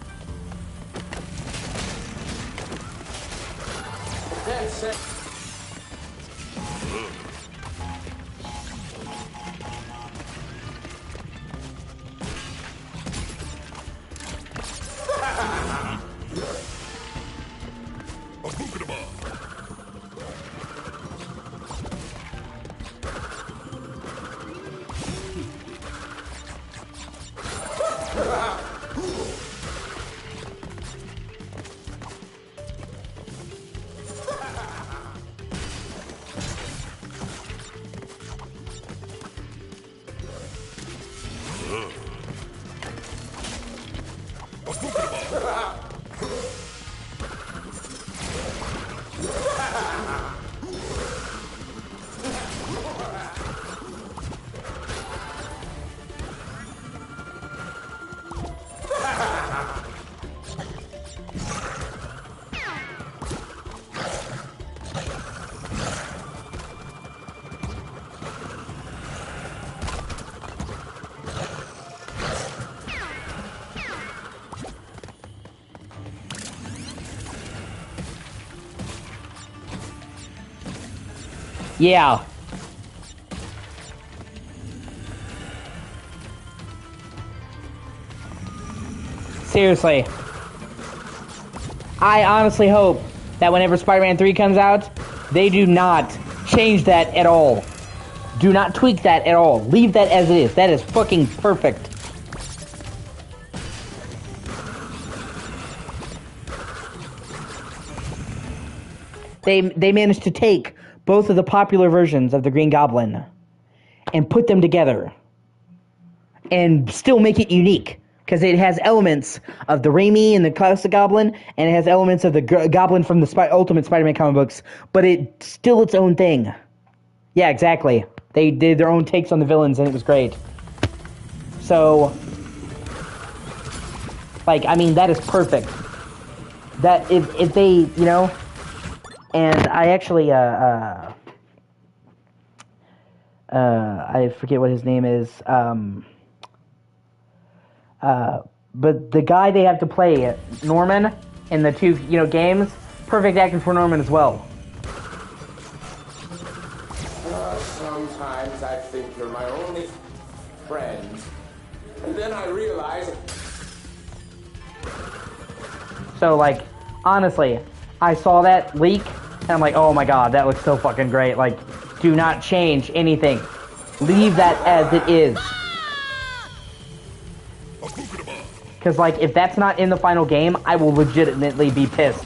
[SPEAKER 1] Yeah. Seriously. I honestly hope that whenever Spider-Man 3 comes out, they do not change that at all. Do not tweak that at all. Leave that as it is. That is fucking perfect. They managed to take both of the popular versions of the Green Goblin and put them together and still make it unique because it has elements of the Raimi and the classic Goblin and it has elements of the Goblin from the Ultimate Spider-Man comic books, but it's still its own thing. Yeah, exactly. They did their own takes on the villains and it was great. So, like, I mean, that is perfect. That if they, you know. And I actually, I forget what his name is, but the guy they have to play, Norman, in the two, games, perfect actor for Norman as well.
[SPEAKER 8] Sometimes I think you're my only friend. And then I realized...
[SPEAKER 1] So, like, honestly, I saw that leak, and I'm like, oh my god, that looks so fucking great. Like, do not change anything. Leave that as it is. Because, like, if that's not in the final game, I will legitimately be pissed.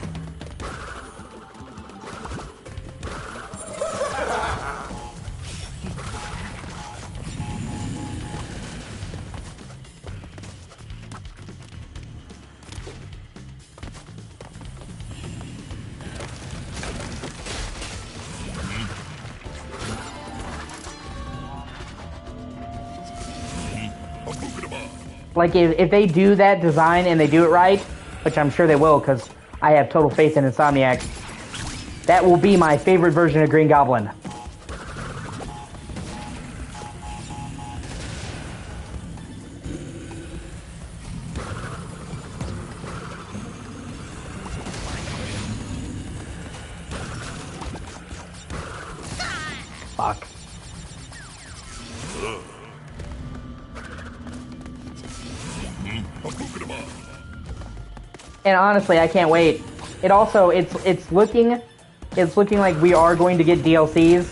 [SPEAKER 1] Like, if they do that design and they do it right, which I'm sure they will because I have total faith in Insomniac, that will be my favorite version of Green Goblin. Fuck. And honestly, I can't wait. It also, it's looking like we are going to get DLCs.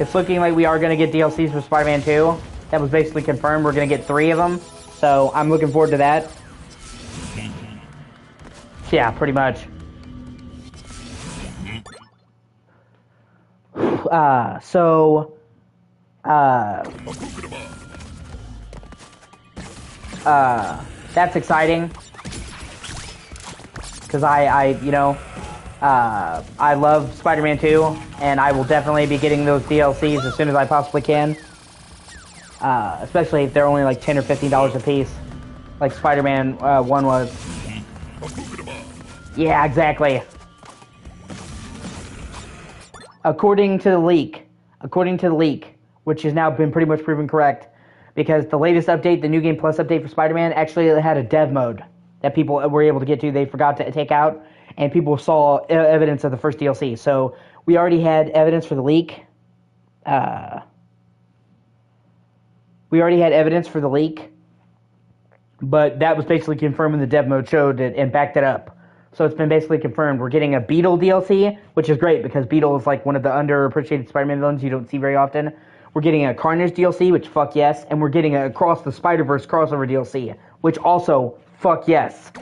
[SPEAKER 1] It's looking like we are going to get DLCs for Spider-Man 2. That was basically confirmed. We're going to get 3 of them. So I'm looking forward to that. Yeah, pretty much. That's exciting. Because I love Spider-Man 2, and I will definitely be getting those DLCs as soon as I possibly can. Especially if they're only like $10 or $15 a piece, like Spider-Man 1 was. Yeah, exactly. According to the leak, which has now been pretty much proven correct, because the latest update, the New Game Plus update for Spider-Man, actually had a dev mode that people were able to get to. They forgot to take out, and people saw evidence of the first DLC. So we already had evidence for the leak. But that was basically confirmed when the dev mode showed it and backed it up. So it's been basically confirmed. We're getting a Beetle DLC, which is great because Beetle is like one of the underappreciated Spider-Man villains you don't see very often. We're getting a Carnage DLC, which fuck yes, and we're getting a Across the Spider-Verse crossover DLC, which also fuck yes.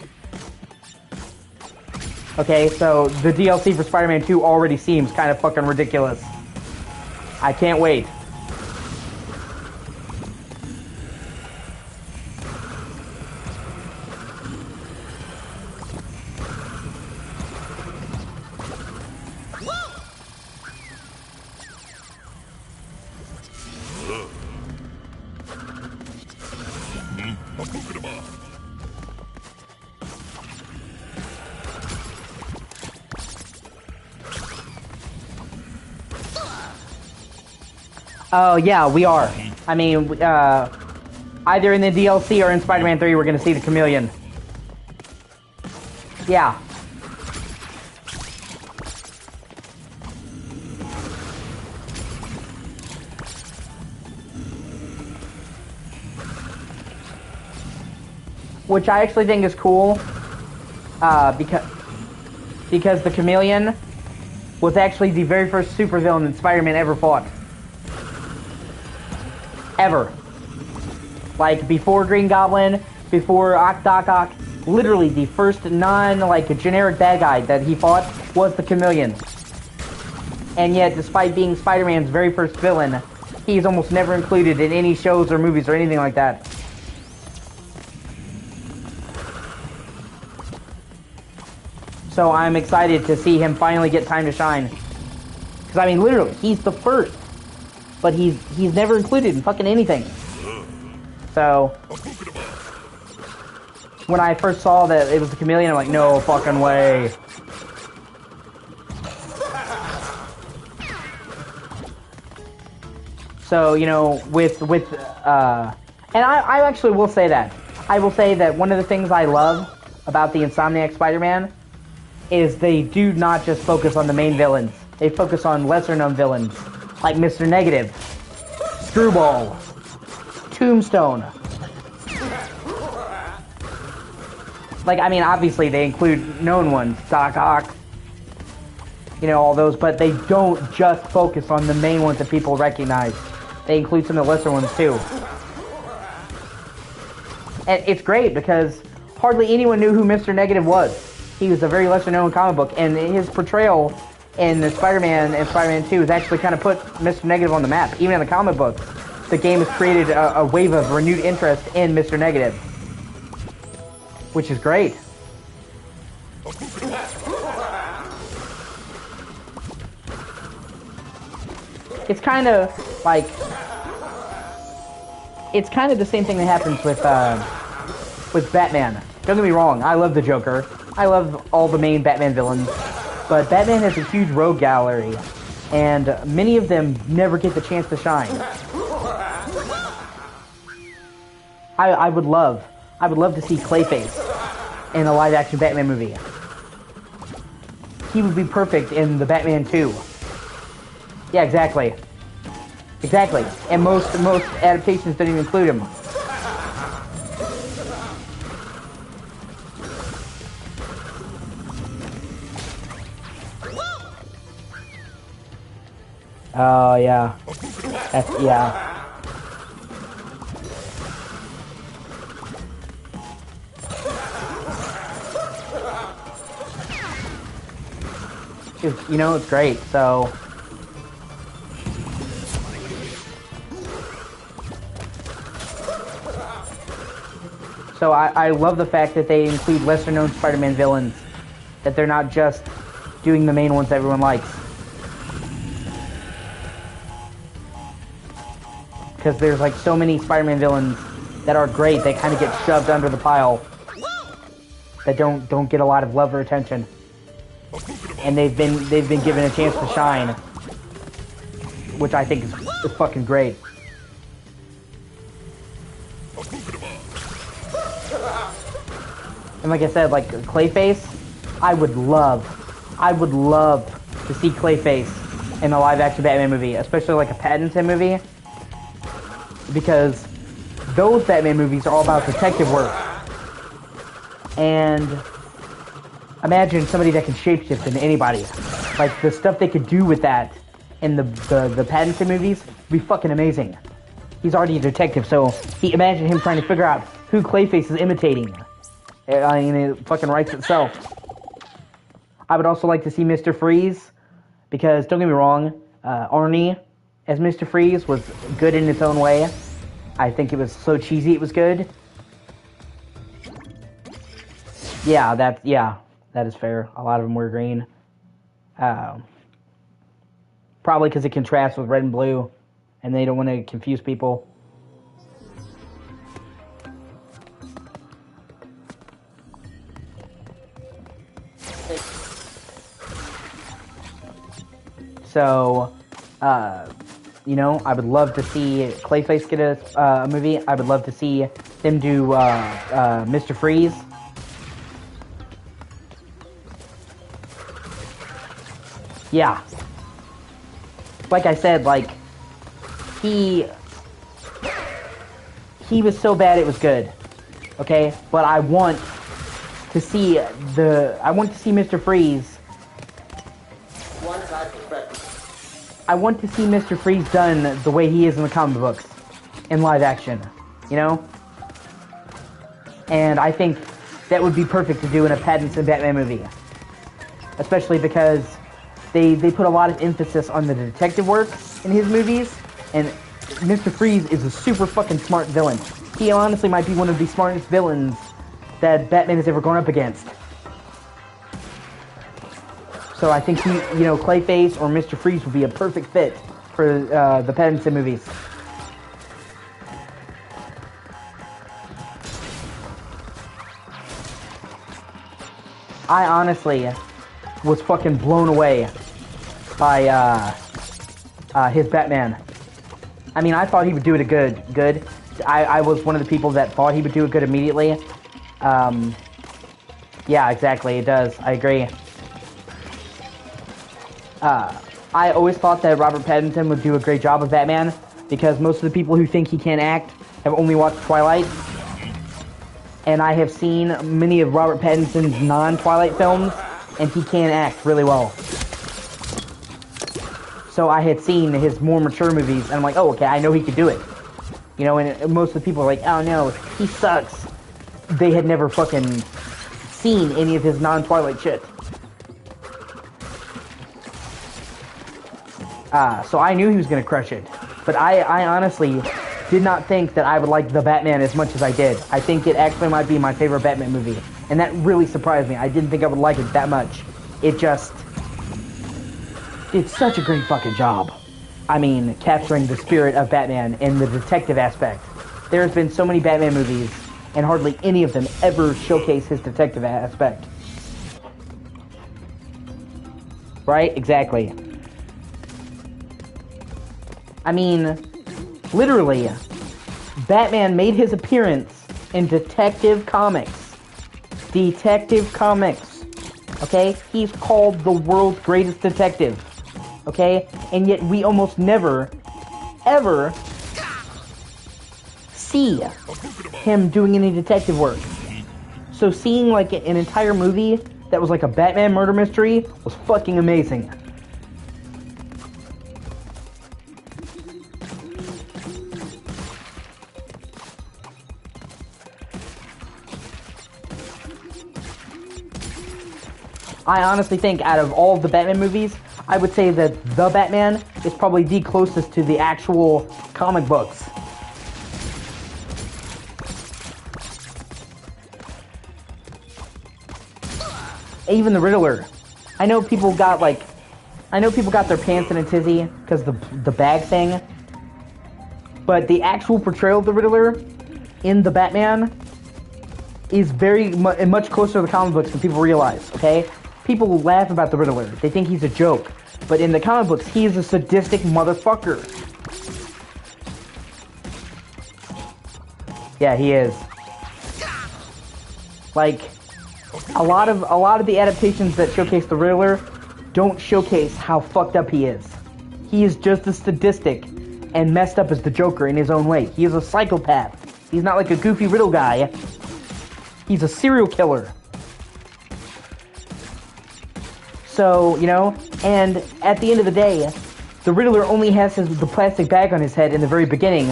[SPEAKER 1] Okay, so the DLC for Spider-Man 2 already seems kind of fucking ridiculous. I can't wait. Oh, yeah, we are. I mean, either in the DLC or in Spider-Man 3, we're going to see the Chameleon. Yeah. Which I actually think is cool, because the Chameleon was actually the very first supervillain that Spider-Man ever fought. Ever. Like, before Green Goblin, before Doc Ock, literally the first generic bad guy that he fought was the Chameleon. And yet, despite being Spider-Man's very first villain, he's almost never included in any shows or movies or anything like that. So I'm excited to see him finally get time to shine. Because, I mean, literally, he's the first. But he's never included in fucking anything. So, when I first saw that it was the Chameleon, I'm like, no fucking way. So, you know, and I actually will say that. I will say that one of the things I love about the Insomniac Spider-Man is they do not just focus on the main villains. They focus on lesser-known villains, like Mr. Negative. Screwball, Tombstone. Like, I mean, obviously they include known ones, Doc Ock, you know, all those, but they don't just focus on the main ones that people recognize. They include some of the lesser ones too. And it's great because hardly anyone knew who Mr. Negative was. He was a very lesser known comic book, and his portrayal in the Spider-Man and Spider-Man 2 has actually kind of put Mr. Negative on the map. Even in the comic books, the game has created a wave of renewed interest in Mr. Negative, which is great. It's kind of like, it's kind of the same thing that happens with Batman. Don't get me wrong, I love the Joker. I love all the main Batman villains. But Batman has a huge rogue gallery, and many of them never get the chance to shine. I would love to see Clayface in a live-action Batman movie. He would be perfect in the Batman 2. Yeah, exactly. Exactly. And most adaptations don't even include him. Oh, yeah. That's, yeah. You know, it's great, so... So I love the fact that they include lesser-known Spider-Man villains. That they're not just doing the main ones everyone likes. Because there's like so many Spider-Man villains that are great, they kind of get shoved under the pile. That don't get a lot of love or attention. And they've been given a chance to shine. Which I think is fucking great. And like I said, like Clayface, I would love to see Clayface in a live-action Batman movie, especially like a Pattinson movie, because those Batman movies are all about detective work. And imagine somebody that can shapeshift into anybody. Like the stuff they could do with that in the Pattinson movies would be fucking amazing. He's already a detective, so imagine him trying to figure out who Clayface is imitating. I mean, it fucking writes itself. I would also like to see Mr. Freeze, because, don't get me wrong, Arnie as Mr. Freeze was good in its own way. I think it was so cheesy it was good. Yeah, that is fair. A lot of them were green. Probably because it contrasts with red and blue, and they don't want to confuse people. So, you know, I would love to see Clayface get a movie. I would love to see them do Mr. Freeze. Yeah. Like I said, like, he was so bad it was good. Okay? But I want to see Mr. Freeze. I want to see Mr. Freeze done the way he is in the comic books, in live action, you know? And I think that would be perfect to do in a Pattinson Batman movie. Especially because they put a lot of emphasis on the detective work in his movies, and Mr. Freeze is a super fucking smart villain. He honestly might be one of the smartest villains that Batman has ever gone up against. So I think Clayface or Mr. Freeze would be a perfect fit for the Pattinson movies. I honestly was fucking blown away by his Batman. I mean, I thought he would do it good. I was one of the people that thought he would do it good immediately. Yeah, exactly, it does. I agree. I always thought that Robert Pattinson would do a great job of Batman, because most of the people who think he can't act have only watched Twilight. And I have seen many of Robert Pattinson's non-Twilight films, and he can act really well. So I had seen his more mature movies, and I'm like, oh, okay, I know he could do it. You know, and most of the people are like, oh no, he sucks. They had never fucking seen any of his non-Twilight shit. So I knew he was going to crush it. But I honestly did not think that I would like The Batman as much as I did. I think it actually might be my favorite Batman movie. And that really surprised me. I didn't think I would like it that much. It just did such a great fucking job. I mean, capturing the spirit of Batman and the detective aspect. There's been so many Batman movies, and hardly any of them ever showcase his detective aspect. Right? Exactly. I mean, literally, Batman made his appearance in Detective Comics. Detective Comics. Okay? He's called the world's greatest detective. Okay? And yet we almost never, ever see him doing any detective work. So seeing like an entire movie that was like a Batman murder mystery was fucking amazing. I honestly think out of all of the Batman movies, I would say that The Batman is probably the closest to the actual comic books. Even the Riddler. I know people got their pants in a tizzy because the bag thing. But the actual portrayal of the Riddler in The Batman is very much closer to the comic books than people realize, okay? People laugh about the Riddler. They think he's a joke. But in the comic books, he is a sadistic motherfucker. Yeah, he is. Like, a lot of the adaptations that showcase the Riddler don't showcase how fucked up he is. He is just as sadistic and messed up as the Joker in his own way. He is a psychopath. He's not like a goofy riddle guy. He's a serial killer. So, you know, and at the end of the day, the Riddler only has the plastic bag on his head in the very beginning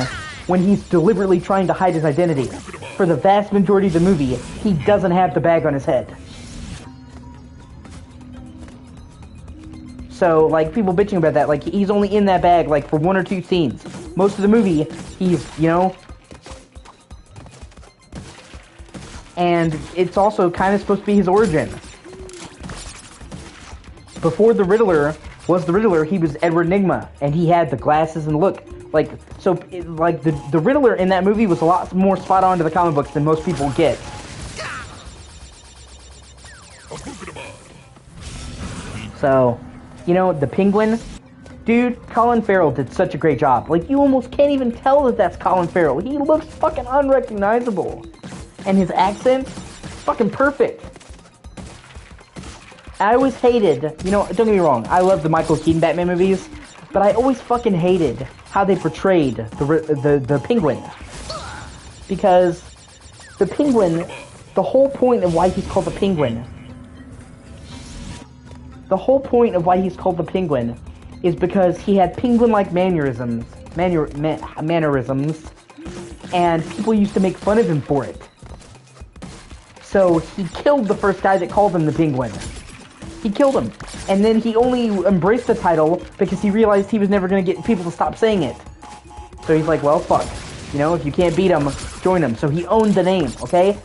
[SPEAKER 1] when he's deliberately trying to hide his identity. For the vast majority of the movie, he doesn't have the bag on his head. So, like, people bitching about that, like, he's only in that bag, like, for 1 or 2 scenes. Most of the movie, he's, you know... And it's also kind of supposed to be his origin. Before the Riddler was the Riddler, he was Edward Nygma, and he had the glasses and look. Like, so, like, the Riddler in that movie was a lot more spot on to the comic books than most people get. So, you know, the Penguin, dude, Colin Farrell did such a great job. Like, you almost can't even tell that that's Colin Farrell. He looks fucking unrecognizable. And his accent, fucking perfect. I always hated, you know, don't get me wrong, I love the Michael Keaton Batman movies, but I always fucking hated how they portrayed the Penguin. Because the Penguin, the whole point of why he's called the Penguin, is because he had penguin-like mannerisms, and people used to make fun of him for it. So he killed the first guy that called him the Penguin. He killed him. And then he only embraced the title because he realized he was never going to get people to stop saying it. So he's like, well, fuck. You know, if you can't beat him, join him. So he owned the name, okay?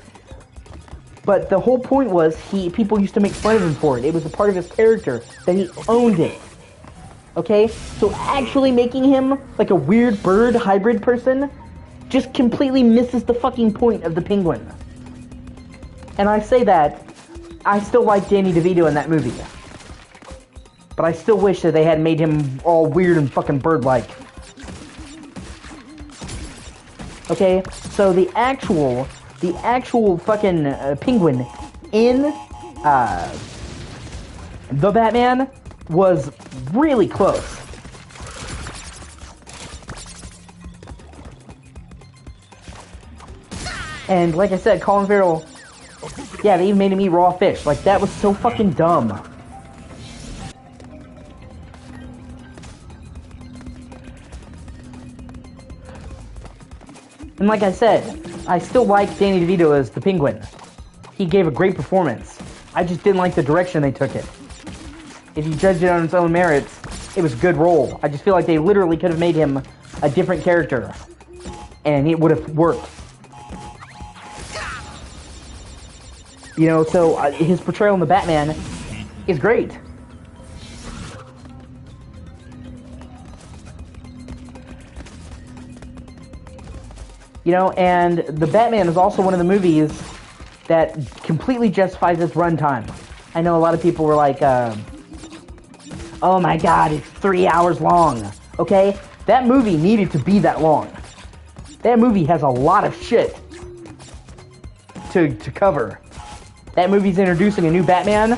[SPEAKER 1] But the whole point was, people used to make fun of him for it. It was a part of his character that he owned it. Okay? So actually making him like a weird bird hybrid person just completely misses the fucking point of the Penguin. And I say that, I still like Danny DeVito in that movie. But I still wish that they had made him all weird and fucking bird-like. Okay, so the actual fucking Penguin in The Batman was really close. And like I said, Colin Farrell, yeah, they even made him eat raw fish. Like, that was so fucking dumb. And like I said, I still like Danny DeVito as the Penguin. He gave a great performance. I just didn't like the direction they took it. If you judge it on its own merits, it was a good role. I just feel like they literally could have made him a different character. And it would have worked. You know, so his portrayal in the Batman is great. You know, and the Batman is also one of the movies that completely justifies its runtime. I know a lot of people were like, oh my god, it's 3 hours long. Okay? That movie needed to be that long. That movie has a lot of shit to cover. That movie's introducing a new Batman.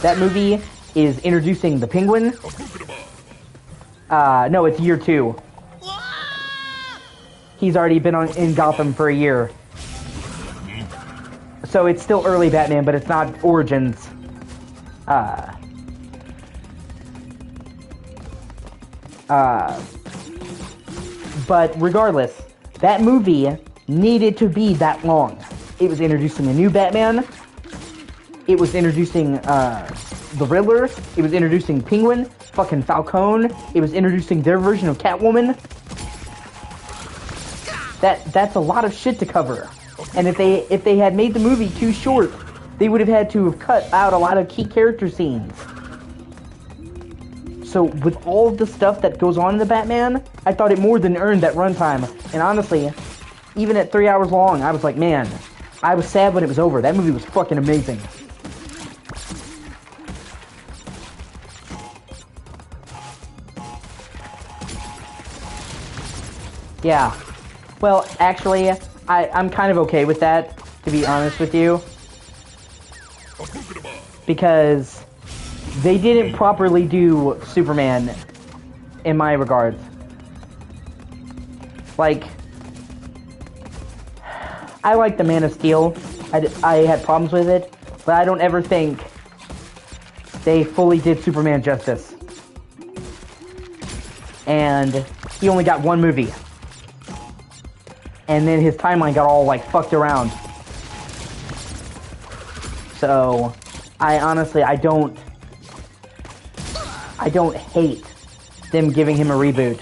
[SPEAKER 1] That movie is introducing the Penguin. No, it's year 2. He's already been in Gotham for a year. So it's still early Batman, but it's not Origins. But regardless, that movie needed to be that long. It was introducing a new Batman. It was introducing the Riddler. It was introducing Penguin, fucking Falcone. It was introducing their version of Catwoman. That's a lot of shit to cover. And if they had made the movie too short, they would have had to have cut out a lot of key character scenes. So with all of the stuff that goes on in the Batman, I thought it more than earned that runtime. And honestly, even at 3 hours long, I was like, man, I was sad when it was over. That movie was fucking amazing. Yeah. Well, actually, I'm kind of okay with that, to be honest with you. Because they didn't properly do Superman, in my regards. Like, I like the Man of Steel. I had problems with it, but I don't ever think they fully did Superman justice. And he only got one movie. And then his timeline got all, like, fucked around. So, I don't hate them giving him a reboot.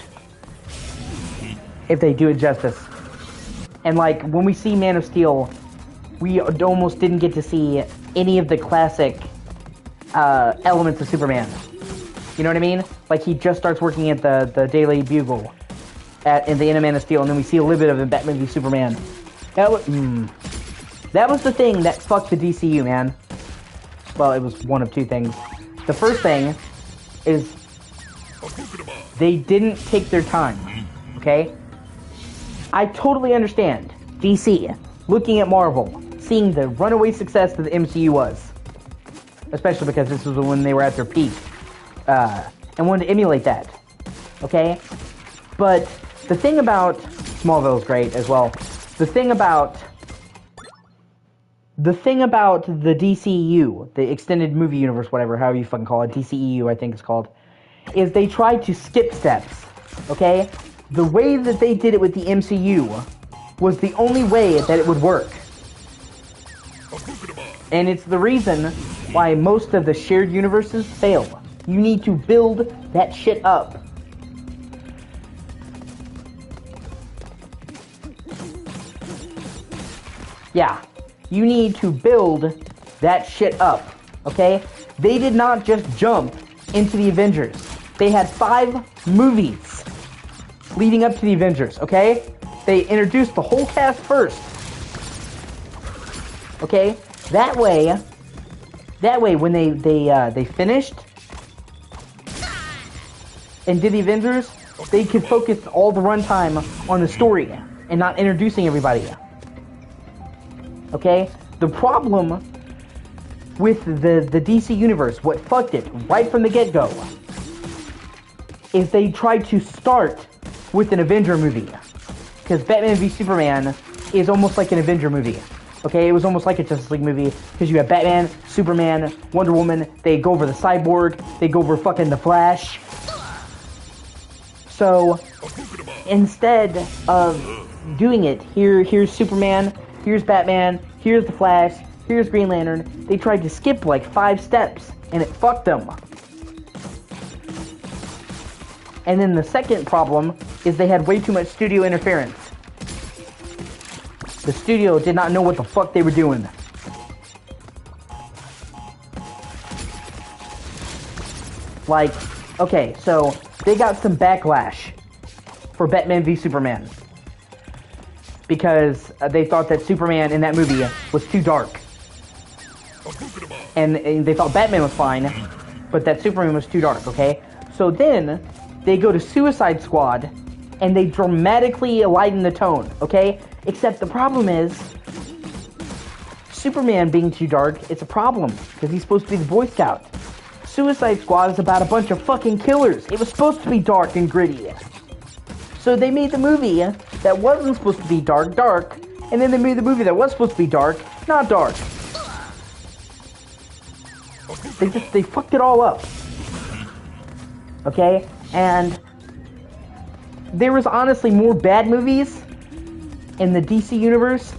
[SPEAKER 1] If they do it justice. And, like, when we see Man of Steel, we almost didn't get to see any of the classic elements of Superman. You know what I mean? Like, he just starts working at the Daily Bugle. In the end of Man of Steel, and then we see a little bit of the Batman v Superman. That was the thing that fucked the DCU, man. Well, it was one of two things. The first thing is they didn't take their time, okay? I totally understand DC looking at Marvel, seeing the runaway success that the MCU was, especially because this was when they were at their peak, and wanted to emulate that, okay? But the thing about Smallville's great as well. The thing about the DCU, the extended movie universe, whatever, however you fucking call it, DCEU I think it's called, is they tried to skip steps. Okay? The way that they did it with the MCU was the only way that it would work. And it's the reason why most of the shared universes fail. You need to build that shit up. Yeah, you need to build that shit up, okay? They did not just jump into the Avengers. They had 5 movies leading up to the Avengers, okay? They introduced the whole cast first. Okay? That way when they finished and did the Avengers, they could focus all the runtime on the story and not introducing everybody. Okay? The problem with the DC Universe, what fucked it right from the get-go, is they tried to start with an Avenger movie. Because Batman v Superman is almost like an Avenger movie. Okay, it was almost like a Justice League movie because you have Batman, Superman, Wonder Woman. They go over the Cyborg. They go over fucking the Flash. So instead of doing it, here's Superman, here's Batman, here's the Flash, here's Green Lantern. They tried to skip like 5 steps, and it fucked them. And then the second problem is they had way too much studio interference. The studio did not know what the fuck they were doing. Like, okay, so they got some backlash for Batman v Superman. Because they thought that Superman in that movie was too dark. And they thought Batman was fine, but that Superman was too dark, okay? So then, they go to Suicide Squad, and they dramatically lighten the tone, okay? Except the problem is, Superman being too dark, it's a problem, because he's supposed to be the Boy Scout. Suicide Squad is about a bunch of fucking killers. It was supposed to be dark and gritty. So they made the movie that wasn't supposed to be dark, and then they made the movie that was supposed to be dark, not dark. They fucked it all up. Okay? And there was honestly more bad movies in the DC universe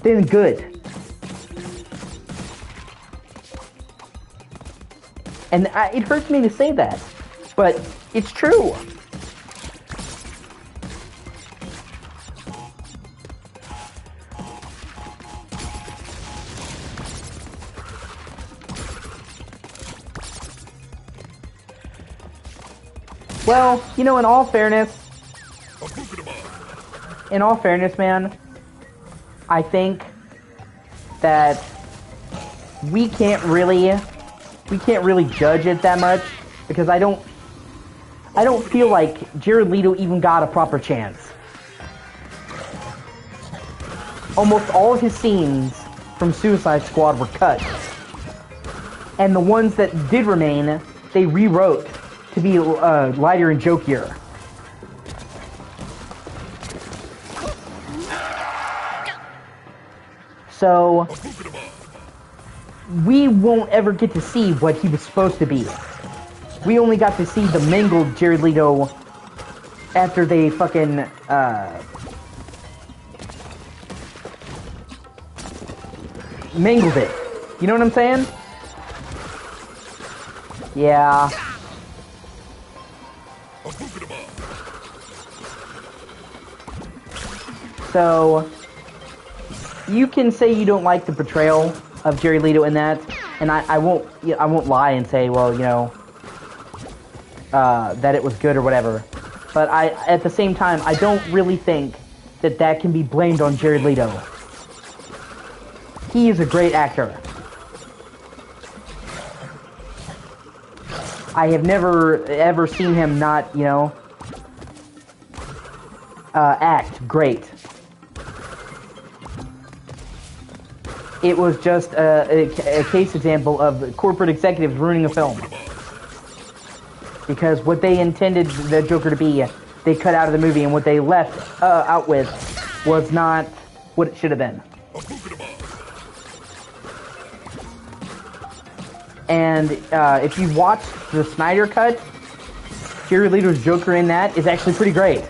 [SPEAKER 1] than good. And it hurts me to say that, but it's true. Well, you know, in all fairness, man, I think that we can't really judge it that much because I don't feel like Jared Leto even got a proper chance. Almost all of his scenes from Suicide Squad were cut, and the ones that did remain, they rewrote to be lighter and jokier. So we won't ever get to see what he was supposed to be. We only got to see the mangled Jared Leto after they fucking mangled it. You know what I'm saying? Yeah. So you can say you don't like the portrayal of Jared Leto in that, and I won't lie and say, well, you know, that it was good or whatever. But at the same time, I don't really think that can be blamed on Jared Leto. He is a great actor. I have never ever seen him not, you know, act great. It was just a case example of corporate executives ruining a film. Because what they intended the Joker to be, they cut out of the movie, and what they left out with was not what it should have been. And if you watch the Snyder Cut, Jared Leto's Joker in that is actually pretty great.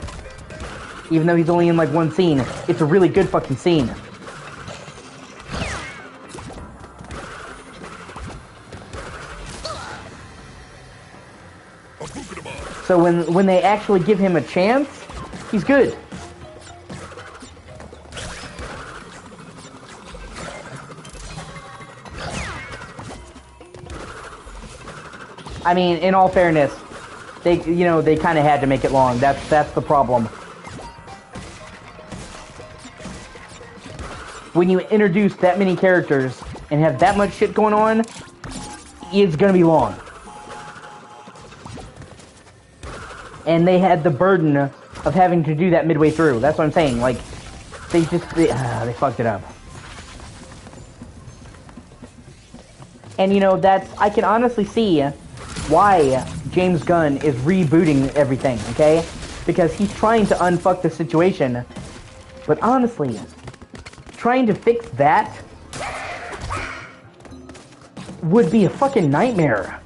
[SPEAKER 1] Even though he's only in like one scene, it's a really good fucking scene. So when they actually give him a chance, he's good. I mean, in all fairness, they kind of had to make it long. That's the problem. When you introduce that many characters and have that much shit going on, it's gonna be long. And they had the burden of having to do that midway through. That's what I'm saying. Like, they fucked it up. And you know, I can honestly see why James Gunn is rebooting everything, okay? Because he's trying to unfuck the situation. But honestly, trying to fix that would be a fucking nightmare.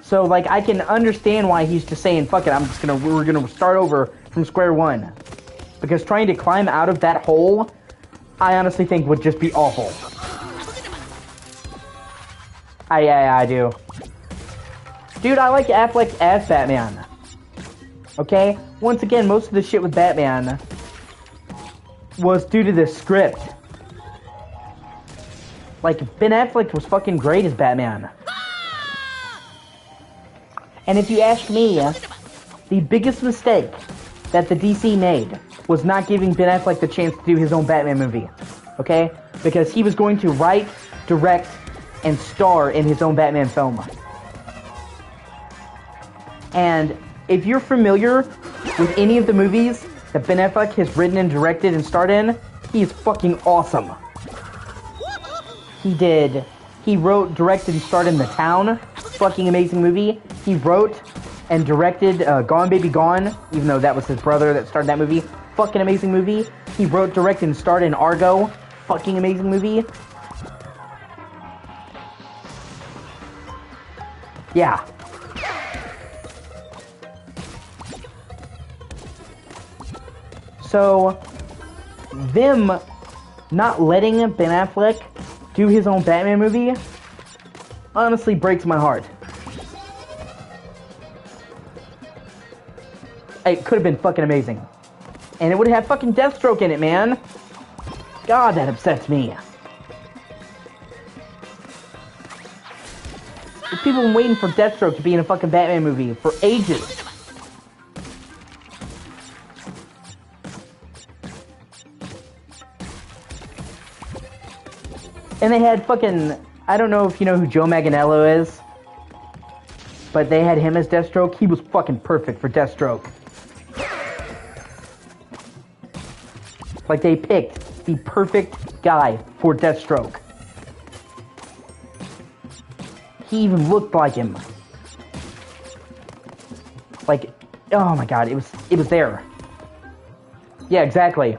[SPEAKER 1] So, like, I can understand why he's just saying, fuck it, we're gonna start over from square one. Because trying to climb out of that hole, I honestly think would just be awful. I do. Dude, I like Affleck as Batman. Okay? Once again, most of the shit with Batman was due to the script. Like, Ben Affleck was fucking great as Batman. And if you ask me, the biggest mistake that the DC made was not giving Ben Affleck the chance to do his own Batman movie. Okay? Because he was going to write, direct, and star in his own Batman film. And if you're familiar with any of the movies that Ben Affleck has written and directed and starred in, he is fucking awesome. He wrote, directed, and starred in The Town. Fucking amazing movie. He wrote and directed Gone Baby Gone, even though that was his brother that starred in that movie. Fucking amazing movie. He wrote, directed, and starred in Argo. Fucking amazing movie. Yeah. So, them not letting Ben Affleck do his own Batman movie honestly breaks my heart. It could have been fucking amazing. And it would have fucking Deathstroke in it, man. God, that upsets me. People have been waiting for Deathstroke to be in a fucking Batman movie for ages. And they had fucking... I don't know if you know who Joe Manganiello is, but they had him as Deathstroke. He was fucking perfect for Deathstroke. Like, they picked the perfect guy for Deathstroke. He even looked like him. Like, oh my god, it was there. Yeah, exactly.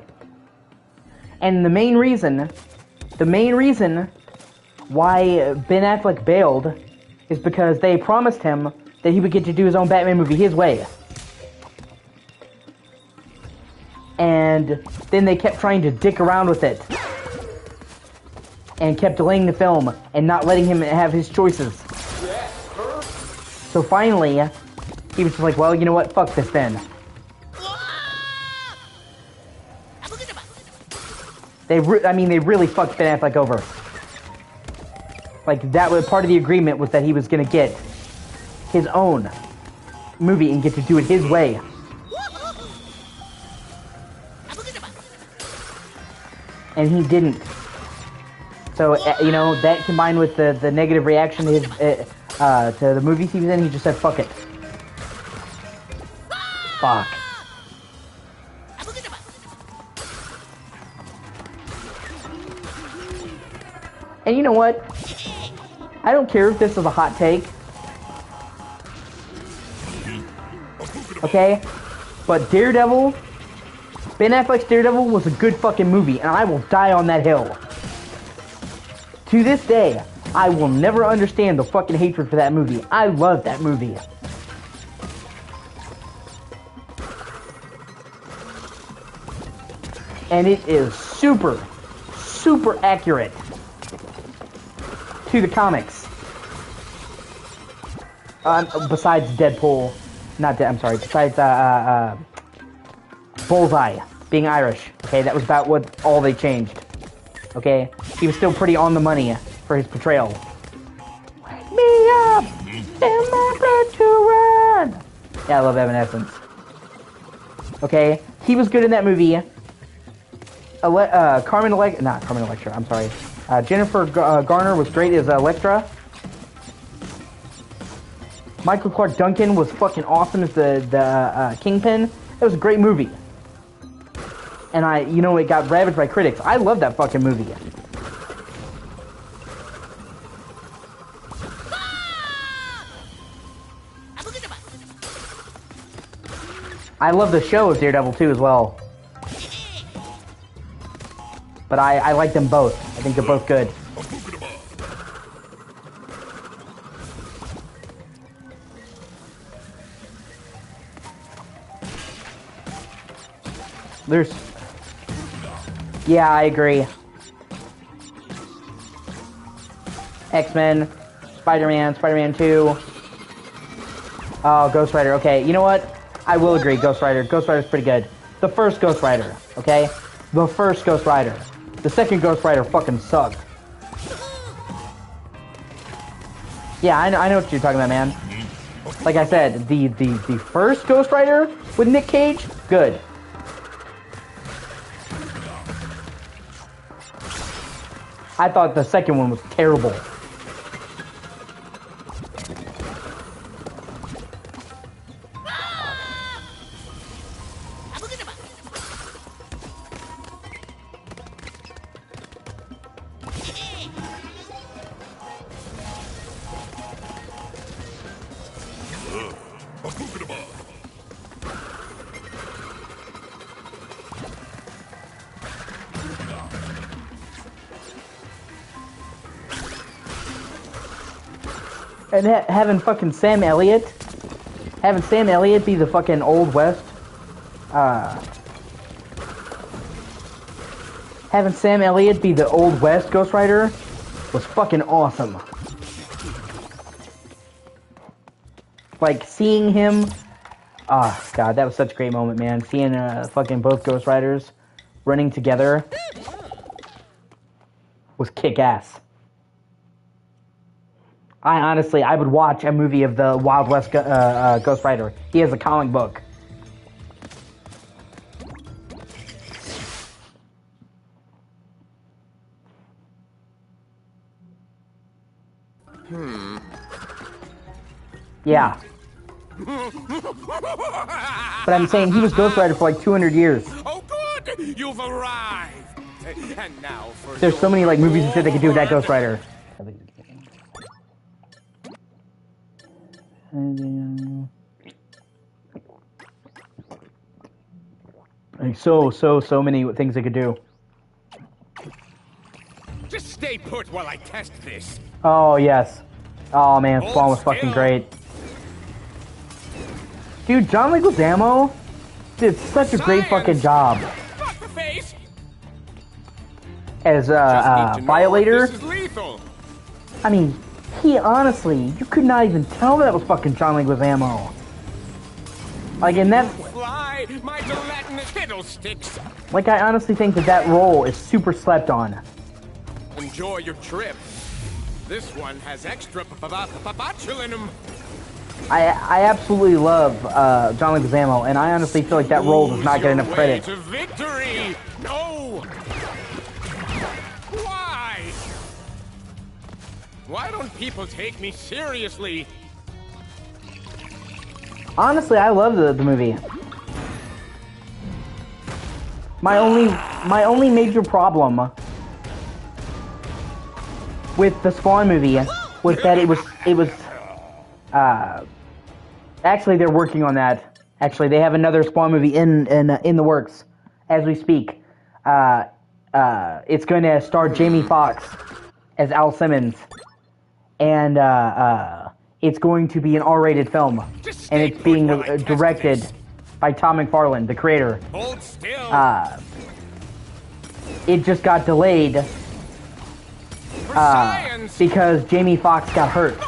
[SPEAKER 1] And the main reason why Ben Affleck bailed is because they promised him that he would get to do his own Batman movie his way. And then they kept trying to dick around with it. And kept delaying the film and not letting him have his choices. So finally, he was just like, well, you know what? Fuck this then. They really fucked Ben Affleck over. Like, that was part of the agreement, was that he was gonna get his own movie and get to do it his way. And he didn't. So, you know, that combined with the negative reaction to his, to the movies he was in, he just said, fuck it. Fuck. And you know what? I don't care if this is a hot take. Okay? But Daredevil, Ben Affleck's Daredevil was a good fucking movie, and I will die on that hill. To this day, I will never understand the fucking hatred for that movie. I love that movie. And it is super, super accurate to the comics. Besides Deadpool, besides Bullseye being Irish. Okay, that was about what all they changed. Okay, he was still pretty on the money for his portrayal. Wake me up, tell my blood to run. Yeah, I love Evanescence. Okay, he was good in that movie. Jennifer Garner was great as Elektra. Michael Clark Duncan was fucking awesome as the Kingpin. It was a great movie. And it got ravaged by critics. I love that fucking movie. I love the show of Daredevil too as well. but I like them both. I think they're both good. There's... Yeah, I agree. X-Men, Spider-Man, Spider-Man 2. Oh, Ghost Rider. Okay, you know what? I will agree, Ghost Rider. Ghost Rider's pretty good. The first Ghost Rider, okay? The first Ghost Rider. The second Ghost Rider fucking sucked. Yeah, I know what you're talking about, man. Like I said, the first Ghost Rider with Nick Cage, good. I thought the second one was terrible. And having fucking Sam Elliott be the fucking Old West, having Sam Elliott be the Old West Ghost Rider was fucking awesome. Like, seeing him, oh god, that was such a great moment, man. Seeing fucking both Ghost Riders running together was kick-ass. I would watch a movie of the Wild West Ghost Rider. He has a comic book. Yeah. But I'm saying he was Ghost Rider for like 200 years.
[SPEAKER 8] Oh, good! You've arrived! And now for
[SPEAKER 1] There's so many like movies and shit they could do with that Ghost Rider. Like so many things they could do.
[SPEAKER 8] Just stay put while I test this.
[SPEAKER 1] Oh yes. Oh man, Spawn was fucking great. Dude, John Leguizamo did such a great fucking job as Violator. I mean, he honestly, you could not even tell that was fucking John Leguizamo. Like, and that's like, I honestly think that role is super slept on.
[SPEAKER 8] Enjoy your trip. This one has extra botulinum.
[SPEAKER 1] I absolutely love John Leguizamo, and I honestly feel like that role does not get enough credit.
[SPEAKER 8] To victory! No! Why? Why don't people take me seriously?
[SPEAKER 1] Honestly, I love the movie. My only major problem with the Spawn movie was that it was actually they're working on that. Actually, they have another Spawn movie in the works as we speak. It's going to star Jamie Foxx as Al Simmons, and it's going to be an R-rated film, and it's being directed by Tom McFarlane, the creator.
[SPEAKER 8] Hold still.
[SPEAKER 1] It just got delayed because Jamie Foxx got hurt.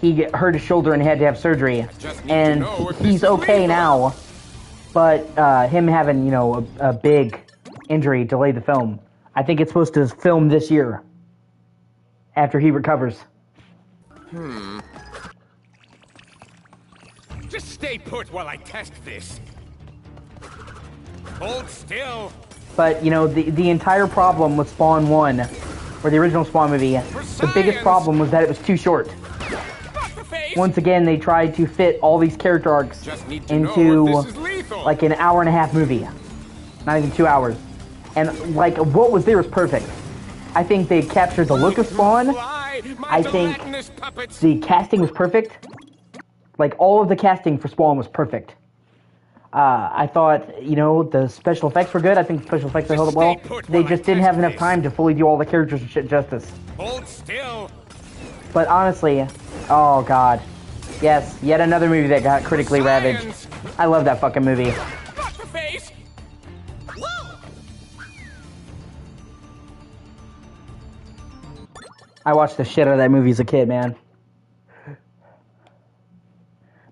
[SPEAKER 1] He hurt his shoulder and had to have surgery, and he's okay now. But him having, you know, a big injury delayed the film. I think it's supposed to film this year after he recovers.
[SPEAKER 8] Just stay put while I test this. Hold still.
[SPEAKER 1] But, you know, the entire problem with Spawn 1, or the original Spawn movie, the biggest problem was that it was too short. Once again, they tried to fit all these character arcs into like an hour-and-a-half movie. Not even 2 hours. And, like, what was there was perfect. I think they captured the look of Spawn. I think the casting was perfect. Like, all of the casting for Spawn was perfect. I thought, you know, the special effects were good. I think the special effects held up well. They just didn't have enough time to fully do all the characters and shit justice.
[SPEAKER 8] Hold still.
[SPEAKER 1] But honestly, oh god. Yes, yet another movie that got critically ravaged. I love that fucking movie.
[SPEAKER 8] Not the face.
[SPEAKER 1] I watched the shit out of that movie as a kid, man.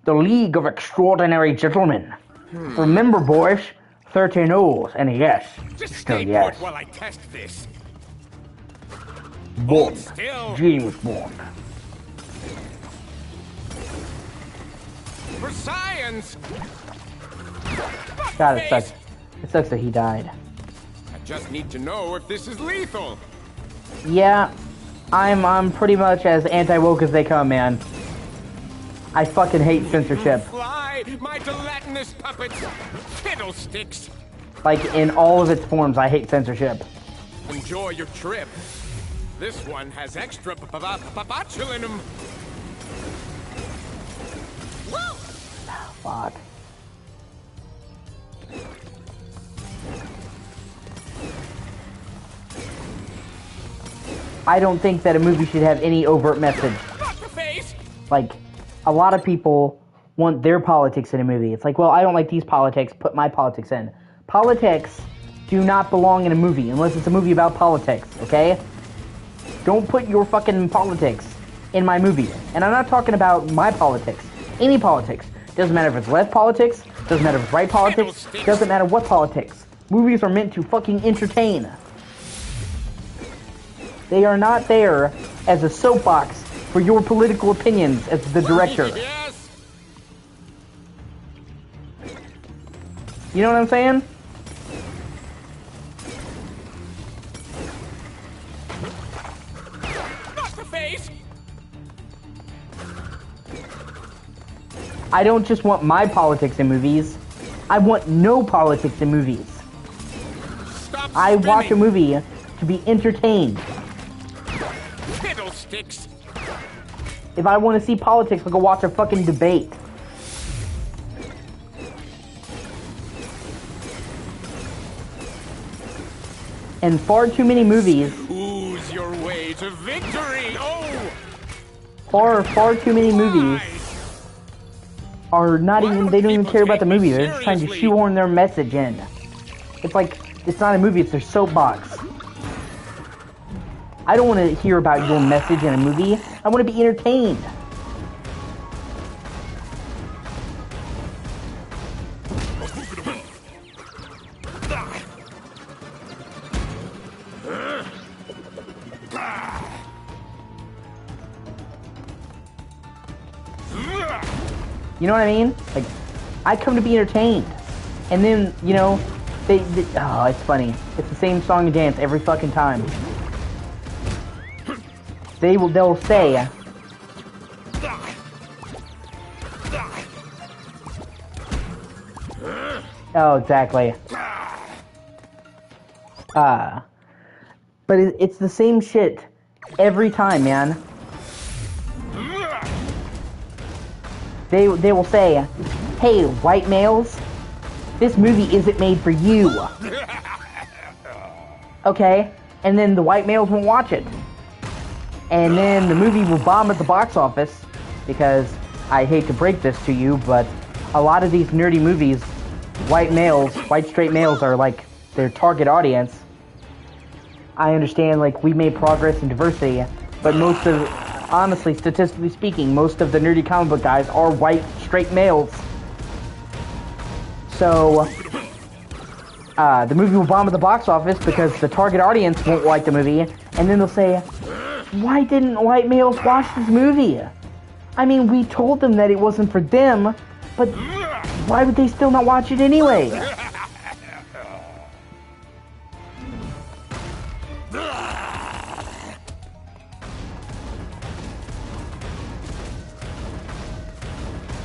[SPEAKER 1] The League of Extraordinary Gentlemen. Remember, boys, 13 O's and a yes.
[SPEAKER 8] Just
[SPEAKER 1] Still
[SPEAKER 8] stay
[SPEAKER 1] yes.
[SPEAKER 8] put while I test this.
[SPEAKER 1] Bond.
[SPEAKER 8] Still.
[SPEAKER 1] James Bond.
[SPEAKER 8] For science.
[SPEAKER 1] God, it sucks. It sucks that he died.
[SPEAKER 8] I just need to know if this is lethal.
[SPEAKER 1] Yeah, I'm pretty much as anti-woke as they come, man. I fucking hate censorship.
[SPEAKER 8] Fly, my gelatinous puppets. Fiddlesticks.
[SPEAKER 1] Like, in all of its forms, I hate censorship.
[SPEAKER 8] Enjoy your trip. This one has extra botulinum.
[SPEAKER 1] Fuck. I don't think that a movie should have any overt message. Like, a lot of people want their politics in a movie. It's like, well, I don't like these politics, put my politics in. Politics do not belong in a movie unless it's a movie about politics, okay? Don't put your fucking politics in my movie. And I'm not talking about my politics. Any politics. Doesn't matter if it's left politics, doesn't matter if it's right politics, doesn't matter what politics. Movies are meant to fucking entertain. They are not there as a soapbox for your political opinions as the director.
[SPEAKER 8] Yes.
[SPEAKER 1] You know what I'm saying?
[SPEAKER 8] Not the face.
[SPEAKER 1] I don't just want my politics in movies. I want no politics in movies.
[SPEAKER 8] Stop
[SPEAKER 1] I watch a
[SPEAKER 8] spinning.
[SPEAKER 1] movie to be entertained.
[SPEAKER 8] Fiddlesticks.
[SPEAKER 1] If I want to see politics, I'll go watch a fucking debate. And far too many movies,
[SPEAKER 8] Ooze your way to victory. Oh.
[SPEAKER 1] far too many movies are not even, they don't even care about the movie. They're just trying to shoehorn their message in. It's like, it's not a movie, it's their soapbox. I don't want to hear about your message in a movie. I want to be entertained. You know what I mean? Like, I come to be entertained. And then, you know, oh, it's funny. It's the same song and dance every fucking time. They'll say, oh, exactly. But it's the same shit every time, man. They will say, hey, white males, this movie isn't made for you. Okay? And then the white males won't watch it. And then the movie will bomb at the box office, because I hate to break this to you, but a lot of these nerdy movies, white straight males are like their target audience. I understand, like, we made progress in diversity, but honestly, statistically speaking, most of the nerdy comic book guys are white straight males. So, the movie will bomb at the box office because the target audience won't like the movie, and then they'll say, why didn't white males watch this movie? I mean, we told them that it wasn't for them, but why would they still not watch it anyway?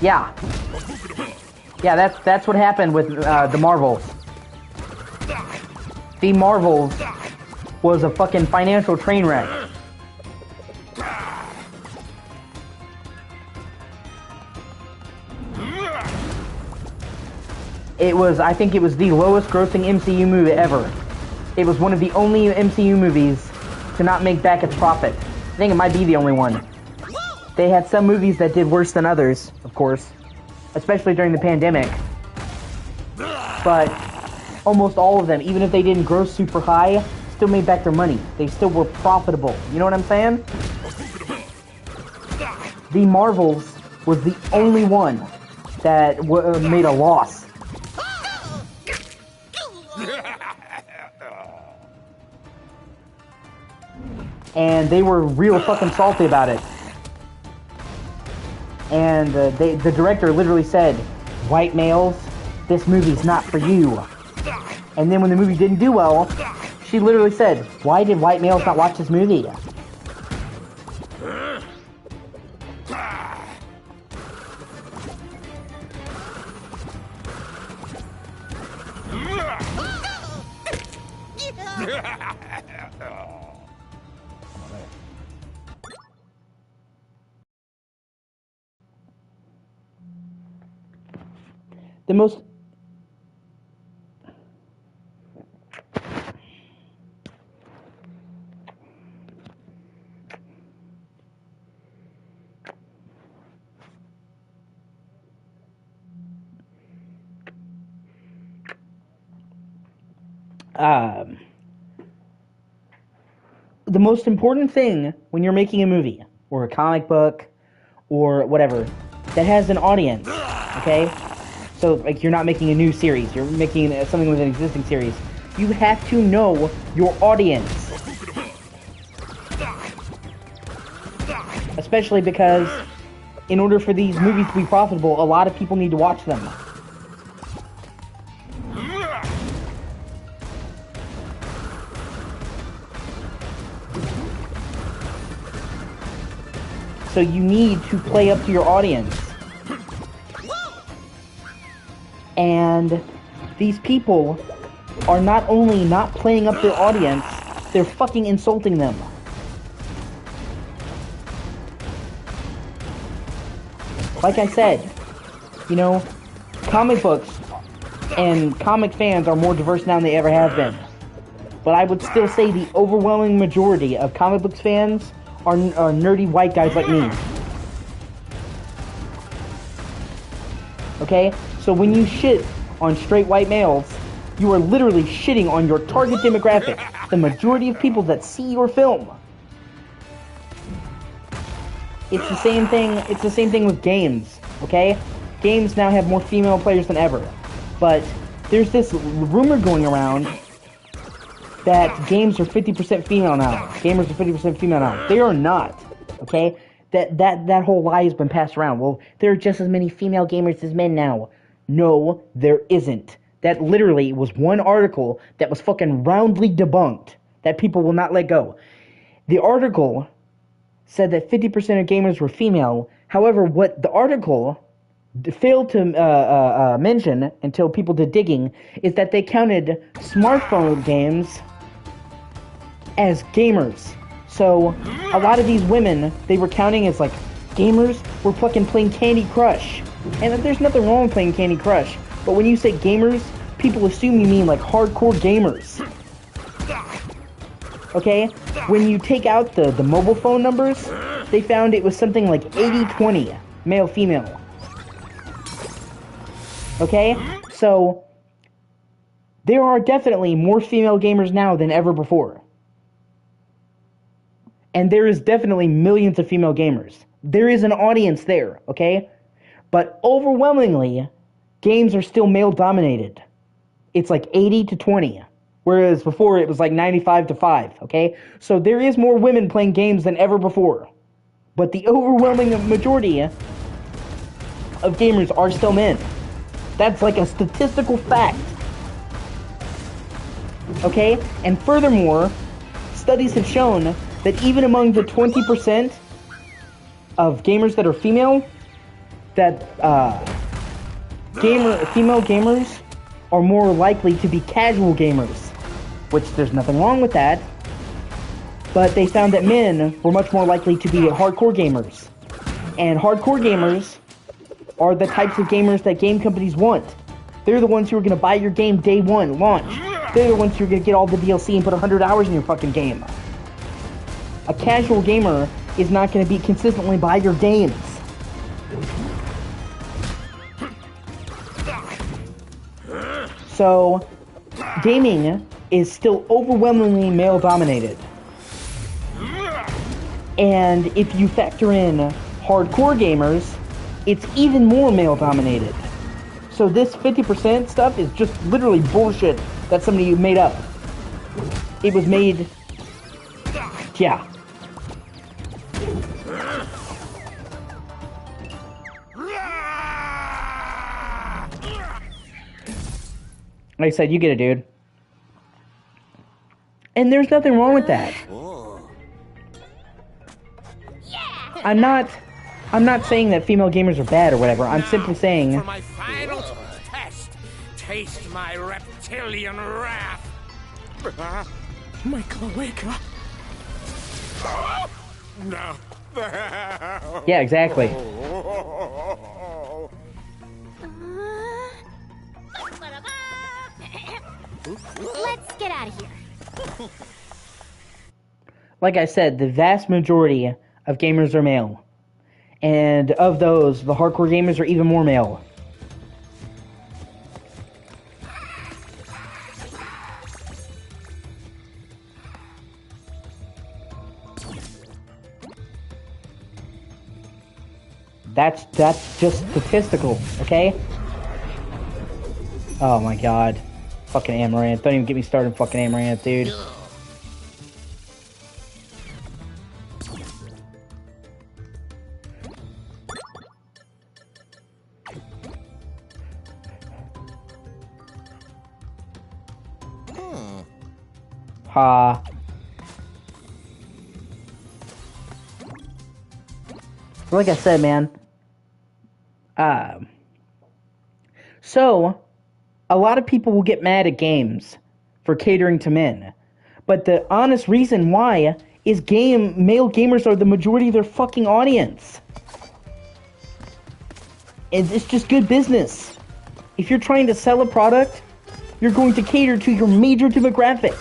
[SPEAKER 1] Yeah. Yeah, that's what happened with the Marvels. The Marvels was a fucking financial train wreck. I think it was the lowest grossing MCU movie ever. It was one of the only MCU movies to not make back its profit. I think it might be the only one. They had some movies that did worse than others, of course, especially during the pandemic. But almost all of them, even if they didn't gross super high, still made back their money. They still were profitable. You know what I'm saying? The Marvels was the only one that made a loss. And they were real fucking salty about it. And the director literally said, "White males, this movie's not for you." And then when the movie didn't do well, she literally said, "Why did white males not watch this movie?" The most the most important thing when you're making a movie or a comic book or whatever that has an audience, okay? So, like, you're not making a new series, you're making something with an existing series. You have to know your audience. Especially because in order for these movies to be profitable, a lot of people need to watch them. So you need to play up to your audience. And these people are not only not playing up their audience, they're fucking insulting them. Like I said, you know, comic books and comic fans are more diverse now than they ever have been. But I would still say the overwhelming majority of comic books fans are nerdy white guys like me. Okay? So when you shit on straight white males, you are literally shitting on your target demographic, the majority of people that see your film. It's the same thing with games, okay? Games now have more female players than ever. But there's this rumor going around that games are 50% female now. Gamers are 50% female now. They are not, okay? That whole lie has been passed around. Well, there are just as many female gamers as men now. No, there isn't. That literally was one article that was fucking roundly debunked that people will not let go. The article said that 50% of gamers were female. However, what the article failed to mention until people did digging is that they counted smartphone games as gamers. So a lot of these women they were counting as like gamers were fucking playing Candy Crush. And there's nothing wrong with playing Candy Crush, but when you say gamers, people assume you mean like hardcore gamers. Okay? When you take out the mobile phone numbers, they found it was something like 80-20, male-female. Okay? So, there are definitely more female gamers now than ever before. And there is definitely millions of female gamers. There is an audience there, okay? But overwhelmingly, games are still male-dominated. It's like 80-20. Whereas before it was like 95-5, okay? So there is more women playing games than ever before. But the overwhelming majority of gamers are still men. That's like a statistical fact. Okay? And furthermore, studies have shown that even among the 20% of gamers that are female, that female gamers are more likely to be casual gamers. Which there's nothing wrong with that. But they found that men were much more likely to be hardcore gamers. And hardcore gamers are the types of gamers that game companies want. They're the ones who are going to buy your game day one, launch. They're the ones who are going to get all the DLC and put 100 hours in your fucking game. A casual gamer is not going to be consistently buy your games. So, gaming is still overwhelmingly male-dominated. And if you factor in hardcore gamers, it's even more male-dominated. So this 50% stuff is just literally bullshit that somebody made up. It was made... Yeah. Like I said, you get it, dude. And there's nothing wrong with that. I'm not saying that female gamers are bad or whatever. I'm simply saying...
[SPEAKER 8] For my final test, taste my reptilian wrath.
[SPEAKER 4] Michael, wake up.
[SPEAKER 8] No.
[SPEAKER 1] Yeah, exactly.
[SPEAKER 6] Let's get out of here.
[SPEAKER 1] Like I said, the vast majority of gamers are male. And of those, the hardcore gamers are even more male. That's just statistical, okay? Oh my god. Fucking Amaranth. Don't even get me started on fucking Amaranth, dude. Ha. Like I said, man. So, a lot of people will get mad at games for catering to men. But the honest reason why is male gamers are the majority of their fucking audience. And it's just good business. If you're trying to sell a product, you're going to cater to your major demographic.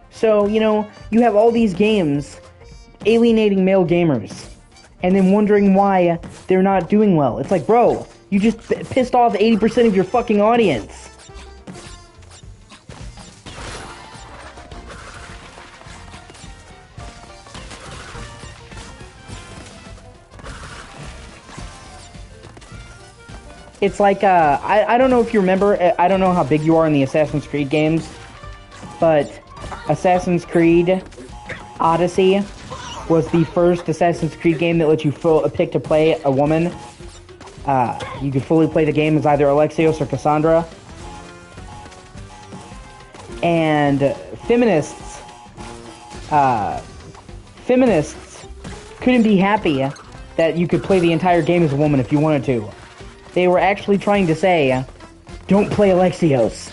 [SPEAKER 1] So, you know, you have all these games alienating male gamers. And then wondering why they're not doing well. It's like, bro, you just pissed off 80% of your fucking audience. It's like, I don't know if you remember, I don't know how big you are in the Assassin's Creed games, but Assassin's Creed Odyssey was the first Assassin's Creed game that let you pick to play a woman. You could fully play the game as either Alexios or Cassandra. And feminists couldn't be happy that you could play the entire game as a woman if you wanted to. They were actually trying to say, don't play Alexios.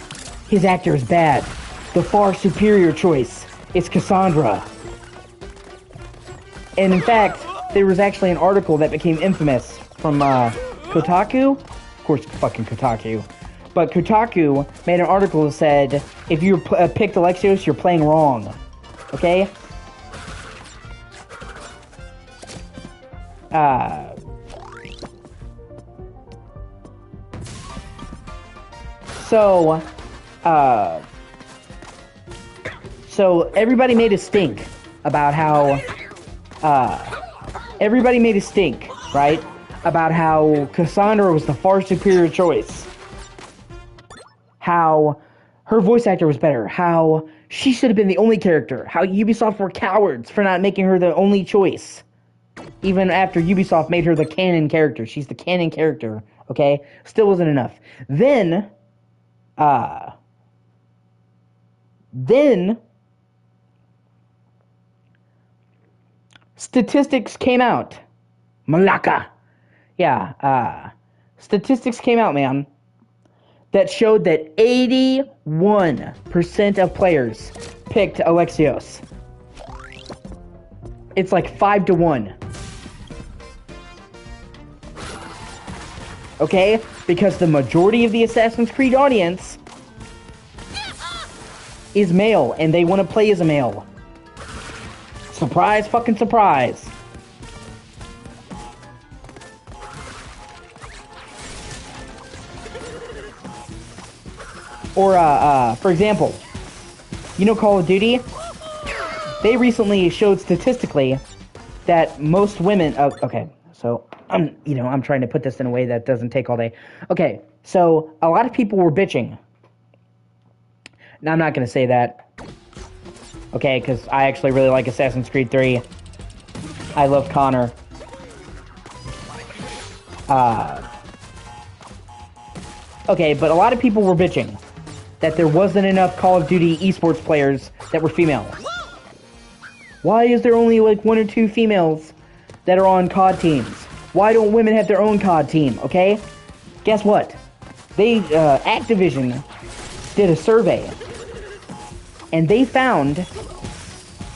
[SPEAKER 1] His actor is bad. The far superior choice is Cassandra. And in fact, there was actually an article that became infamous from Kotaku. Of course, fucking Kotaku. But Kotaku made an article that said, if you picked Alexios, you're playing wrong. Okay? So everybody made a stink about how, right? About how Cassandra was the far superior choice. How her voice actor was better. How she should have been the only character. How Ubisoft were cowards for not making her the only choice. Even after Ubisoft made her the canon character. She's the canon character, okay? Still wasn't enough. Then statistics came out. Malaka. Yeah, statistics came out, man, that showed that 81% of players picked Alexios. It's like 5-1. okay? Because the majority of the Assassin's Creed audience is male, and they want to play as a male. Surprise fucking surprise. Or, for example, you know Call of Duty? They recently showed statistically that most women... okay, so, I'm trying to put this in a way that doesn't take all day. Okay, so, a lot of people were bitching. Now, I'm not going to say that. Okay, because I actually really like Assassin's Creed 3. I love Connor. Okay, but a lot of people were bitching that there wasn't enough Call of Duty esports players that were female. Why is there only like 1 or 2 females that are on COD teams? Why don't women have their own COD team, okay? Guess what? Activision did a survey, and they found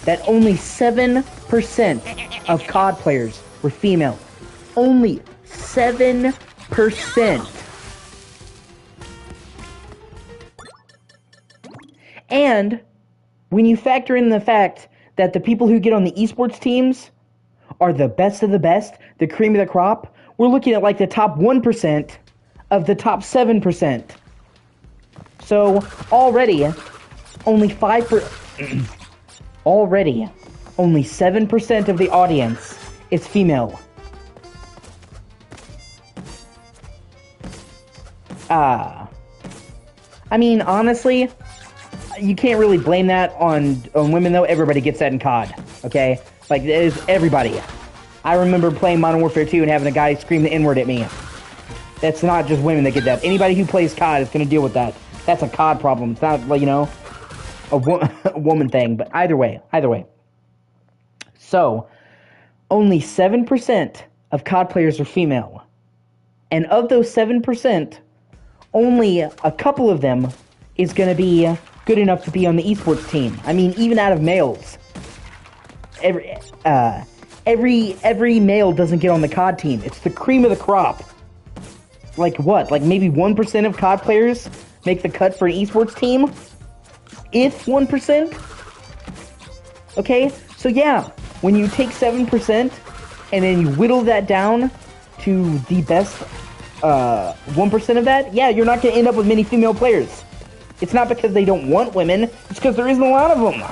[SPEAKER 1] that only 7% of COD players were female. Only 7%. And when you factor in the fact that the people who get on the esports teams are the best of the best, the cream of the crop, we're looking at like the top 1% of the top 7%. So already, only 7% of the audience is female. I mean, honestly, you can't really blame that on women, though. Everybody gets that in COD, okay? Like, it is everybody. I remember playing Modern Warfare 2 and having a guy scream the N-word at me. That's not just women that get that. Anybody who plays COD is going to deal with that. That's a COD problem. It's not, like, a woman thing. But either way. So, only 7% of COD players are female. And of those 7%, only a couple of them is going to be good enough to be on the esports team. I mean, even out of males. Every male doesn't get on the COD team. It's the cream of the crop. Like what? Like maybe 1% of COD players make the cut for an esports team? If 1%? Okay, so yeah, when you take 7% and then you whittle that down to the best 1% of that, yeah, you're not going to end up with many female players. It's not because they don't want women, it's because there isn't a lot of them.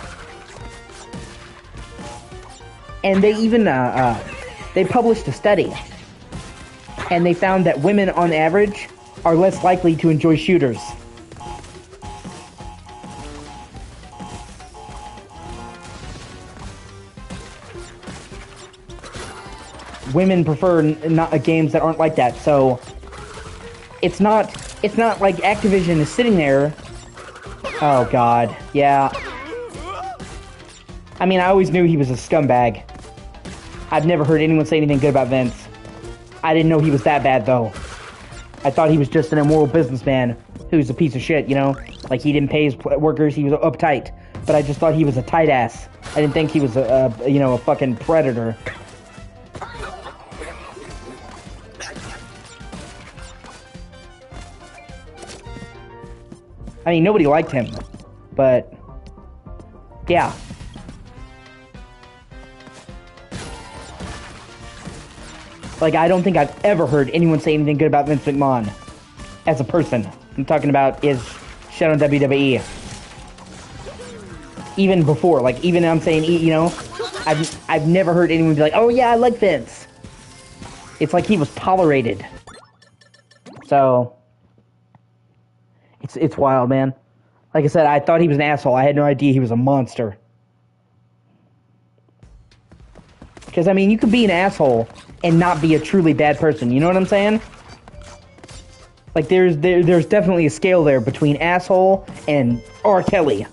[SPEAKER 1] And they even, they published a study, and they found that women, on average, are less likely to enjoy shooters. Women prefer games that aren't like that, so it's not like Activision is sitting there. Oh god, yeah. I mean, I always knew he was a scumbag. I've never heard anyone say anything good about Vince. I didn't know he was that bad, though. I thought he was just an immoral businessman who's a piece of shit, Like, he didn't pay his workers, he was uptight. But I just thought he was a tight ass. I didn't think he was a fucking predator. I mean, nobody liked him, but yeah. Like, I don't think I've ever heard anyone say anything good about Vince McMahon as a person. I'm talking about his shit on WWE. Even before, like, even I'm saying, I've never heard anyone be like, oh yeah, I like Vince. It's like he was tolerated. So it's wild, man. Like I said, I thought he was an asshole. I had no idea he was a monster. Because, I mean, you could be an asshole and not be a truly bad person. You know what I'm saying? Like, there's definitely a scale there between asshole and R. Kelly.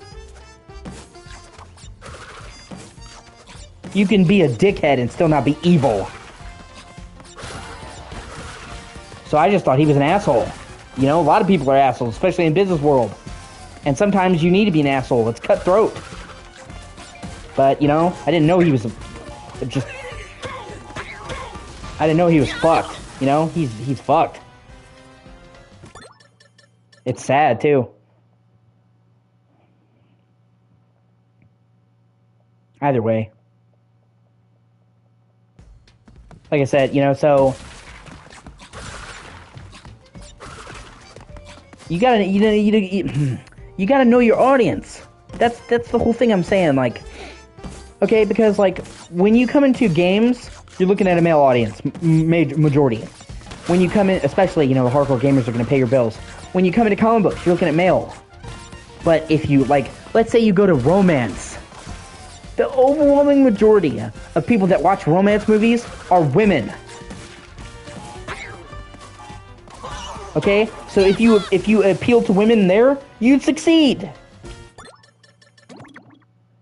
[SPEAKER 1] You can be a dickhead and still not be evil. So I just thought he was an asshole. A lot of people are assholes, especially in business world. And sometimes you need to be an asshole. It's cutthroat. But, I didn't know he was I didn't know he was fucked. He's fucked. It's sad, too. Either way. Like I said, you know, so... You gotta know your audience. That's the whole thing I'm saying, like... Okay, because, like, when you come into games, you're looking at a male audience, majority. When you come in, especially, you know, the hardcore gamers are gonna pay your bills. When you come into comic books, you're looking at male. But if you, like, let's say you go to romance, the overwhelming majority of people that watch romance movies are women. Okay? So if you appeal to women there, you'd succeed.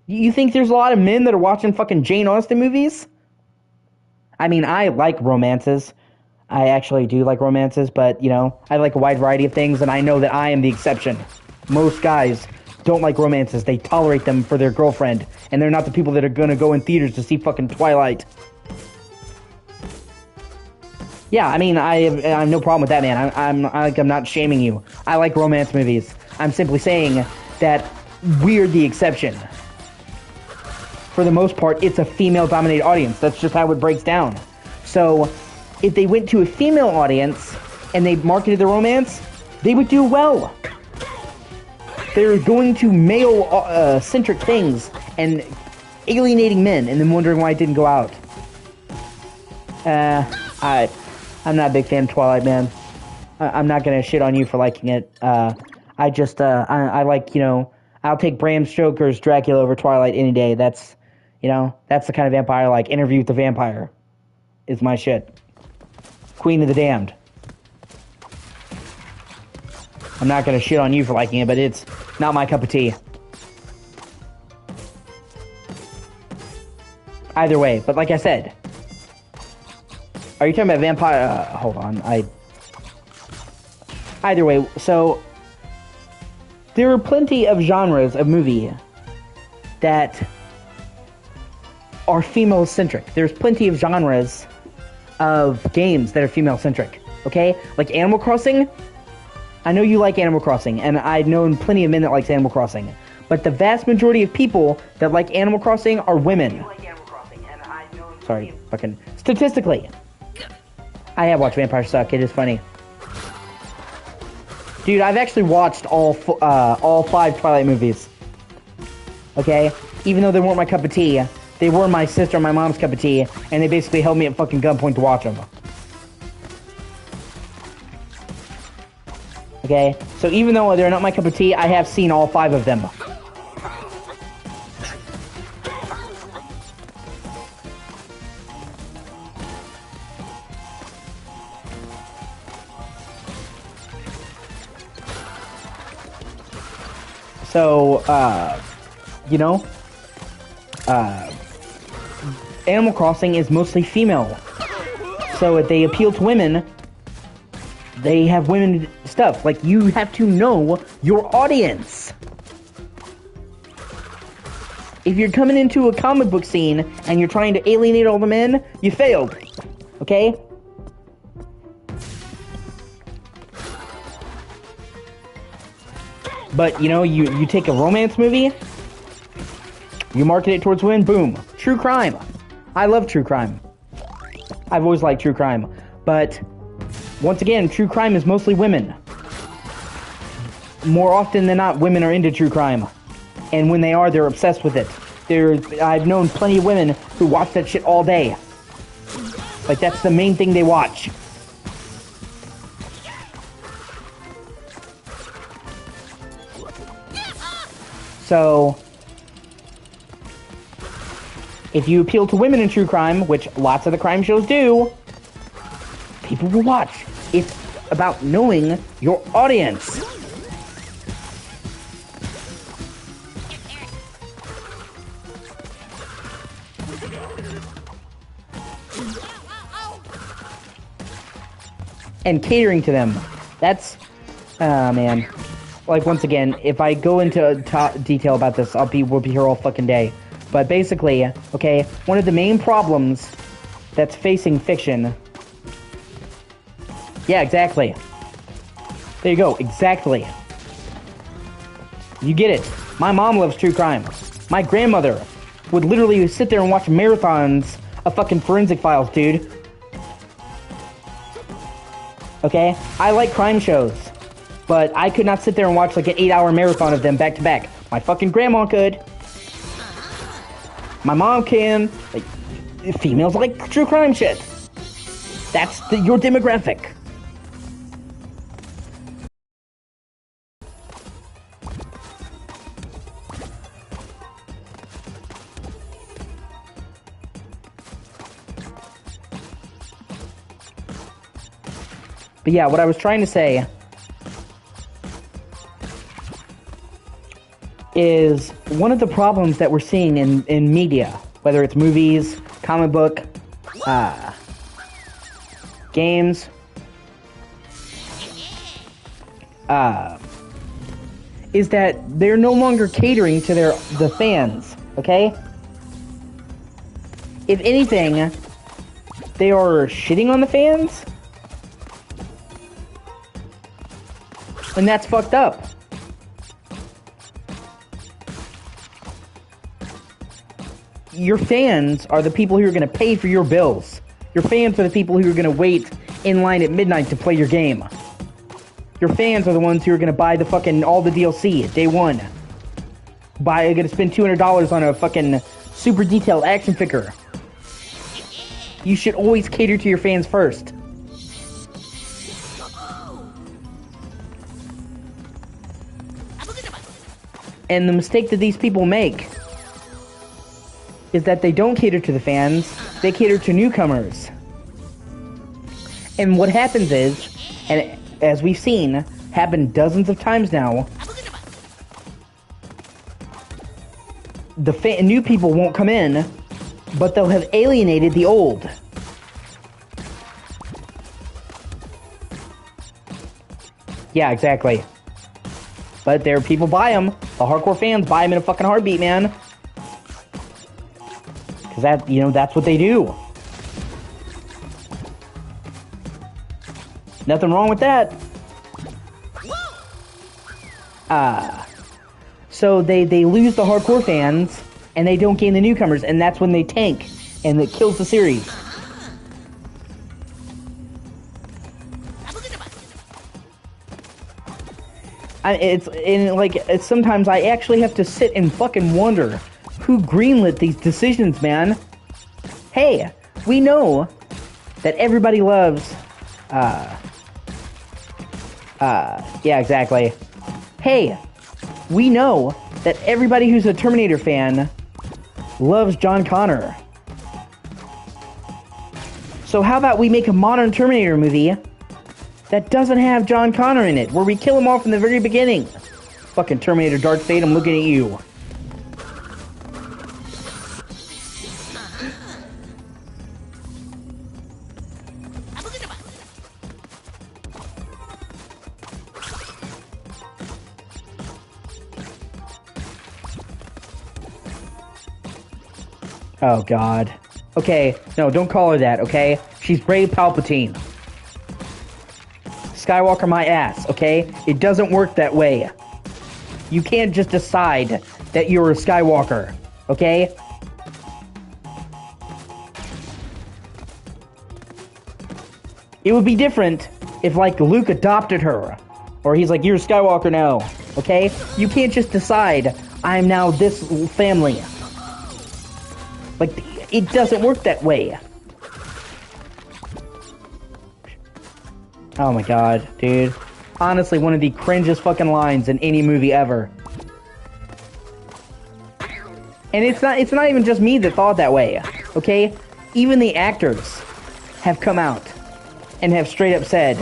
[SPEAKER 1] You think there's a lot of men that are watching fucking Jane Austen movies? I mean, I like romances. I actually do like romances, but, you know, I like a wide variety of things, and I know that I am the exception. Most guys don't like romances. They tolerate them for their girlfriend, and they're not the people that are gonna go in theaters to see fucking Twilight. Yeah, I mean, I have no problem with that, man. I'm not shaming you. I like romance movies. I'm simply saying that we're the exception. For the most part, it's a female-dominated audience. That's just how it breaks down. So, if they went to a female audience and they marketed the romance, they would do well. They're going to male-centric things and alienating men and then wondering why it didn't go out. I'm not a big fan of Twilight, man. I'm not gonna shit on you for liking it. I like, you know, I'll take Bram Stoker's Dracula over Twilight any day. That's, you know, that's the kind of vampire I like. Interview with the Vampire is my shit. Queen of the Damned. I'm not gonna shit on you for liking it, but it's not my cup of tea. Either way, but like I said, are you talking about vampire? Hold on, Either way, so there are plenty of genres of movie that are female-centric. There's plenty of genres of games that are female-centric, okay? Like Animal Crossing, I know you like Animal Crossing, and I've known plenty of men that likes Animal Crossing, but the vast majority of people that like Animal Crossing are women. Sorry, fucking... Statistically. I have watched Vampire Suck, it is funny. Dude, I've actually watched all 5 Twilight movies. Okay? Even though they weren't my cup of tea, they were my sister and my mom's cup of tea, and they basically held me at fucking gunpoint to watch them. Okay? So even though they're not my cup of tea, I have seen all 5 of them. So, you know, Animal Crossing is mostly female. So if they appeal to women, they have women stuff. Like, you have to know your audience. If you're coming into a comic book scene and you're trying to alienate all the men, you failed. Okay? But, you know, you take a romance movie, you market it towards women, boom. True crime. I love true crime. I've always liked true crime. But, once again, true crime is mostly women. More often than not, women are into true crime. And when they are, they're obsessed with it. I've known plenty of women who watch that shit all day. Like, that's the main thing they watch. So, if you appeal to women in true crime, which lots of the crime shows do, people will watch. It's about knowing your audience. And catering to them. That's, man. Like, once again, if I go into detail about this, we'll be here all fucking day. But basically, okay, one of the main problems that's facing fiction... Yeah, exactly. There you go. Exactly. You get it. My mom loves true crime. My grandmother would literally sit there and watch marathons of fucking Forensic Files, dude. Okay? I like crime shows, but I could not sit there and watch like an 8-hour marathon of them back to back. My fucking grandma could. My mom can. Like, females like true crime shit. That's your demographic. But yeah, what I was trying to say is one of the problems that we're seeing in media, whether it's movies, comic book, games, is that they're no longer catering to the fans, okay? If anything, they are shitting on the fans. And that's fucked up. Your fans are the people who are going to pay for your bills. Your fans are the people who are going to wait in line at midnight to play your game. Your fans are the ones who are going to buy the fucking all the DLC day one. Going to spend $200 on a fucking super detailed action figure. You should always cater to your fans first. And the mistake that these people make is that they don't cater to the fans, they cater to newcomers. And what happens is, and as we've seen, happen dozens of times now, the new people won't come in, but they'll have alienated the old. Yeah, exactly. But there, people buy them. The hardcore fans buy them in a fucking heartbeat, man. Because that, that's what they do. Nothing wrong with that. So they lose the hardcore fans, and they don't gain the newcomers, and that's when they tank, and it kills the series. Sometimes I actually have to sit and fucking wonder who greenlit these decisions, man. Hey, we know that everybody loves, yeah, exactly. Hey, we know that everybody who's a Terminator fan loves John Connor. So how about we make a modern Terminator movie that doesn't have John Connor in it, where we kill him off in the very beginning? Fucking Terminator Dark Fate, I'm looking at you. Oh, God. Okay, no, don't call her that, okay? She's Rey Palpatine. Skywalker my ass, okay? It doesn't work that way. You can't just decide that you're a Skywalker, okay? It would be different if, like, Luke adopted her. Or he's like, you're a Skywalker now, okay? You can't just decide, I'm now this family. Like, it doesn't work that way. Oh my god, dude. Honestly, one of the cringiest fucking lines in any movie ever. And it's not even just me that thought that way, okay? Even the actors have come out and have straight up said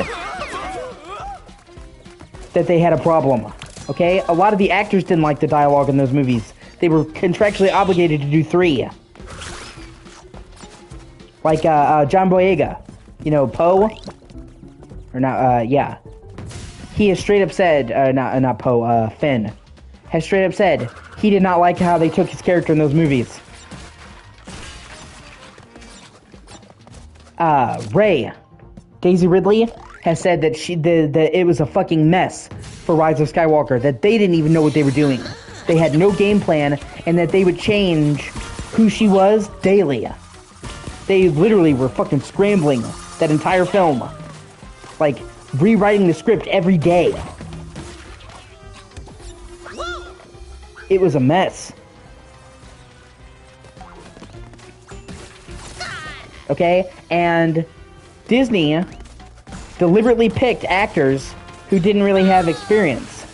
[SPEAKER 1] that they had a problem, okay? A lot of the actors didn't like the dialogue in those movies. They were contractually obligated to do 3. Like, John Boyega. You know, Poe? Or not, yeah. He has straight up said, not Poe, Finn. Has straight up said he did not like how they took his character in those movies. Rey. Daisy Ridley. has said that that it was a fucking mess for Rise of Skywalker, that they didn't even know what they were doing. They had no game plan, and that they would change who she was daily. They literally were fucking scrambling that entire film. Like, rewriting the script every day. It was a mess. Okay? And Disney deliberately picked actors who didn't really have experience.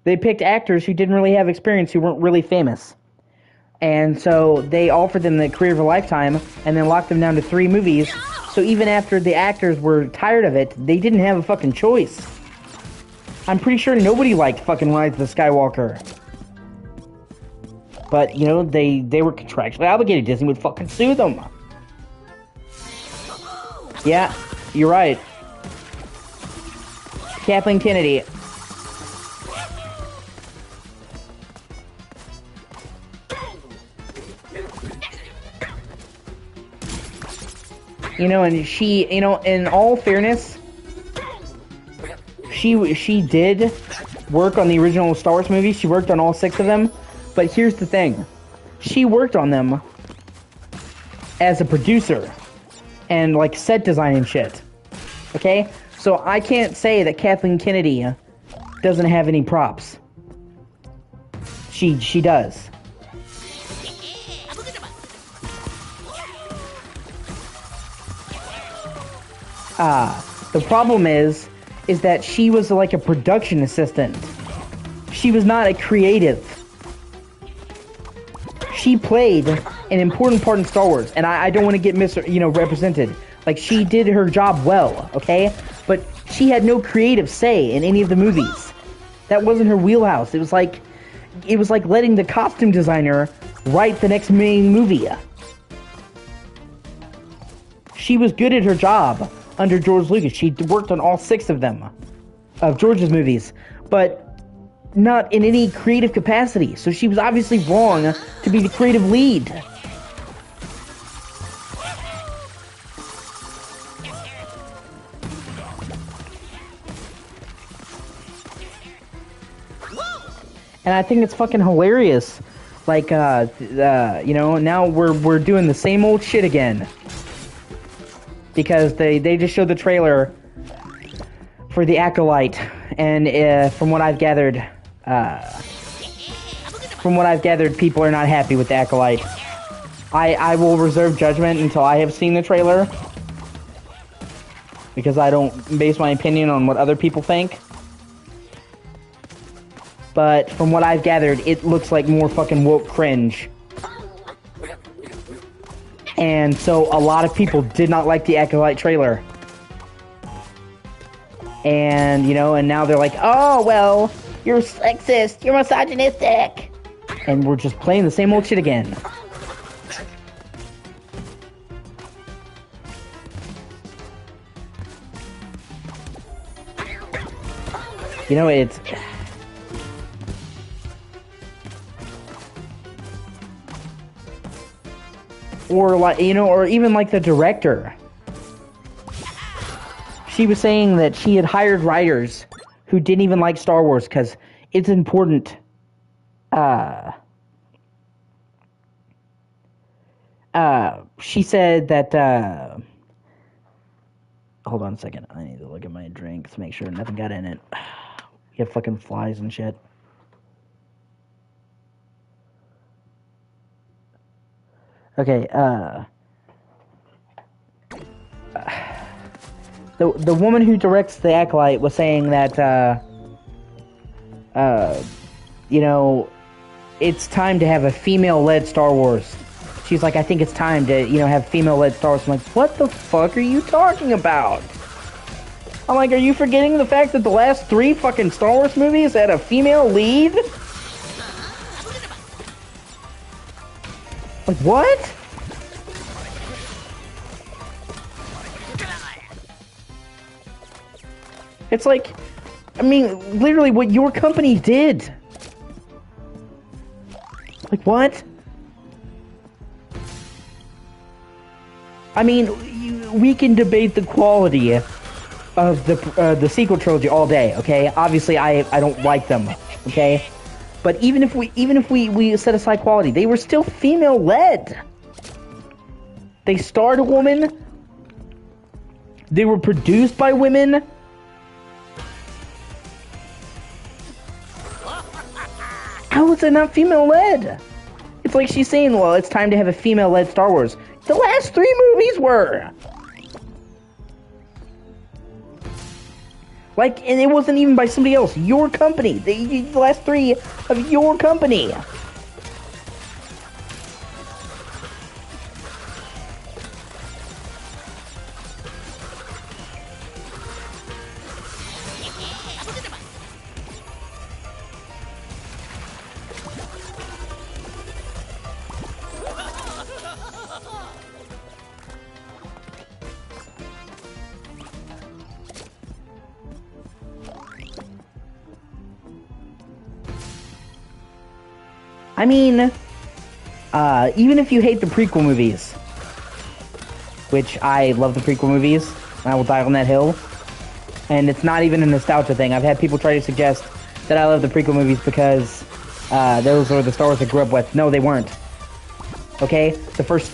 [SPEAKER 1] They picked actors who didn't really have experience, who weren't really famous. And so they offered them the career of a lifetime and then locked them down to 3 movies. So even after the actors were tired of it, they didn't have a fucking choice. I'm pretty sure nobody liked fucking Rise of the Skywalker. But, you know, they were contractually obligated. Disney would fucking sue them. Yeah, you're right. Kathleen Kennedy. You know, and she, you know, in all fairness, she did work on the original Star Wars movies. She worked on all 6 of them. But here's the thing. She worked on them as a producer and, like, set design and shit. Okay? So I can't say that Kathleen Kennedy doesn't have any props. She does. The problem is that she was like a production assistant. She was not a creative. She played an important part in Star Wars, and I don't want to get represented. Like, she did her job well, okay? But she had no creative say in any of the movies. That wasn't her wheelhouse. It was like letting the costume designer write the next main movie. She was good at her job under George Lucas. She worked on all 6 of them, of George's movies, but not in any creative capacity. So she was obviously wrong to be the creative lead. And I think it's fucking hilarious. Like, you know, now we're doing the same old shit again. Because they just showed the trailer for The Acolyte, and from what I've gathered, people are not happy with The Acolyte. I will reserve judgment until I have seen the trailer, because I don't base my opinion on what other people think. But from what I've gathered, it looks like more fucking woke cringe. And so a lot of people did not like the Acolyte trailer. And, you know, and now they're like, oh, well, you're sexist, you're misogynistic. And we're just playing the same old shit again. You know, it's... Or, like, you know, or even like the director. She was saying that she had hired writers who didn't even like Star Wars because it's important. She said that, hold on a second. I need to look at my drinks, make sure nothing got in it. You have fucking flies and shit. Okay, the woman who directs The Acolyte was saying that, you know, it's time to have a female-led Star Wars. She's like, I think it's time to, you know, have female-led Star Wars. I'm like, what the fuck are you talking about? I'm like, are you forgetting the fact that the last 3 fucking Star Wars movies had a female lead? Like, what? It's like, I mean, literally what your company did. Like, what? I mean, we can debate the quality of the sequel trilogy all day, okay? Obviously, I don't like them, okay? But even if we set aside quality, they were still female-led. They starred a woman. They were produced by women. How is it not female-led? It's like she's saying, well, it's time to have a female-led Star Wars. The last 3 movies were. Like, and it wasn't even by somebody else. Your company. The last 3 of your company. I mean, even if you hate the prequel movies, which I love the prequel movies, I will die on that hill, and it's not even a nostalgia thing. I've had people try to suggest that I love the prequel movies because those are the Star Wars I grew up with. No, they weren't. Okay? The first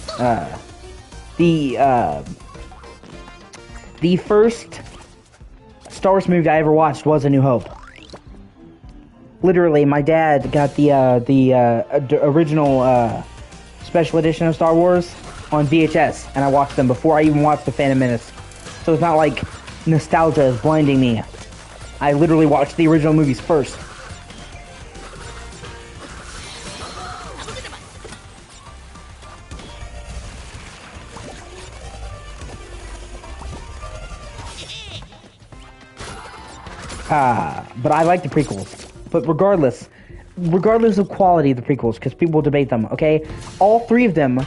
[SPEAKER 1] Star Wars movie I ever watched was A New Hope. Literally, my dad got the original special edition of Star Wars on VHS, and I watched them before I even watched The Phantom Menace. So it's not like nostalgia is blinding me. I literally watched the original movies first. But I like the prequels. But regardless of quality of the prequels, because people debate them, okay? All 3 of them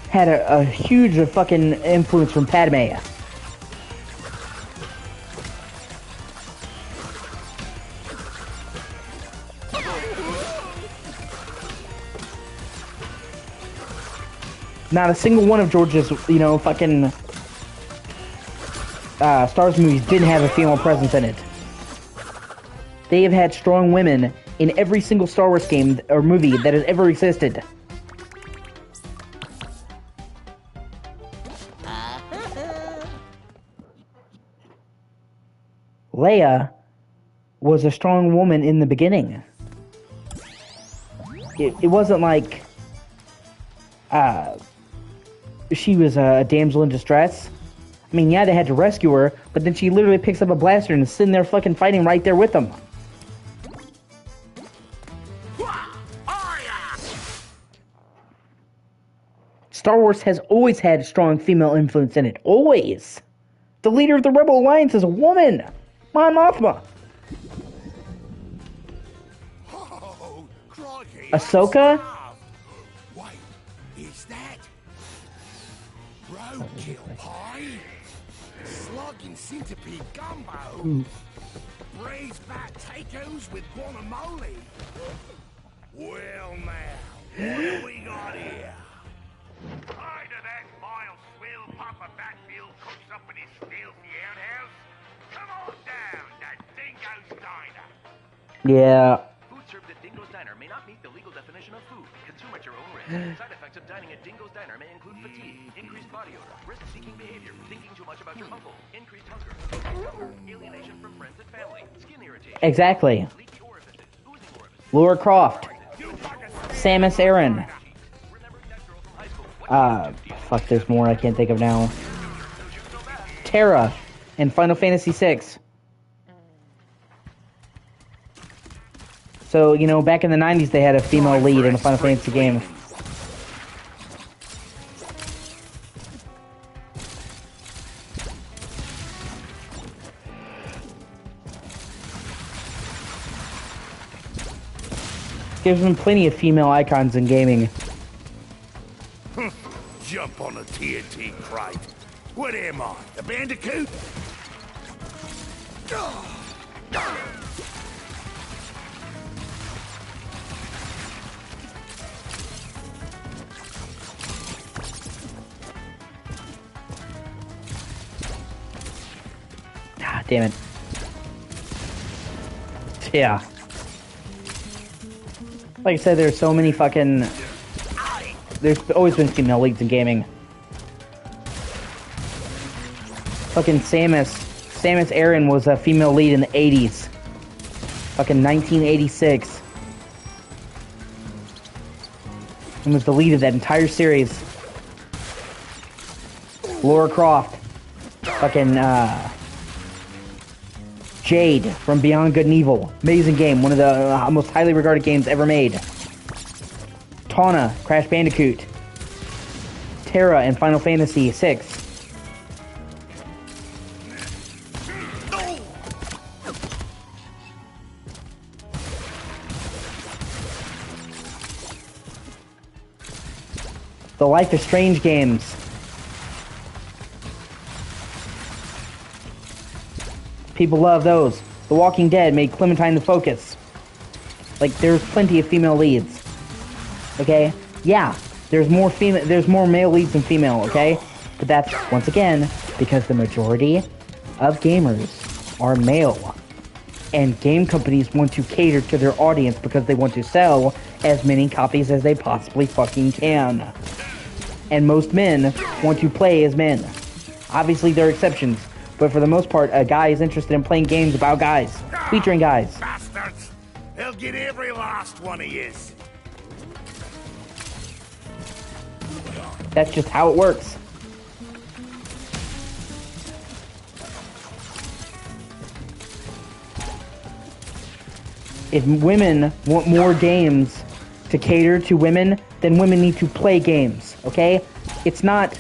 [SPEAKER 1] had a huge fucking influence from Padme. Not a single one of George's, fucking Star Wars movies didn't have a female presence in it. They have had strong women in every single Star Wars game or movie that has ever existed. Leia was a strong woman in the beginning. It wasn't like she was a damsel in distress. I mean, yeah, they had to rescue her, but then she literally picks up a blaster and is sitting there fucking fighting right there with them. Star Wars has always had strong female influence in it. Always. The leader of the Rebel Alliance is a woman. Mon Mothma.
[SPEAKER 2] Oh, crikey,
[SPEAKER 1] Ahsoka?
[SPEAKER 2] Wait, is that roadkill pie? Slug and centipede gumbo? Braised fat potatoes with guacamole? Well now, what do we got here?
[SPEAKER 11] Hi to that mild swill Papa Backfield cooks up in his stealthy outhouse. Come on down to Dingo's Diner.
[SPEAKER 1] Yeah.
[SPEAKER 12] Food served at Dingo's Diner may not meet the legal definition of food. Consume at your own risk. Side effects of dining at Dingo's Diner may include fatigue, increased body odor, risk-seeking behavior, thinking too much about your uncle, increased hunger, alienation from friends and family, skin irritation.
[SPEAKER 1] Exactly. Laura Croft. Samus Aran. Fuck, there's more I can't think of now. Terra in Final Fantasy VI. So, back in the 90s they had a female lead in a Final Fantasy game. Gives them plenty of female icons in gaming.
[SPEAKER 11] Jump on a TNT crate. What am I, a bandicoot?
[SPEAKER 1] Damn it. Yeah. Like I said, there's so many fucking... There's always been female leads in gaming. Fucking Samus Aran was a female lead in the 80s. Fucking 1986. And was the lead of that entire series. Lara Croft. Fucking, Jade from Beyond Good and Evil. Amazing game. One of the most highly regarded games ever made. Tawna, Crash Bandicoot. Terra in Final Fantasy VI. The Life is Strange games. People love those. The Walking Dead made Clementine the focus. Like, there's plenty of female leads. Okay? Yeah, there's more male leads than female, okay? But that's, once again, because the majority of gamers are male. And game companies want to cater to their audience because they want to sell as many copies as they possibly fucking can. And most men want to play as men. Obviously, there are exceptions. But for the most part, a guy is interested in playing games about guys. Featuring guys.
[SPEAKER 11] Bastards! They'll get every last one of yous.
[SPEAKER 1] That's just how it works. If women want more games to cater to women, then women need to play games, okay? It's not...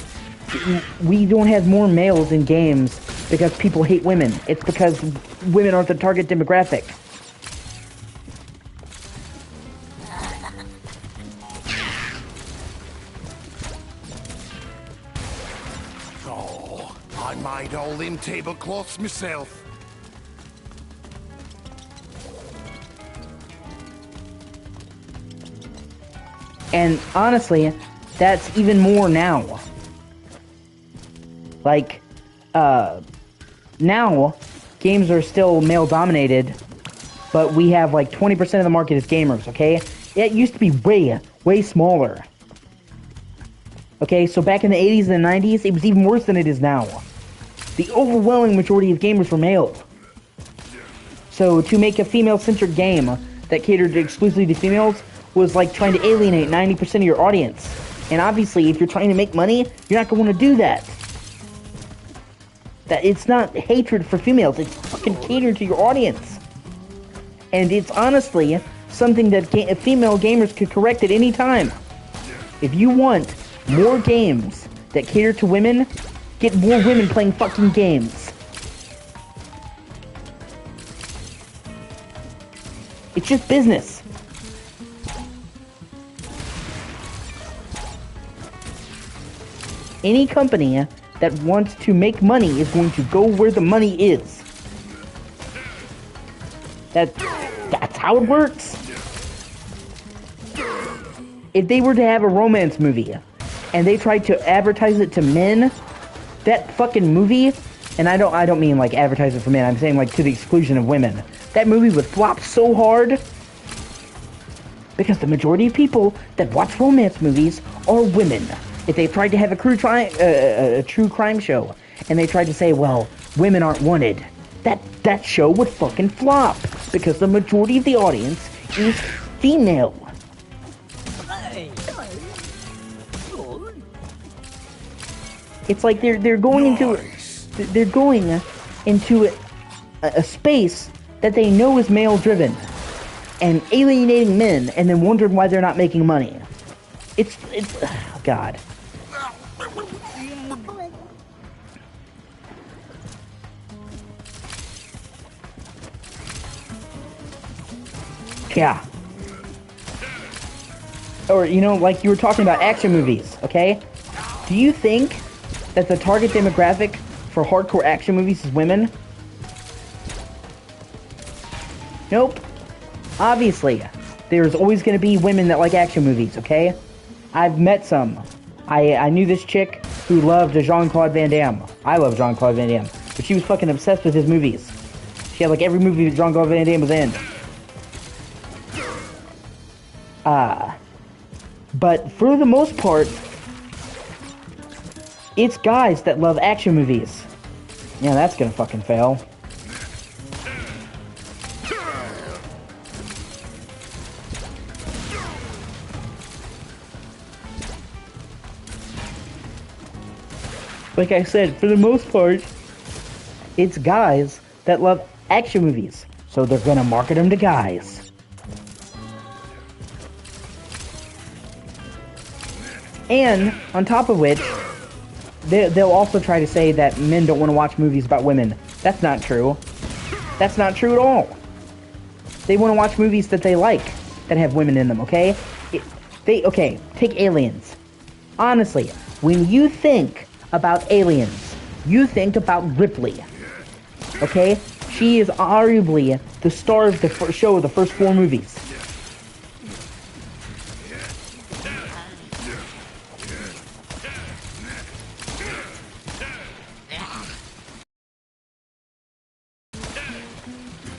[SPEAKER 1] We don't have more males in games because people hate women. It's because women aren't the target demographic.
[SPEAKER 11] Oh, I made all them tablecloths myself.
[SPEAKER 1] And honestly, that's even more now. Like, now, games are still male-dominated, but we have like 20% of the market is gamers, okay? It used to be way smaller. Okay, so back in the 80s and the 90s, it was even worse than it is now. The overwhelming majority of gamers were male. So to make a female-centric game that catered exclusively to females was like trying to alienate 90% of your audience. And obviously, if you're trying to make money, you're not going to want to do that. That it's not hatred for females, it's fucking catered to your audience. And it's honestly something that female gamers could correct at any time. If you want more games that cater to women, get more women playing fucking games. It's just business. Any company that wants to make money is going to go where the money is. That's how it works. If they were to have a romance movie and they tried to advertise it to men, that fucking movie, and I don't mean like advertise it for men, I'm saying like to the exclusion of women. That movie would flop so hard because the majority of people that watch romance movies are women. If they tried to have a true crime show, and they tried to say, well, women aren't wanted, that show would fucking flop, because the majority of the audience is female. It's like they're going into a space that they know is male driven, and alienating men, and then wondering why they're not making money. It's oh God. Yeah. Or, you know, like you were talking about action movies, okay? Do you think that the target demographic for hardcore action movies is women? Nope. Obviously. There's always going to be women that like action movies, okay? I've met some. I knew this chick who loved Jean-Claude Van Damme. I love Jean-Claude Van Damme. but she was fucking obsessed with his movies. She had like every movie that Jean-Claude Van Damme was in. But for the most part, it's guys that love action movies. Yeah, that's gonna fucking fail. Like I said, for the most part, it's guys that love action movies. So they're gonna market them to guys. And, on top of which, they'll also try to say that men don't want to watch movies about women. That's not true. That's not true at all. They want to watch movies that they like, that have women in them, okay? Okay, take Aliens. Honestly, when you think about Aliens, you think about Ripley. Okay? She is arguably the star of the show of the first 4 movies.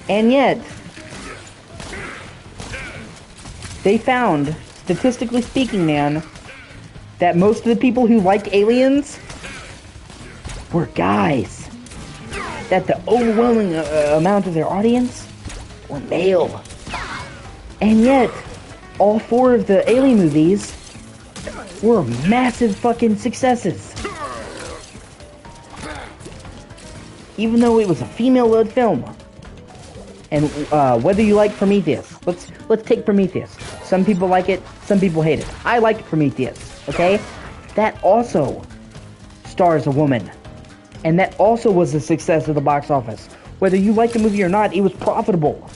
[SPEAKER 1] And yet, they found, statistically speaking, man, that most of the people who liked Aliens were guys. That the overwhelming amount of their audience were male. And yet, all 4 of the Alien movies were massive fucking successes. Even though it was a female-led film. And whether you like Prometheus, let's take Prometheus. Some people like it, some people hate it. I like Prometheus, okay? That also stars a woman. And that also was a success at the box office. Whether you like the movie or not, it was profitable.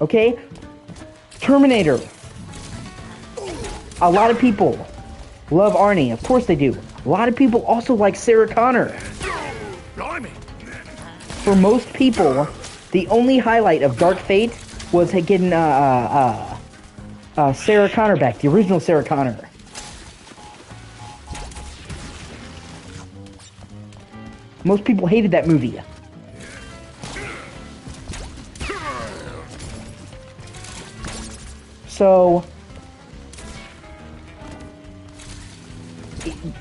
[SPEAKER 1] Okay? Terminator. A lot of people love Arnie. Of course they do. A lot of people also like Sarah Connor. For most people, the only highlight of Dark Fate was getting Sarah Connor back, the original Sarah Connor. Most people hated that movie. So,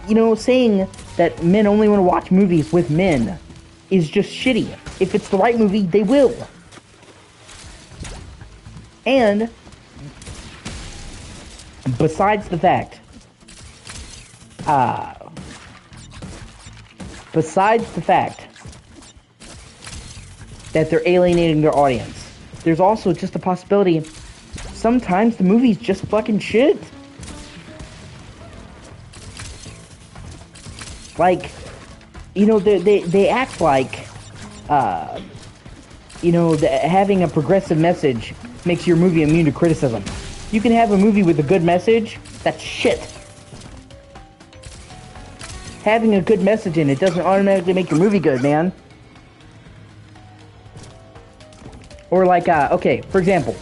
[SPEAKER 1] you know, saying that men only want to watch movies with men is just shitty. If it's the right movie, they will. And besides the fact that they're alienating their audience, there's also just a possibility sometimes the movie's just fucking shit. Like, you know, they act like, you know, having a progressive message makes your movie immune to criticism. You can have a movie with a good message, that's shit. Having a good message in it doesn't automatically make your movie good, man. Or like, okay, for example,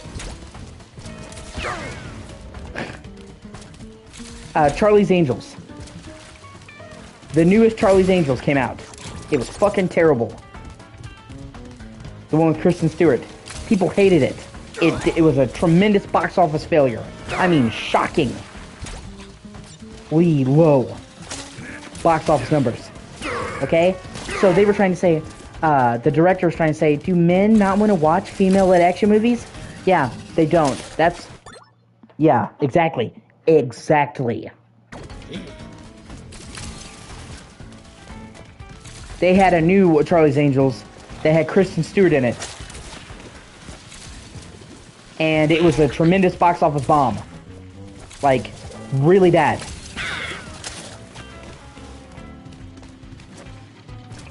[SPEAKER 1] Charlie's Angels. The newest Charlie's Angels came out. It was fucking terrible. The one with Kristen Stewart. People hated it. It was a tremendous box office failure. I mean, shockingly low box office numbers. Okay? So they were trying to say, the director was trying to say, do men not want to watch female-led action movies? Yeah, they don't. Yeah, exactly. Exactly. They had a new Charlie's Angels that had Kristen Stewart in it. And it was a tremendous box office bomb. Like, really bad.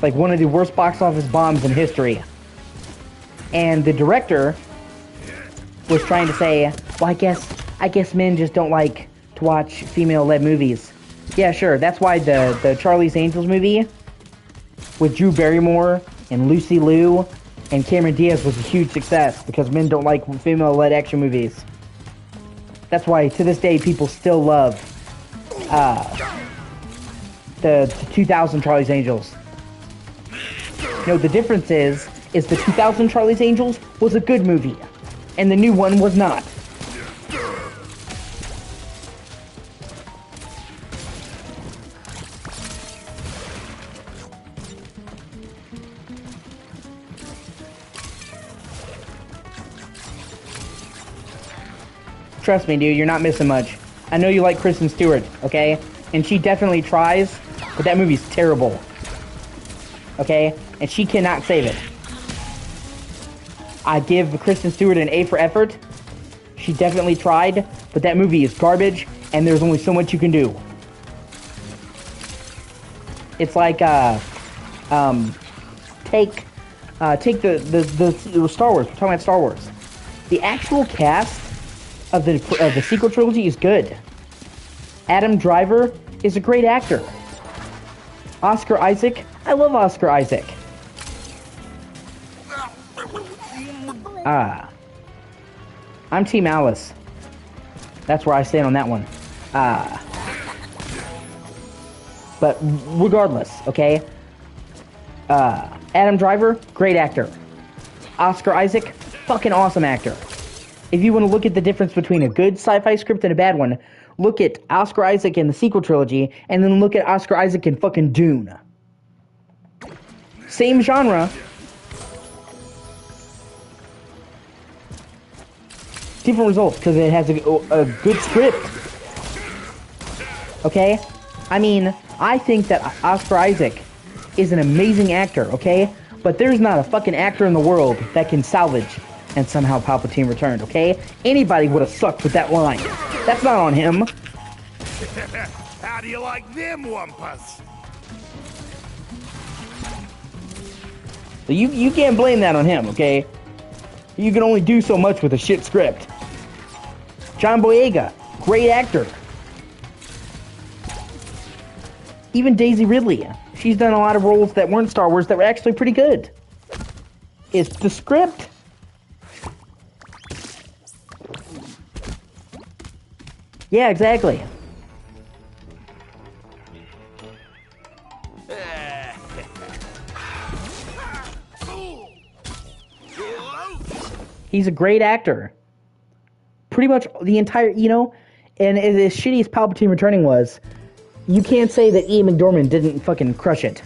[SPEAKER 1] Like, one of the worst box office bombs in history. And the director was trying to say, well, I guess men just don't like to watch female-led movies. Yeah, sure, that's why the Charlie's Angels movie with Drew Barrymore and Lucy Liu and Cameron Diaz was a huge success, because men don't like female-led action movies. That's why, to this day, people still love the 2000 Charlie's Angels. No, the difference is the 2000 Charlie's Angels was a good movie, and the new one was not. Trust me, dude, you're not missing much. I know you like Kristen Stewart, okay? And she definitely tries, but that movie's terrible. Okay? And she cannot save it. I give Kristen Stewart an A for effort. She definitely tried, but that movie is garbage, and there's only so much you can do. It's like, take the Star Wars. We're talking about Star Wars. The actual cast of the sequel trilogy is good. Adam Driver is a great actor. Oscar Isaac, I love Oscar Isaac. I'm Team Alice. That's where I stand on that one. But regardless, okay? Adam Driver, great actor. Oscar Isaac, fucking awesome actor. If you want to look at the difference between a good sci-fi script and a bad one, look at Oscar Isaac in the sequel trilogy, and then look at Oscar Isaac in fucking Dune. Same genre. Different results, because it has a good script. Okay? I mean, I think that Oscar Isaac is an amazing actor, okay? But there's not a fucking actor in the world that can salvage and somehow Palpatine returned, okay? Anybody would have sucked with that line. That's not on him.
[SPEAKER 11] How do you like them wampus?
[SPEAKER 1] So you can't blame that on him, okay? You can only do so much with a shit script. John Boyega, great actor. Even Daisy Ridley, she's done a lot of roles that weren't Star Wars that were actually pretty good. It's the script. Yeah, exactly. He's a great actor. Pretty much the entire, and as shitty as Palpatine returning was, you can't say that Ian McDormand didn't fucking crush it.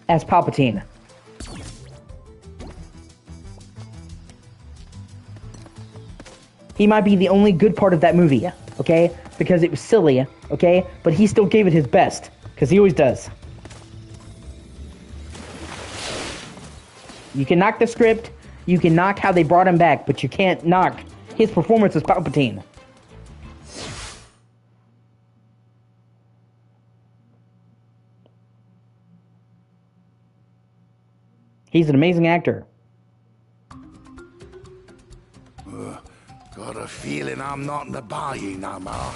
[SPEAKER 1] As Palpatine. He might be the only good part of that movie, okay? Because it was silly, okay? But he still gave it his best, because he always does. You can knock the script, you can knock how they brought him back, but you can't knock his performance as Palpatine. He's an amazing actor.
[SPEAKER 11] Got a feeling I'm not in the bayou no more.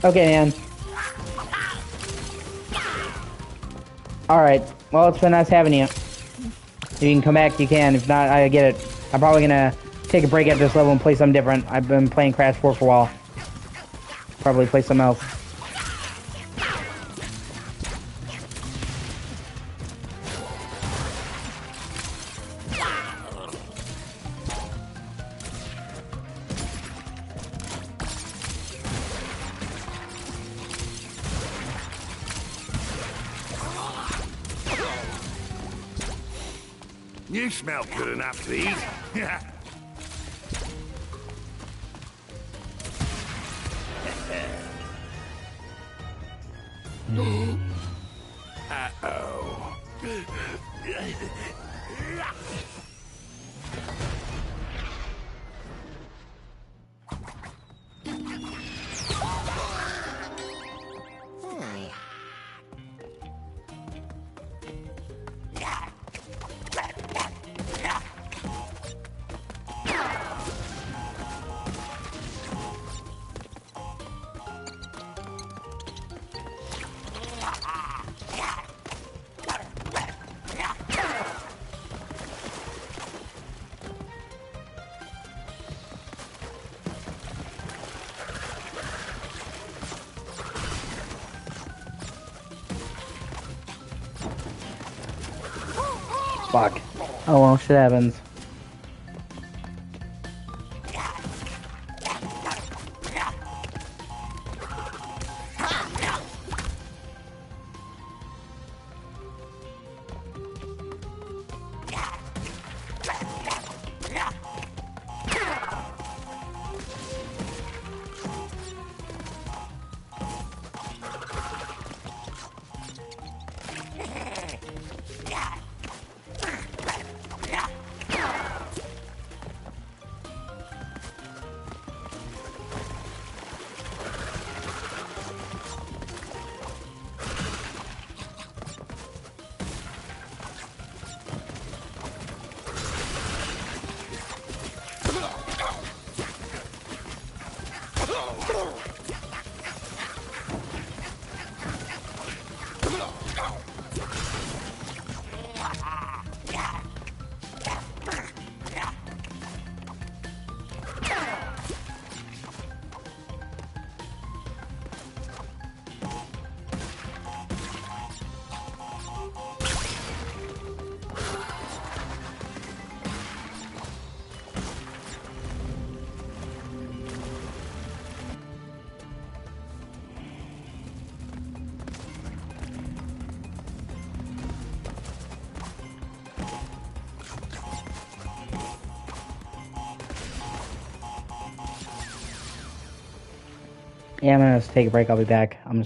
[SPEAKER 1] Okay, man. Alright. Well, it's been nice having you. If you can come back, you can. If not, I get it. I'm probably gonna take a break at this level and play something different. I've been playing Crash 4 for a while. Probably play something else.
[SPEAKER 11] You smell good enough to eat. Uh-oh.
[SPEAKER 1] Fuck. Oh well, shit happens. Yeah, I'm gonna take a break. I'll be back. I'm